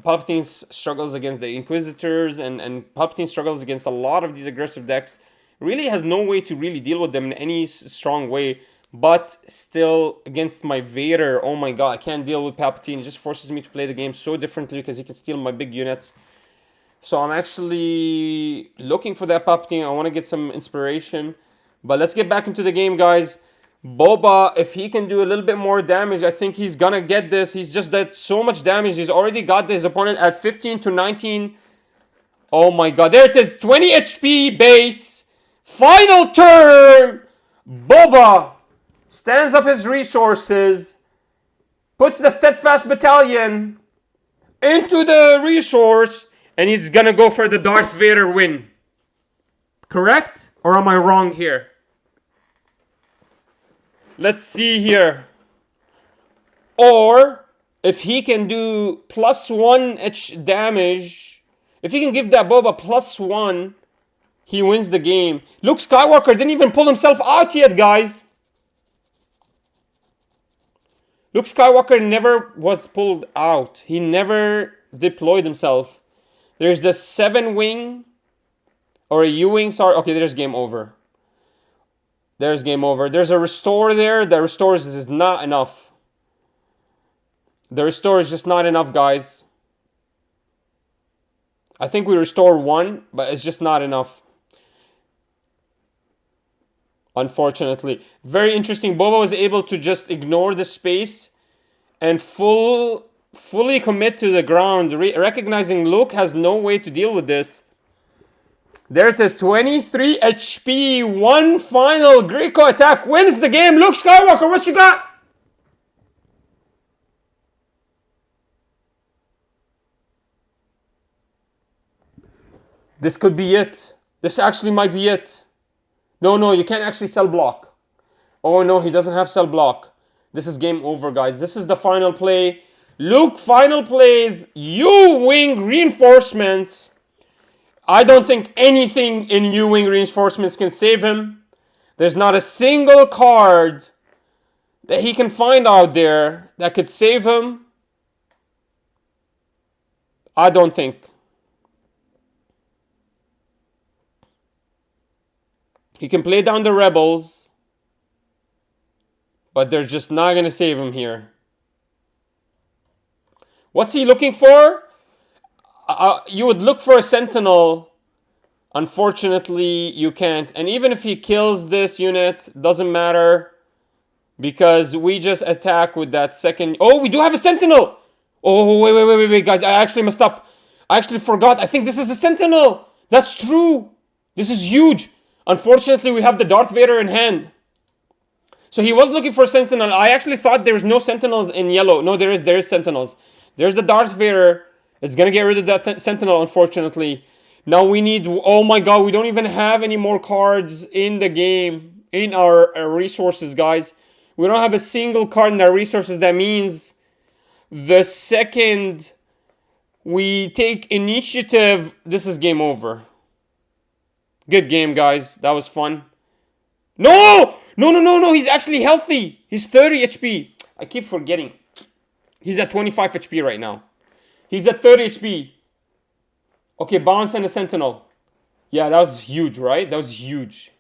[SPEAKER 1] Palpatine struggles against the Inquisitors, and Palpatine struggles against a lot of these aggressive decks. Really has no way to really deal with them in any strong way. But still, against my Vader, oh my god, I can't deal with Palpatine. It just forces me to play the game so differently because he can steal my big units. So I'm actually looking for that Palpatine. I want to get some inspiration. But let's get back into the game, guys. Boba, if he can do a little bit more damage, I think he's gonna get this. He's just done so much damage. He's already got his opponent at 15 to 19. Oh my god, there it is. 20 HP base. Final turn. Boba stands up his resources. Puts the Steadfast Battalion into the resource. And he's gonna go for the Darth Vader win. Correct? Or am I wrong here? Let's see here. Or if he can do +1 damage, if he can give that Boba +1, he wins the game. Luke Skywalker didn't even pull himself out yet, guys. Luke Skywalker never was pulled out. He never deployed himself. There's a 7-wing or a U-wing. Sorry. Okay, there's game over. There's game over. There's a restore there. The restore is not enough. The restore is just not enough, guys. I think we restore 1, but it's just not enough. Unfortunately. Very interesting. Boba was able to just ignore the space and fully commit to the ground. Recognizing Luke has no way to deal with this. There it is, 23 HP, 1 final Greco attack wins the game. Luke Skywalker, what you got? This could be it. This actually might be it. No, you can't actually cell block. Oh no, he doesn't have cell block. This is game over, guys. This is the final play. Luke final plays U-wing reinforcements. I don't think anything in U-wing reinforcements can save him. There's not a single card that he can find out there that could save him. I don't think. He can play down the rebels, but they're just not going to save him here. What's he looking for? You would look for a Sentinel. Unfortunately, you can't. And even if he kills this unit, doesn't matter. Because we just attack with that second... Oh, we do have a Sentinel! Oh, wait, guys. I actually messed up. I actually forgot. I think this is a Sentinel. That's true. This is huge. Unfortunately, we have the Darth Vader in hand. So he was looking for Sentinel. I actually thought there was no Sentinels in yellow. No, there is Sentinels. There's the Darth Vader. It's going to get rid of that Sentinel, unfortunately. Now we need... Oh my god, we don't even have any more cards in the game. In our resources, guys. We don't have a single card in our resources. That means the second we take initiative, this is game over. Good game, guys. That was fun. No! No. He's actually healthy. He's 30 HP. I keep forgetting. He's at 25 HP right now. He's at 30 HP. Okay, Bounce and a Sentinel. Yeah, that was huge, right? That was huge.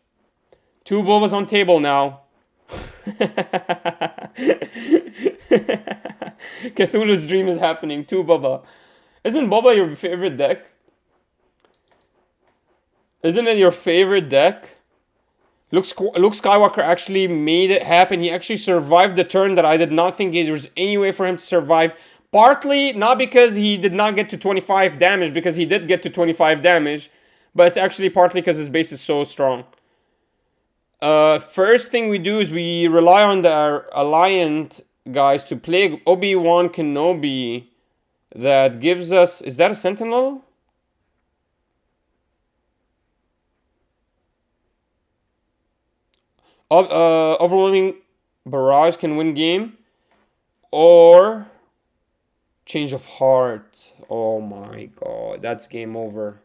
[SPEAKER 1] 2 Bobas on table now. Cthulhu's dream is happening. 2 Boba. Isn't Boba your favorite deck? Isn't it your favorite deck? Luke Skywalker actually made it happen. He actually survived the turn that I did not think there was any way for him to survive. Partly, not because he did not get to 25 damage, because he did get to 25 damage. But it's actually partly because his base is so strong. First thing we do is we rely on the Alliant guys to play Obi-Wan Kenobi. That gives us... Is that a Sentinel? Overwhelming Barrage can win game. Or Change of Heart. Oh my god, that's game over.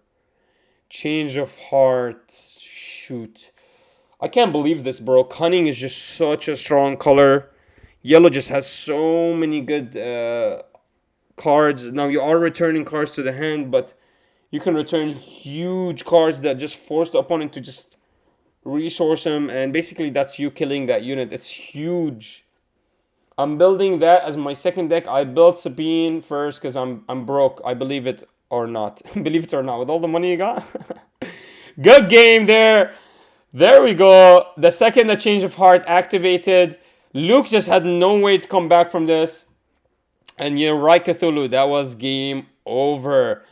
[SPEAKER 1] Change of Heart. Shoot. I can't believe this, bro. Cunning is just such a strong color. Yellow just has so many good cards. Now you are returning cards to the hand, but you can return huge cards that just force the opponent to just resource him, and basically that's you killing that unit. It's huge. I'm building that as my second deck. I built Sabine first because I'm broke. I believe it or not. Believe it or not, with all the money you got. Good game there. There we go. The second the Change of Heart activated, Luke just had no way to come back from this. And you're right, Cthulhu. That was game over.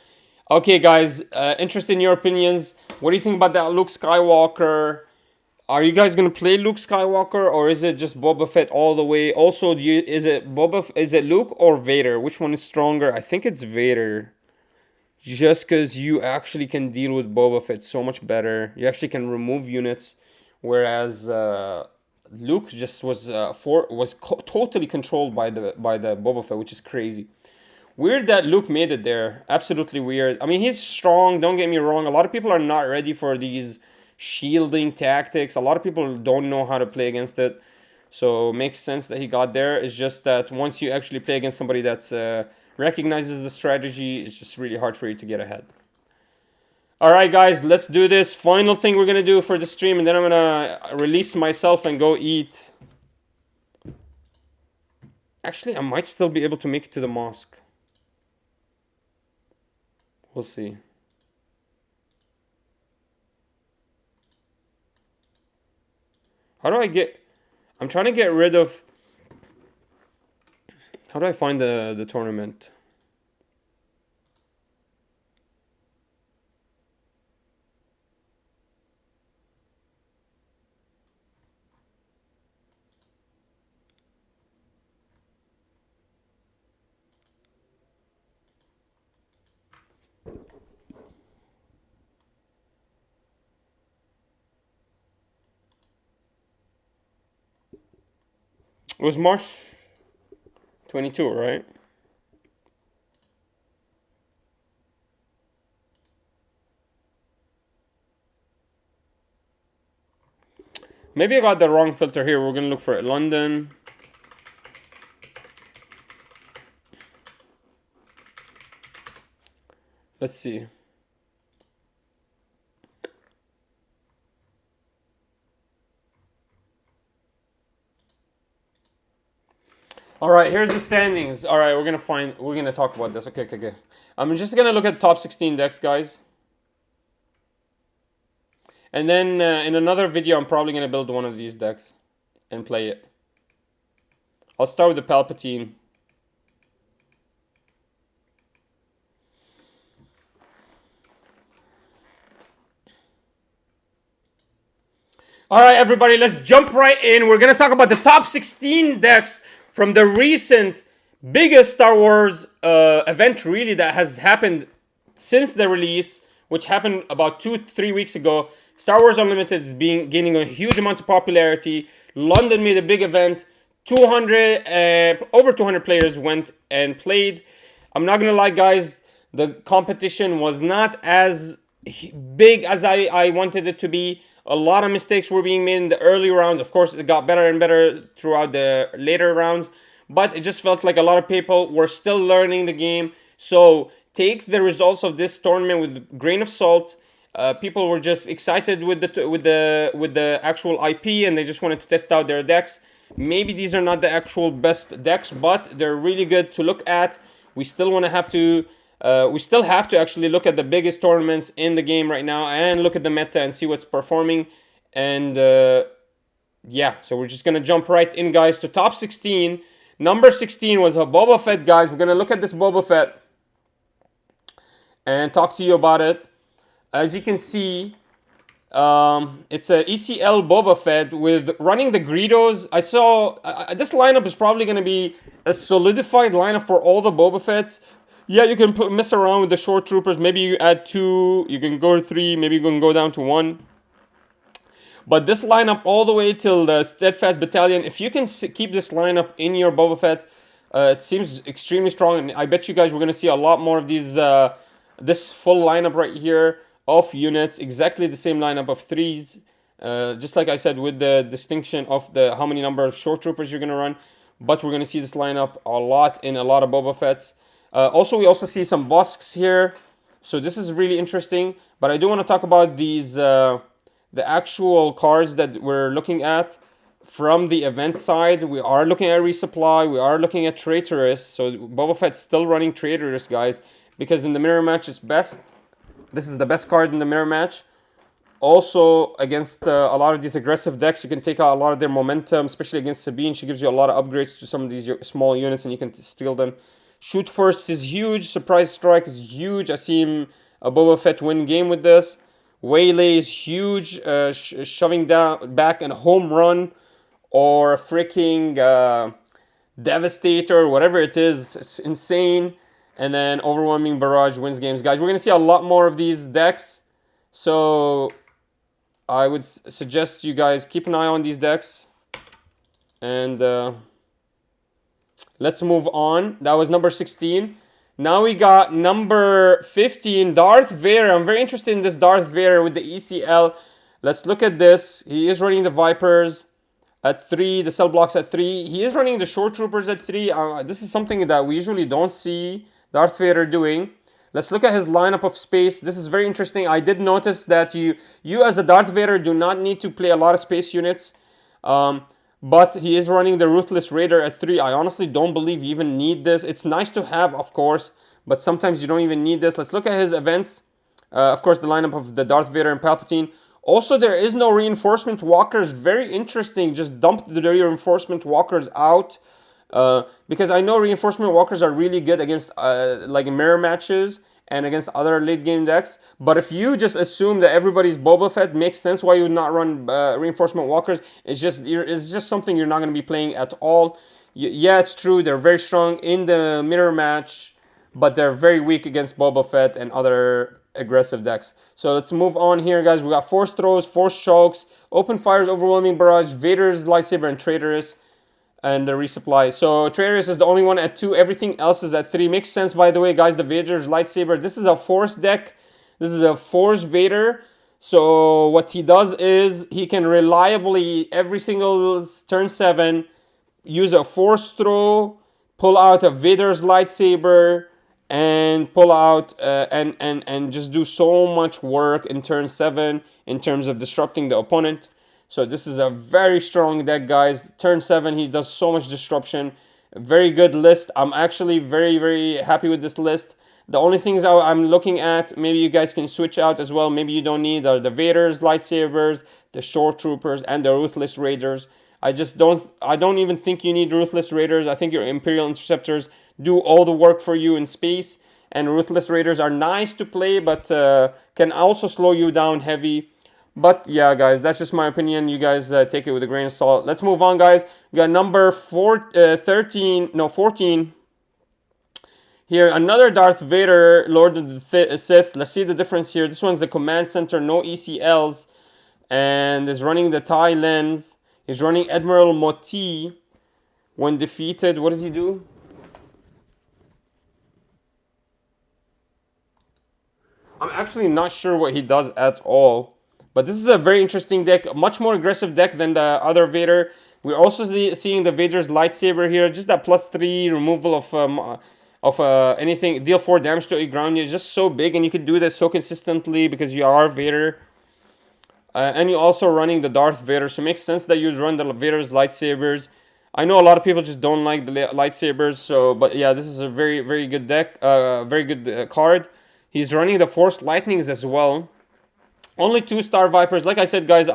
[SPEAKER 1] Okay, guys. Interested in your opinions. What do you think about that Luke Skywalker? Are you guys gonna play Luke Skywalker, or is it just Boba Fett all the way? Also, is it Luke or Vader? Which one is stronger? I think it's Vader. Just because you actually can deal with Boba Fett so much better. You actually can remove units, whereas Luke just was totally controlled by the Boba Fett, which is crazy. Weird that Luke made it there. Absolutely weird. I mean, he's strong. Don't get me wrong. A lot of people are not ready for these shielding tactics. A lot of people don't know how to play against it. So it makes sense that he got there. It's just that once you actually play against somebody that's recognizes the strategy, it's just really hard for you to get ahead. Alright guys, let's do this. Final thing we're going to do for the stream, and then I'm going to release myself and go eat. Actually, I might still be able to make it to the mosque. We'll see. How do I get... I'm trying to get rid of... How do I find the tournament? It was March 22, right? Maybe I got the wrong filter here. We're gonna look for it. London. Let's see. All right, here's the standings. All right, we're gonna talk about this. Okay. I'm just gonna look at top 16 decks, guys. And then in another video, I'm probably gonna build one of these decks and play it. I'll start with the Palpatine. All right, everybody, let's jump right in. We're gonna talk about the top 16 decks from the recent biggest Star Wars event, really, that has happened since the release, which happened about 2-3 weeks ago. Star Wars Unlimited is gaining a huge amount of popularity. London made a big event. Over 200 players went and played. I'm not gonna lie, guys, the competition was not as big as I wanted it to be. A lot of mistakes were being made in the early rounds. Of course, it got better and better throughout the later rounds, but it just felt like a lot of people were still learning the game. So take the results of this tournament with a grain of salt. People were just excited with the actual IP, and they just wanted to test out their decks. Maybe these are not the actual best decks, but they're really good to look at. We still want to have to We still have to actually look at the biggest tournaments in the game right now and look at the meta and see what's performing. And yeah, so we're just gonna jump right in, guys, to top 16. Number 16 was a Boba Fett, guys. We're gonna look at this Boba Fett and talk to you about it. As you can see, it's a ECL Boba Fett with running the Greedos. I saw this lineup is probably going to be a solidified lineup for all the Boba Fetts. Yeah, you can mess around with the short troopers. Maybe you add 2, you can go to 3, maybe you can go down to 1. But this lineup all the way till the Steadfast Battalion, if you can keep this lineup in your Boba Fett, it seems extremely strong. And I bet you guys we're going to see a lot more of these, this full lineup right here of units, exactly the same lineup of 3s, just like I said, with the distinction of the how many number of short troopers you're going to run. But we're going to see this lineup a lot in a lot of Boba Fetts. Also, we also see some Bosks here, so this is really interesting. But I do want to talk about these, the actual cards that we're looking at from the event side. We are looking at resupply, we are looking at Traitorous, so Boba Fett's still running Traitorous, guys, because in the mirror match it's best. This is the best card in the mirror match. Also, against a lot of these aggressive decks, you can take out a lot of their momentum, especially against Sabine. She gives you a lot of upgrades to some of these small units, and you can steal them. Shoot First is huge. Surprise Strike is huge. I see him, a Boba Fett win game with this. Waylay is huge. Shoving down back and home run, or freaking Devastator, whatever it is. It's insane. And then Overwhelming Barrage wins games. Guys, we're going to see a lot more of these decks. So I would suggest you guys keep an eye on these decks. And let's move on. That was number 16. Now we got number 15, Darth Vader. I'm very interested in this Darth Vader with the ECL. Let's look at this. He is running the Vipers at 3, the cell blocks at 3. He is running the short troopers at 3. This is something that we usually don't see Darth Vader doing. Let's look at his lineup of space. This is very interesting. I did notice that you as a Darth Vader do not need to play a lot of space units. But he is running the Ruthless Raider at 3. I honestly don't believe you even need this. It's nice to have, of course, but sometimes you don't even need this. Let's look at his events. Of course, the lineup of the Darth Vader and Palpatine. Also, there is no reinforcement walkers. Very interesting. Just dump the reinforcement walkers out. Because I know reinforcement walkers are really good against like mirror matches and against other late game decks. But if you just assume that everybody's Boba Fett, makes sense why you would not run reinforcement walkers. It's just something you're not going to be playing at all. Yeah, it's true, they're very strong in the mirror match, but they're very weak against Boba Fett and other aggressive decks. So let's move on here, guys. We got Force Throws, Force Chokes, Open Fires, Overwhelming Barrage, Vader's Lightsaber, and Traitorous. And the resupply. So Traitorous is the only one at 2. Everything else is at 3. Makes sense, by the way, guys. The Vader's Lightsaber. This is a Force deck. This is a Force Vader. So what he does is he can reliably, every single turn 7, use a Force Throw, pull out a Vader's Lightsaber, and pull out and just do so much work in turn 7 in terms of disrupting the opponent. So this is a very strong deck, guys. Turn 7, he does so much disruption. Very good list. I'm actually very, very happy with this list. The only things I'm looking at, maybe you guys can switch out as well. Maybe you don't need, are the Vader's Lightsabers, the Short Troopers, and the Ruthless Raiders. I don't even think you need Ruthless Raiders. I think your Imperial Interceptors do all the work for you in space. And Ruthless Raiders are nice to play, but can also slow you down heavy. But yeah, guys, that's just my opinion. You guys take it with a grain of salt. Let's move on, guys. We got number 14. Here, another Darth Vader, Lord of the Sith. Let's see the difference here. This one's the Command Center, no ECLs. And is running the TIE Lens. He's running Admiral Moti. When defeated, what does he do? I'm actually not sure what he does at all. But this is a very interesting deck, much more aggressive deck than the other Vader. We're also seeing the Vader's Lightsaber here, just that +3 removal of anything, deal 4 damage to a ground. It's just so big, and you can do this so consistently because you are Vader. And you're also running the Darth Vader, so it makes sense that you run the Vader's Lightsabers. I know a lot of people just don't like the lightsabers, so but yeah, this is a very very good deck, very good card. He's running the Force Lightnings as well. Only 2-star Vipers. Like I said, guys,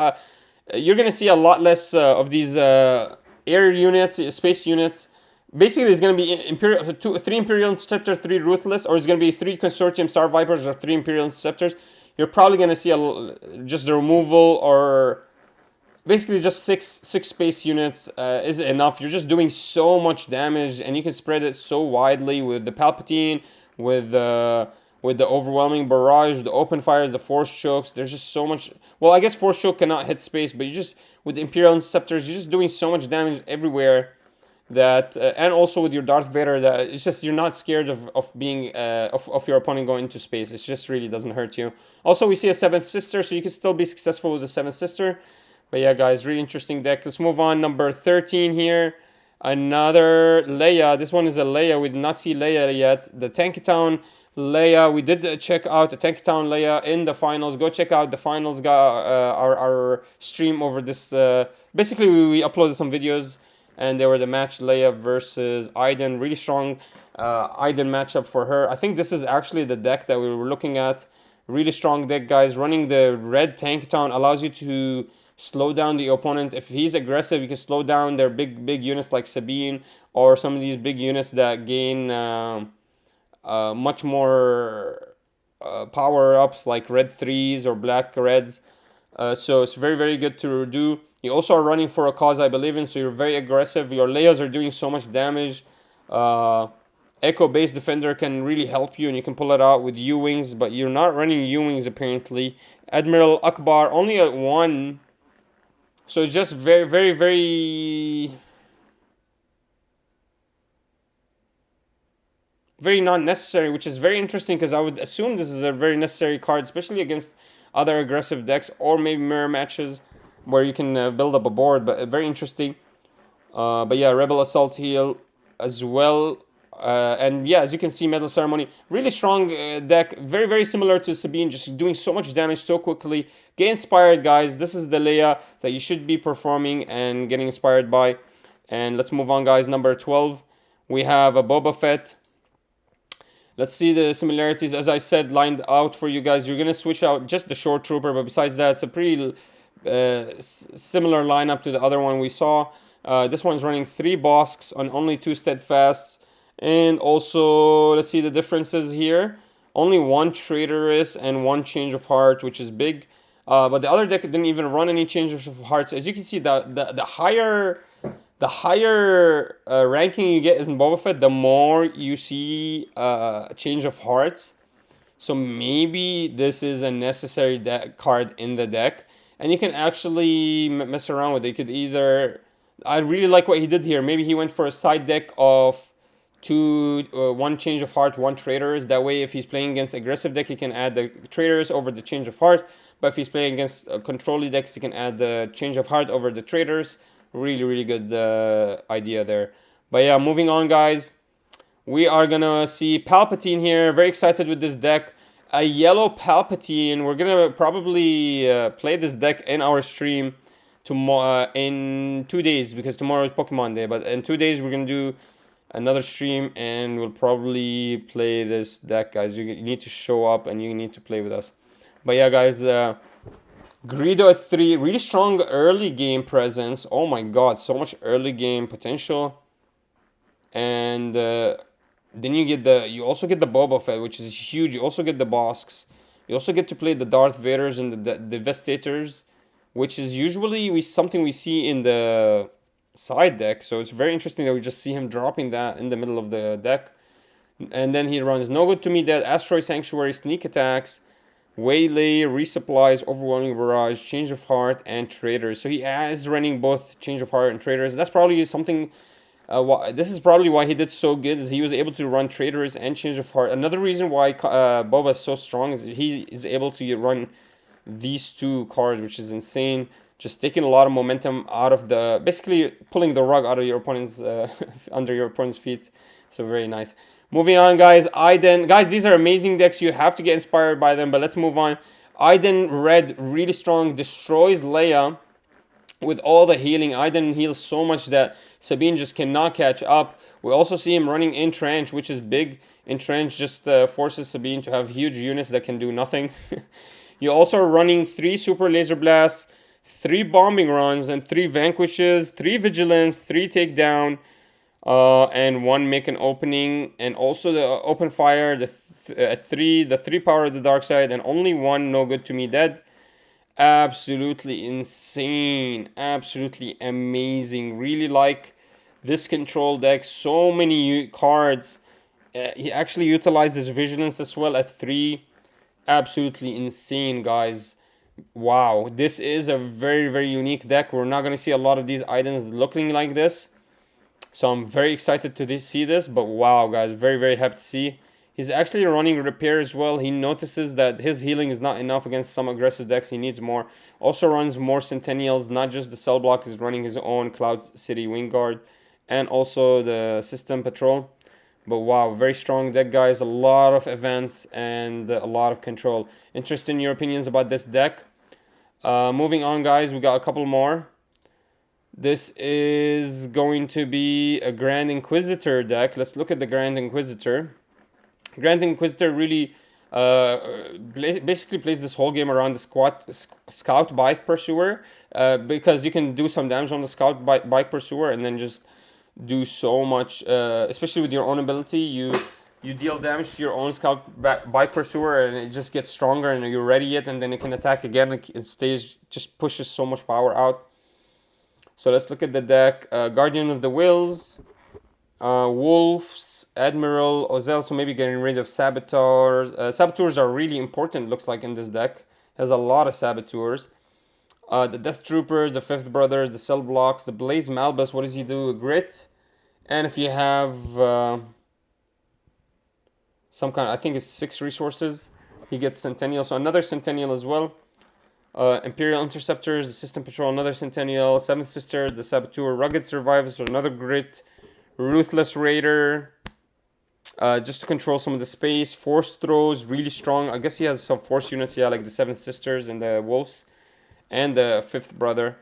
[SPEAKER 1] you're gonna see a lot less of these air units, space units. Basically, it's gonna be three Imperial Interceptor, 3 Ruthless, or it's gonna be 3 Consortium Star Vipers or 3 Imperial Interceptors. You're probably gonna see just the removal, or basically just six space units is enough. You're just doing so much damage, and you can spread it so widely with the Palpatine, with the overwhelming barrage, the open fires, the force chokes. There's just so much. Well, I guess force choke cannot hit space, but you just with the Imperial Interceptors, you're just doing so much damage everywhere. That and also with your Darth Vader, that it's just you're not scared of being of your opponent going into space. It just really doesn't hurt you. Also, we see a Seventh Sister, so you can still be successful with the Seventh Sister. But yeah, guys, really interesting deck. Let's move on. Number 13 here. Another Leia. This one is a Leia. We did not see Leia yet. The Tankytown Leia. We did check out the Tankytown Leia in the finals. Go check out the finals. Our stream over this. Basically, we uploaded some videos, and they were the match Leia versus Iden. Really strong Iden matchup for her. I think this is actually the deck that we were looking at. Really strong deck, guys. Running the red Tankytown allows you to slow down the opponent. If he's aggressive, you can slow down their big units like Sabine, or some of these big units that gain much more power ups like red 3s or black reds. So it's very very good to do. You also are running for a cause I believe in, so you're very aggressive. Your Leias are doing so much damage. Echo Base Defender can really help you, and you can pull it out with U-Wings, but you're not running U-Wings apparently. Admiral Akbar only at 1. So it's just very, very, very not necessary, which is very interesting because I would assume this is a very necessary card, especially against other aggressive decks or maybe mirror matches where you can build up a board. But very interesting. But yeah, Rebel Assault Heal as well. And yeah, as you can see, Medal Ceremony, really strong deck, very very similar to Sabine, just doing so much damage so quickly. Get inspired, guys. This is the Leia that you should be performing and getting inspired by. And let's move on, guys. Number 12, we have a Boba Fett. Let's see the similarities. As I said, lined out for you guys. You're gonna switch out just the Short Trooper, but besides that, it's a pretty similar lineup to the other one we saw. This one's running 3 Bosks on only 2 Steadfasts. And also, let's see the differences here. Only 1 Traitorous and 1 Change of Heart, which is big. But the other deck didn't even run any Change of Hearts. As you can see, the higher ranking you get in Boba Fett, the more you see Change of Hearts. So maybe this is a necessary card in the deck. And you can actually mess around with it. You could either... I really like what he did here. Maybe he went for a side deck of 1 Change of Heart, 1 Traitors. That way, if he's playing against aggressive deck, he can add the Traitors over the Change of Heart. But if he's playing against control decks, he can add the Change of Heart over the Traitors. Really, really good idea there. But yeah, moving on, guys. We are gonna see Palpatine here. Very excited with this deck. A yellow Palpatine. We're gonna probably play this deck in our stream tomorrow in 2 days, because tomorrow is Pokemon Day. But in 2 days, we're gonna do another stream, and we'll probably play this deck, guys. You need to show up and you need to play with us. But yeah, guys, Greedo at 3, really strong early game presence. Oh my god, so much early game potential. And then you also get the Boba Fett, which is huge. You also get the Bosks. You also get to play the Darth Vaders and the Devastators, which is usually something we see in the side deck. So it's very interesting that we just see him dropping that in the middle of the deck. And then he runs No Good to Me Dead, Asteroid Sanctuary, Sneak Attacks, Waylay, Resupplies, Overwhelming Barrage, Change of Heart, and Traitors. So he is running both Change of Heart and Traitors. That's probably something... this is probably why he did so good, is he was able to run Traitors and Change of Heart. Another reason why Boba is so strong is he is able to run these 2 cards, which is insane. Just taking a lot of momentum out of basically pulling the rug out of your opponent's under your opponent's feet. So very nice. Moving on, guys. Iden, guys, these are amazing decks. You have to get inspired by them. But let's move on. Iden Red, really strong, destroys Leia with all the healing. Iden heals so much that Sabine just cannot catch up. We also see him running Entrench, which is big. Entrench just forces Sabine to have huge units that can do nothing. You're also running 3 Super Laser Blasts, 3 Bombing Runs, and 3 Vanquishes, 3 Vigilance, 3 Takedown, and 1 Make an Opening, and also the Open Fire, the 3 Power of the Dark Side, and only 1 No Good to Me Dead. Absolutely insane, absolutely amazing. Really like this control deck. So many cards. He actually utilizes Vigilance as well at 3. Absolutely insane, guys. Wow, this is a very, very unique deck. We're not going to see a lot of these items looking like this. So I'm very excited to see this. But wow, guys, very, very happy to see. He's actually running Repair as well. He notices that his healing is not enough against some aggressive decks. He needs more. Also runs more Centennials, not just the Cell Block. He's running his own Cloud City Wing Guard and also the System Patrol. But wow, very strong deck, guys. A lot of events and a lot of control. Interested in your opinions about this deck. Moving on, guys, we got a couple more. This is going to be a Grand Inquisitor deck. Let's look at the Grand Inquisitor. Grand Inquisitor really basically plays this whole game around the Scout Bike Pursuer, because you can do some damage on the Scout Bike Pursuer and then just do so much, especially with your own ability. You deal damage to your own Scout Bike Pursuer and it just gets stronger and you ready it and then it can attack again. It stays, just pushes so much power out. So let's look at the deck. Guardian of the Wills, Wolves, Admiral, Ozel, so maybe getting rid of Saboteurs. Saboteurs are really important, looks like, in this deck. Has a lot of Saboteurs. The Death Troopers, the Fifth Brothers, the Cell Blocks, the Blaze Malbus, what does he do? Grit. And if you have some kind of, I think it's 6 resources, he gets Centennial, so another Centennial as well. Imperial Interceptors, the System Patrol, another Centennial. Seventh Sisters, the Saboteur, Rugged Survivors, so another Grit. Ruthless Raider, just to control some of the space. Force Throws, really strong. I guess he has some Force units, yeah, like the Seven Sisters and the Wolves. And the Fifth Brother.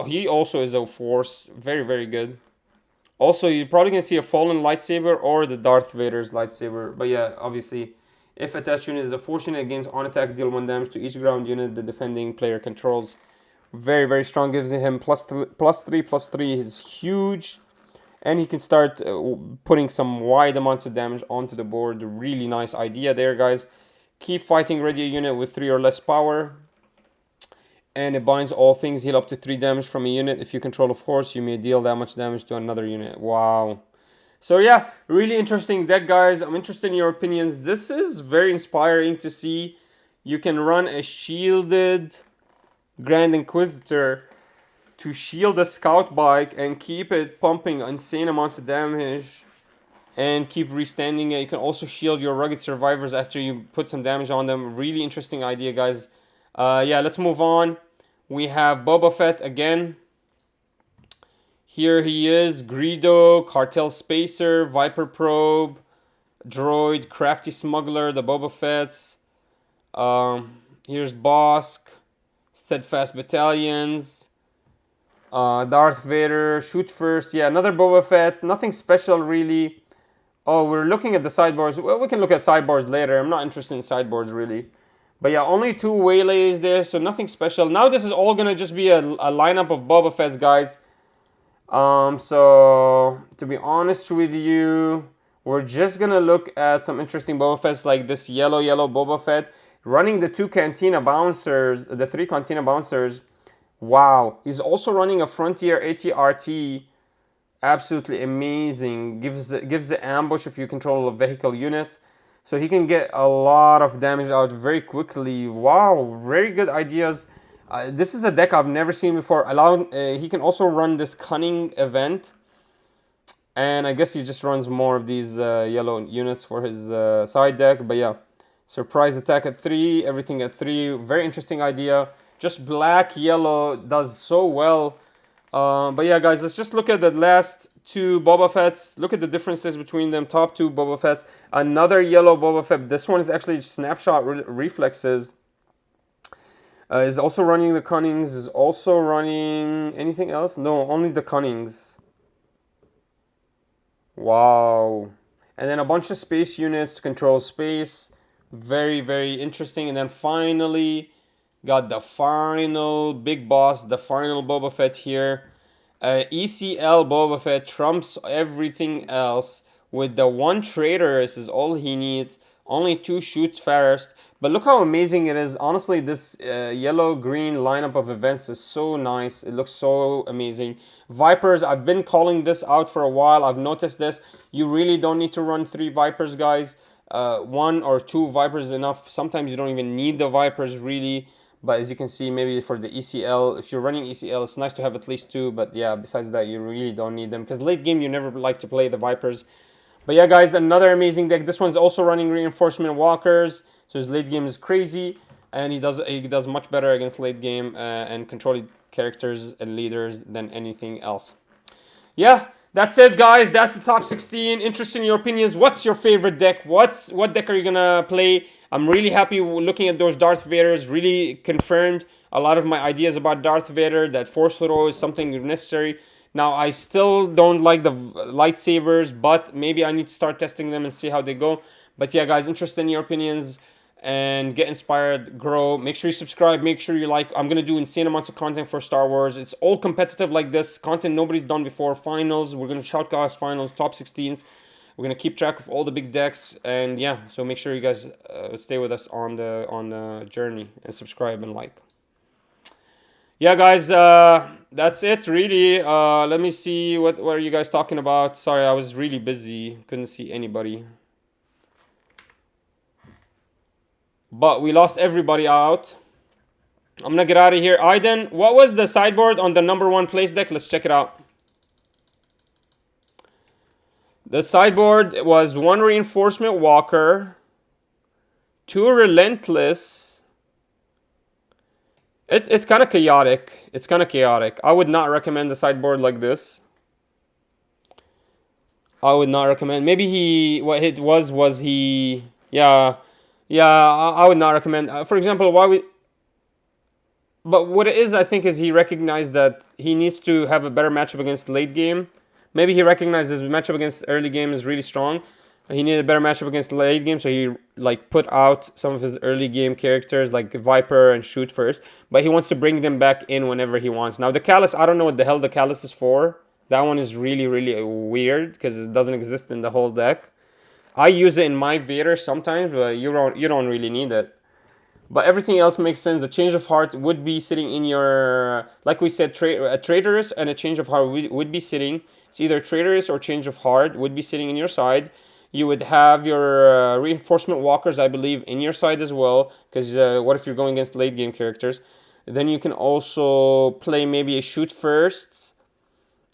[SPEAKER 1] He also is a Force, very, very good. Also, you're probably going to see a Fallen Lightsaber or the Darth Vader's Lightsaber. But yeah, obviously, if attached unit is a Force unit against on attack, deal 1 damage to each ground unit the defending player controls. Very, very strong, gives him +3/+3 is huge. And he can start putting some wide amounts of damage onto the board. Really nice idea there, guys. Keep fighting ready unit with 3 or less power. And it binds all things. Heal up to 3 damage from a unit. If you control a Force, you may deal that much damage to another unit. Wow. So yeah, really interesting deck, guys. I'm interested in your opinions. This is very inspiring to see. You can run a shielded Grand Inquisitor to shield a Scout Bike and keep it pumping insane amounts of damage and keep restanding it. You can also shield your Rugged Survivors after you put some damage on them. Really interesting idea, guys. Yeah, let's move on. We have Boba Fett again. Here he is. Greedo, Cartel Spacer, Viper Probe, Droid, Crafty Smuggler, the Boba Fetts. Here's Bosk, Steadfast Battalions, Darth Vader, Shoot First. Yeah, another Boba Fett. Nothing special, really. Oh, we're looking at the sideboards. Well, we can look at sideboards later. I'm not interested in sideboards, really. But yeah, only 2 Waylays there, so nothing special. Now this is all going to just be a lineup of Boba Fett's, guys. So, to be honest with you, we're just going to look at some interesting Boba Fett's, like this yellow Boba Fett. Running the 2 Cantina Bouncers, the 3 Cantina Bouncers. Wow. He's also running a Frontier AT-RT. Absolutely amazing. Gives the ambush if you control a vehicle unit. So he can get a lot of damage out very quickly. Wow, very good ideas. This is a deck I've never seen before. He can also run this Cunning event. And I guess he just runs more of these yellow units for his side deck. But yeah, surprise attack at 3, everything at 3. Very interesting idea. Just black, yellow does so well. But yeah, guys, let's just look at the last 2 Boba Fett's. Look at the differences between them. Top 2 Boba Fett's. Another yellow Boba Fett. This one is actually snapshot reflexes. Is also running the Cunnings, is also running anything else? No, only the Cunnings. Wow. And then a bunch of space units to control space. Very, very interesting. And then finally, got the final big boss, the final Boba Fett here. ECL Boba Fett trumps everything else with the one Traitorous is all he needs. Only 2 shoot first. But look how amazing it is. Honestly, this yellow-green lineup of events is so nice. It looks so amazing. Vipers, I've been calling this out for a while. I've noticed this. You really don't need to run 3 Vipers, guys. 1 or 2 Vipers is enough. Sometimes you don't even need the Vipers, really. But as you can see, maybe for the ECL, if you're running ECL, it's nice to have at least 2. But yeah, besides that, you really don't need them. Because late game, you never like to play the Vipers. But yeah, guys, another amazing deck. This one's also running Reinforcement Walkers. So his late game is crazy. And he does much better against late game and controlling characters and leaders than anything else. Yeah, that's it, guys. That's the top 16. Interested in your opinions. What's your favorite deck? What deck are you gonna play? I'm really happy looking at those Darth Vaders. Really confirmed a lot of my ideas about Darth Vader. That Force Throw is something necessary. Now, I still don't like the lightsabers, but maybe I need to start testing them and see how they go. But yeah, guys, interested in your opinions and get inspired, grow. Make sure you subscribe. Make sure you like. I'm going to do insane amounts of content for Star Wars. It's all competitive like this. Content nobody's done before. Finals. We're going to shoutcast finals, top 16s. We're going to keep track of all the big decks. And yeah, so make sure you guys stay with us on the journey and subscribe and like. Yeah, guys, that's it, really. Let me see, what are you guys talking about? Sorry, I was really busy. Couldn't see anybody. But we lost everybody out. I'm going to get out of here. Aiden, what was the sideboard on the #1 place deck? Let's check it out. The sideboard was 1 Reinforcement Walker, 2 Relentless. It's kind of chaotic. It's kind of chaotic. I would not recommend the sideboard like this. I would not recommend. Maybe he, what it was he, yeah, I would not recommend. For example, why we, but what it is, I think, is he recognized that he needs to have a better matchup against late game. Maybe he recognizes the matchup against early game is really strong. He needed a better matchup against the late game, so he like put out some of his early game characters like Viper and Shoot first, but he wants to bring them back in whenever he wants. Now the Callus, I don't know what the hell the Callus is for. That one is really, really weird because it doesn't exist in the whole deck. I use it in my Vader sometimes, but you don't really need it. But everything else makes sense. The Change of Heart would be sitting in your, like we said, a Traitorous and a Change of Heart would be sitting. It's either Traitorous or Change of Heart would be sitting in your side. You would have your Reinforcement Walkers, I believe, in your side as well. Because what if you're going against late game characters? Then you can also play maybe a Shoot First.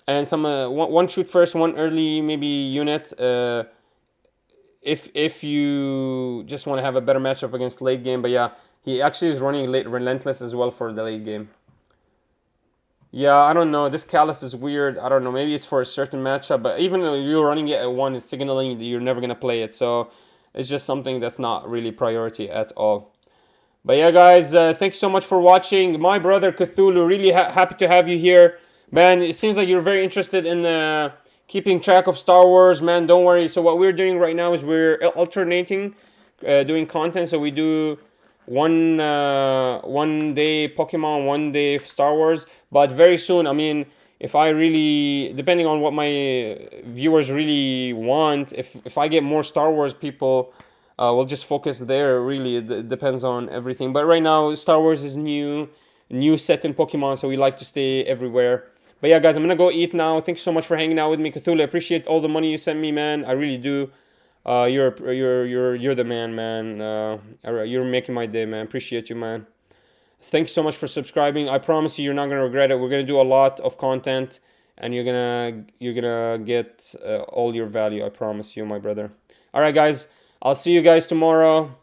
[SPEAKER 1] And some one Shoot First, one early maybe unit. If you just want to have a better matchup against late game. But yeah, he actually is running Relentless as well for the late game. Yeah, I don't know. This Callus is weird. I don't know. Maybe it's for a certain matchup. But even though you're running it at 1, it's signaling that you're never going to play it. So it's just something that's not really priority at all. But yeah, guys, thanks so much for watching. My brother Cthulhu, really happy to have you here. Man, it seems like you're very interested in keeping track of Star Wars. Man, don't worry. So what we're doing right now is we're alternating doing content. So we do one day Pokemon, one day Star Wars. But very soon, I mean, if I really, depending on what my viewers really want, if I get more Star Wars people, we'll just focus there. Really, it depends on everything. But right now, Star Wars is new set in Pokemon, so we like to stay everywhere. But yeah, guys, I'm gonna go eat now. Thanks so much for hanging out with me, Cthulhu. I appreciate all the money you sent me, man. I really do. You're the man, man. You're making my day, man. Appreciate you, man. Thanks so much for subscribing. I promise you're not gonna regret it. We're gonna do a lot of content, and you're gonna get all your value. I promise you, my brother. All right, guys. I'll see you guys tomorrow.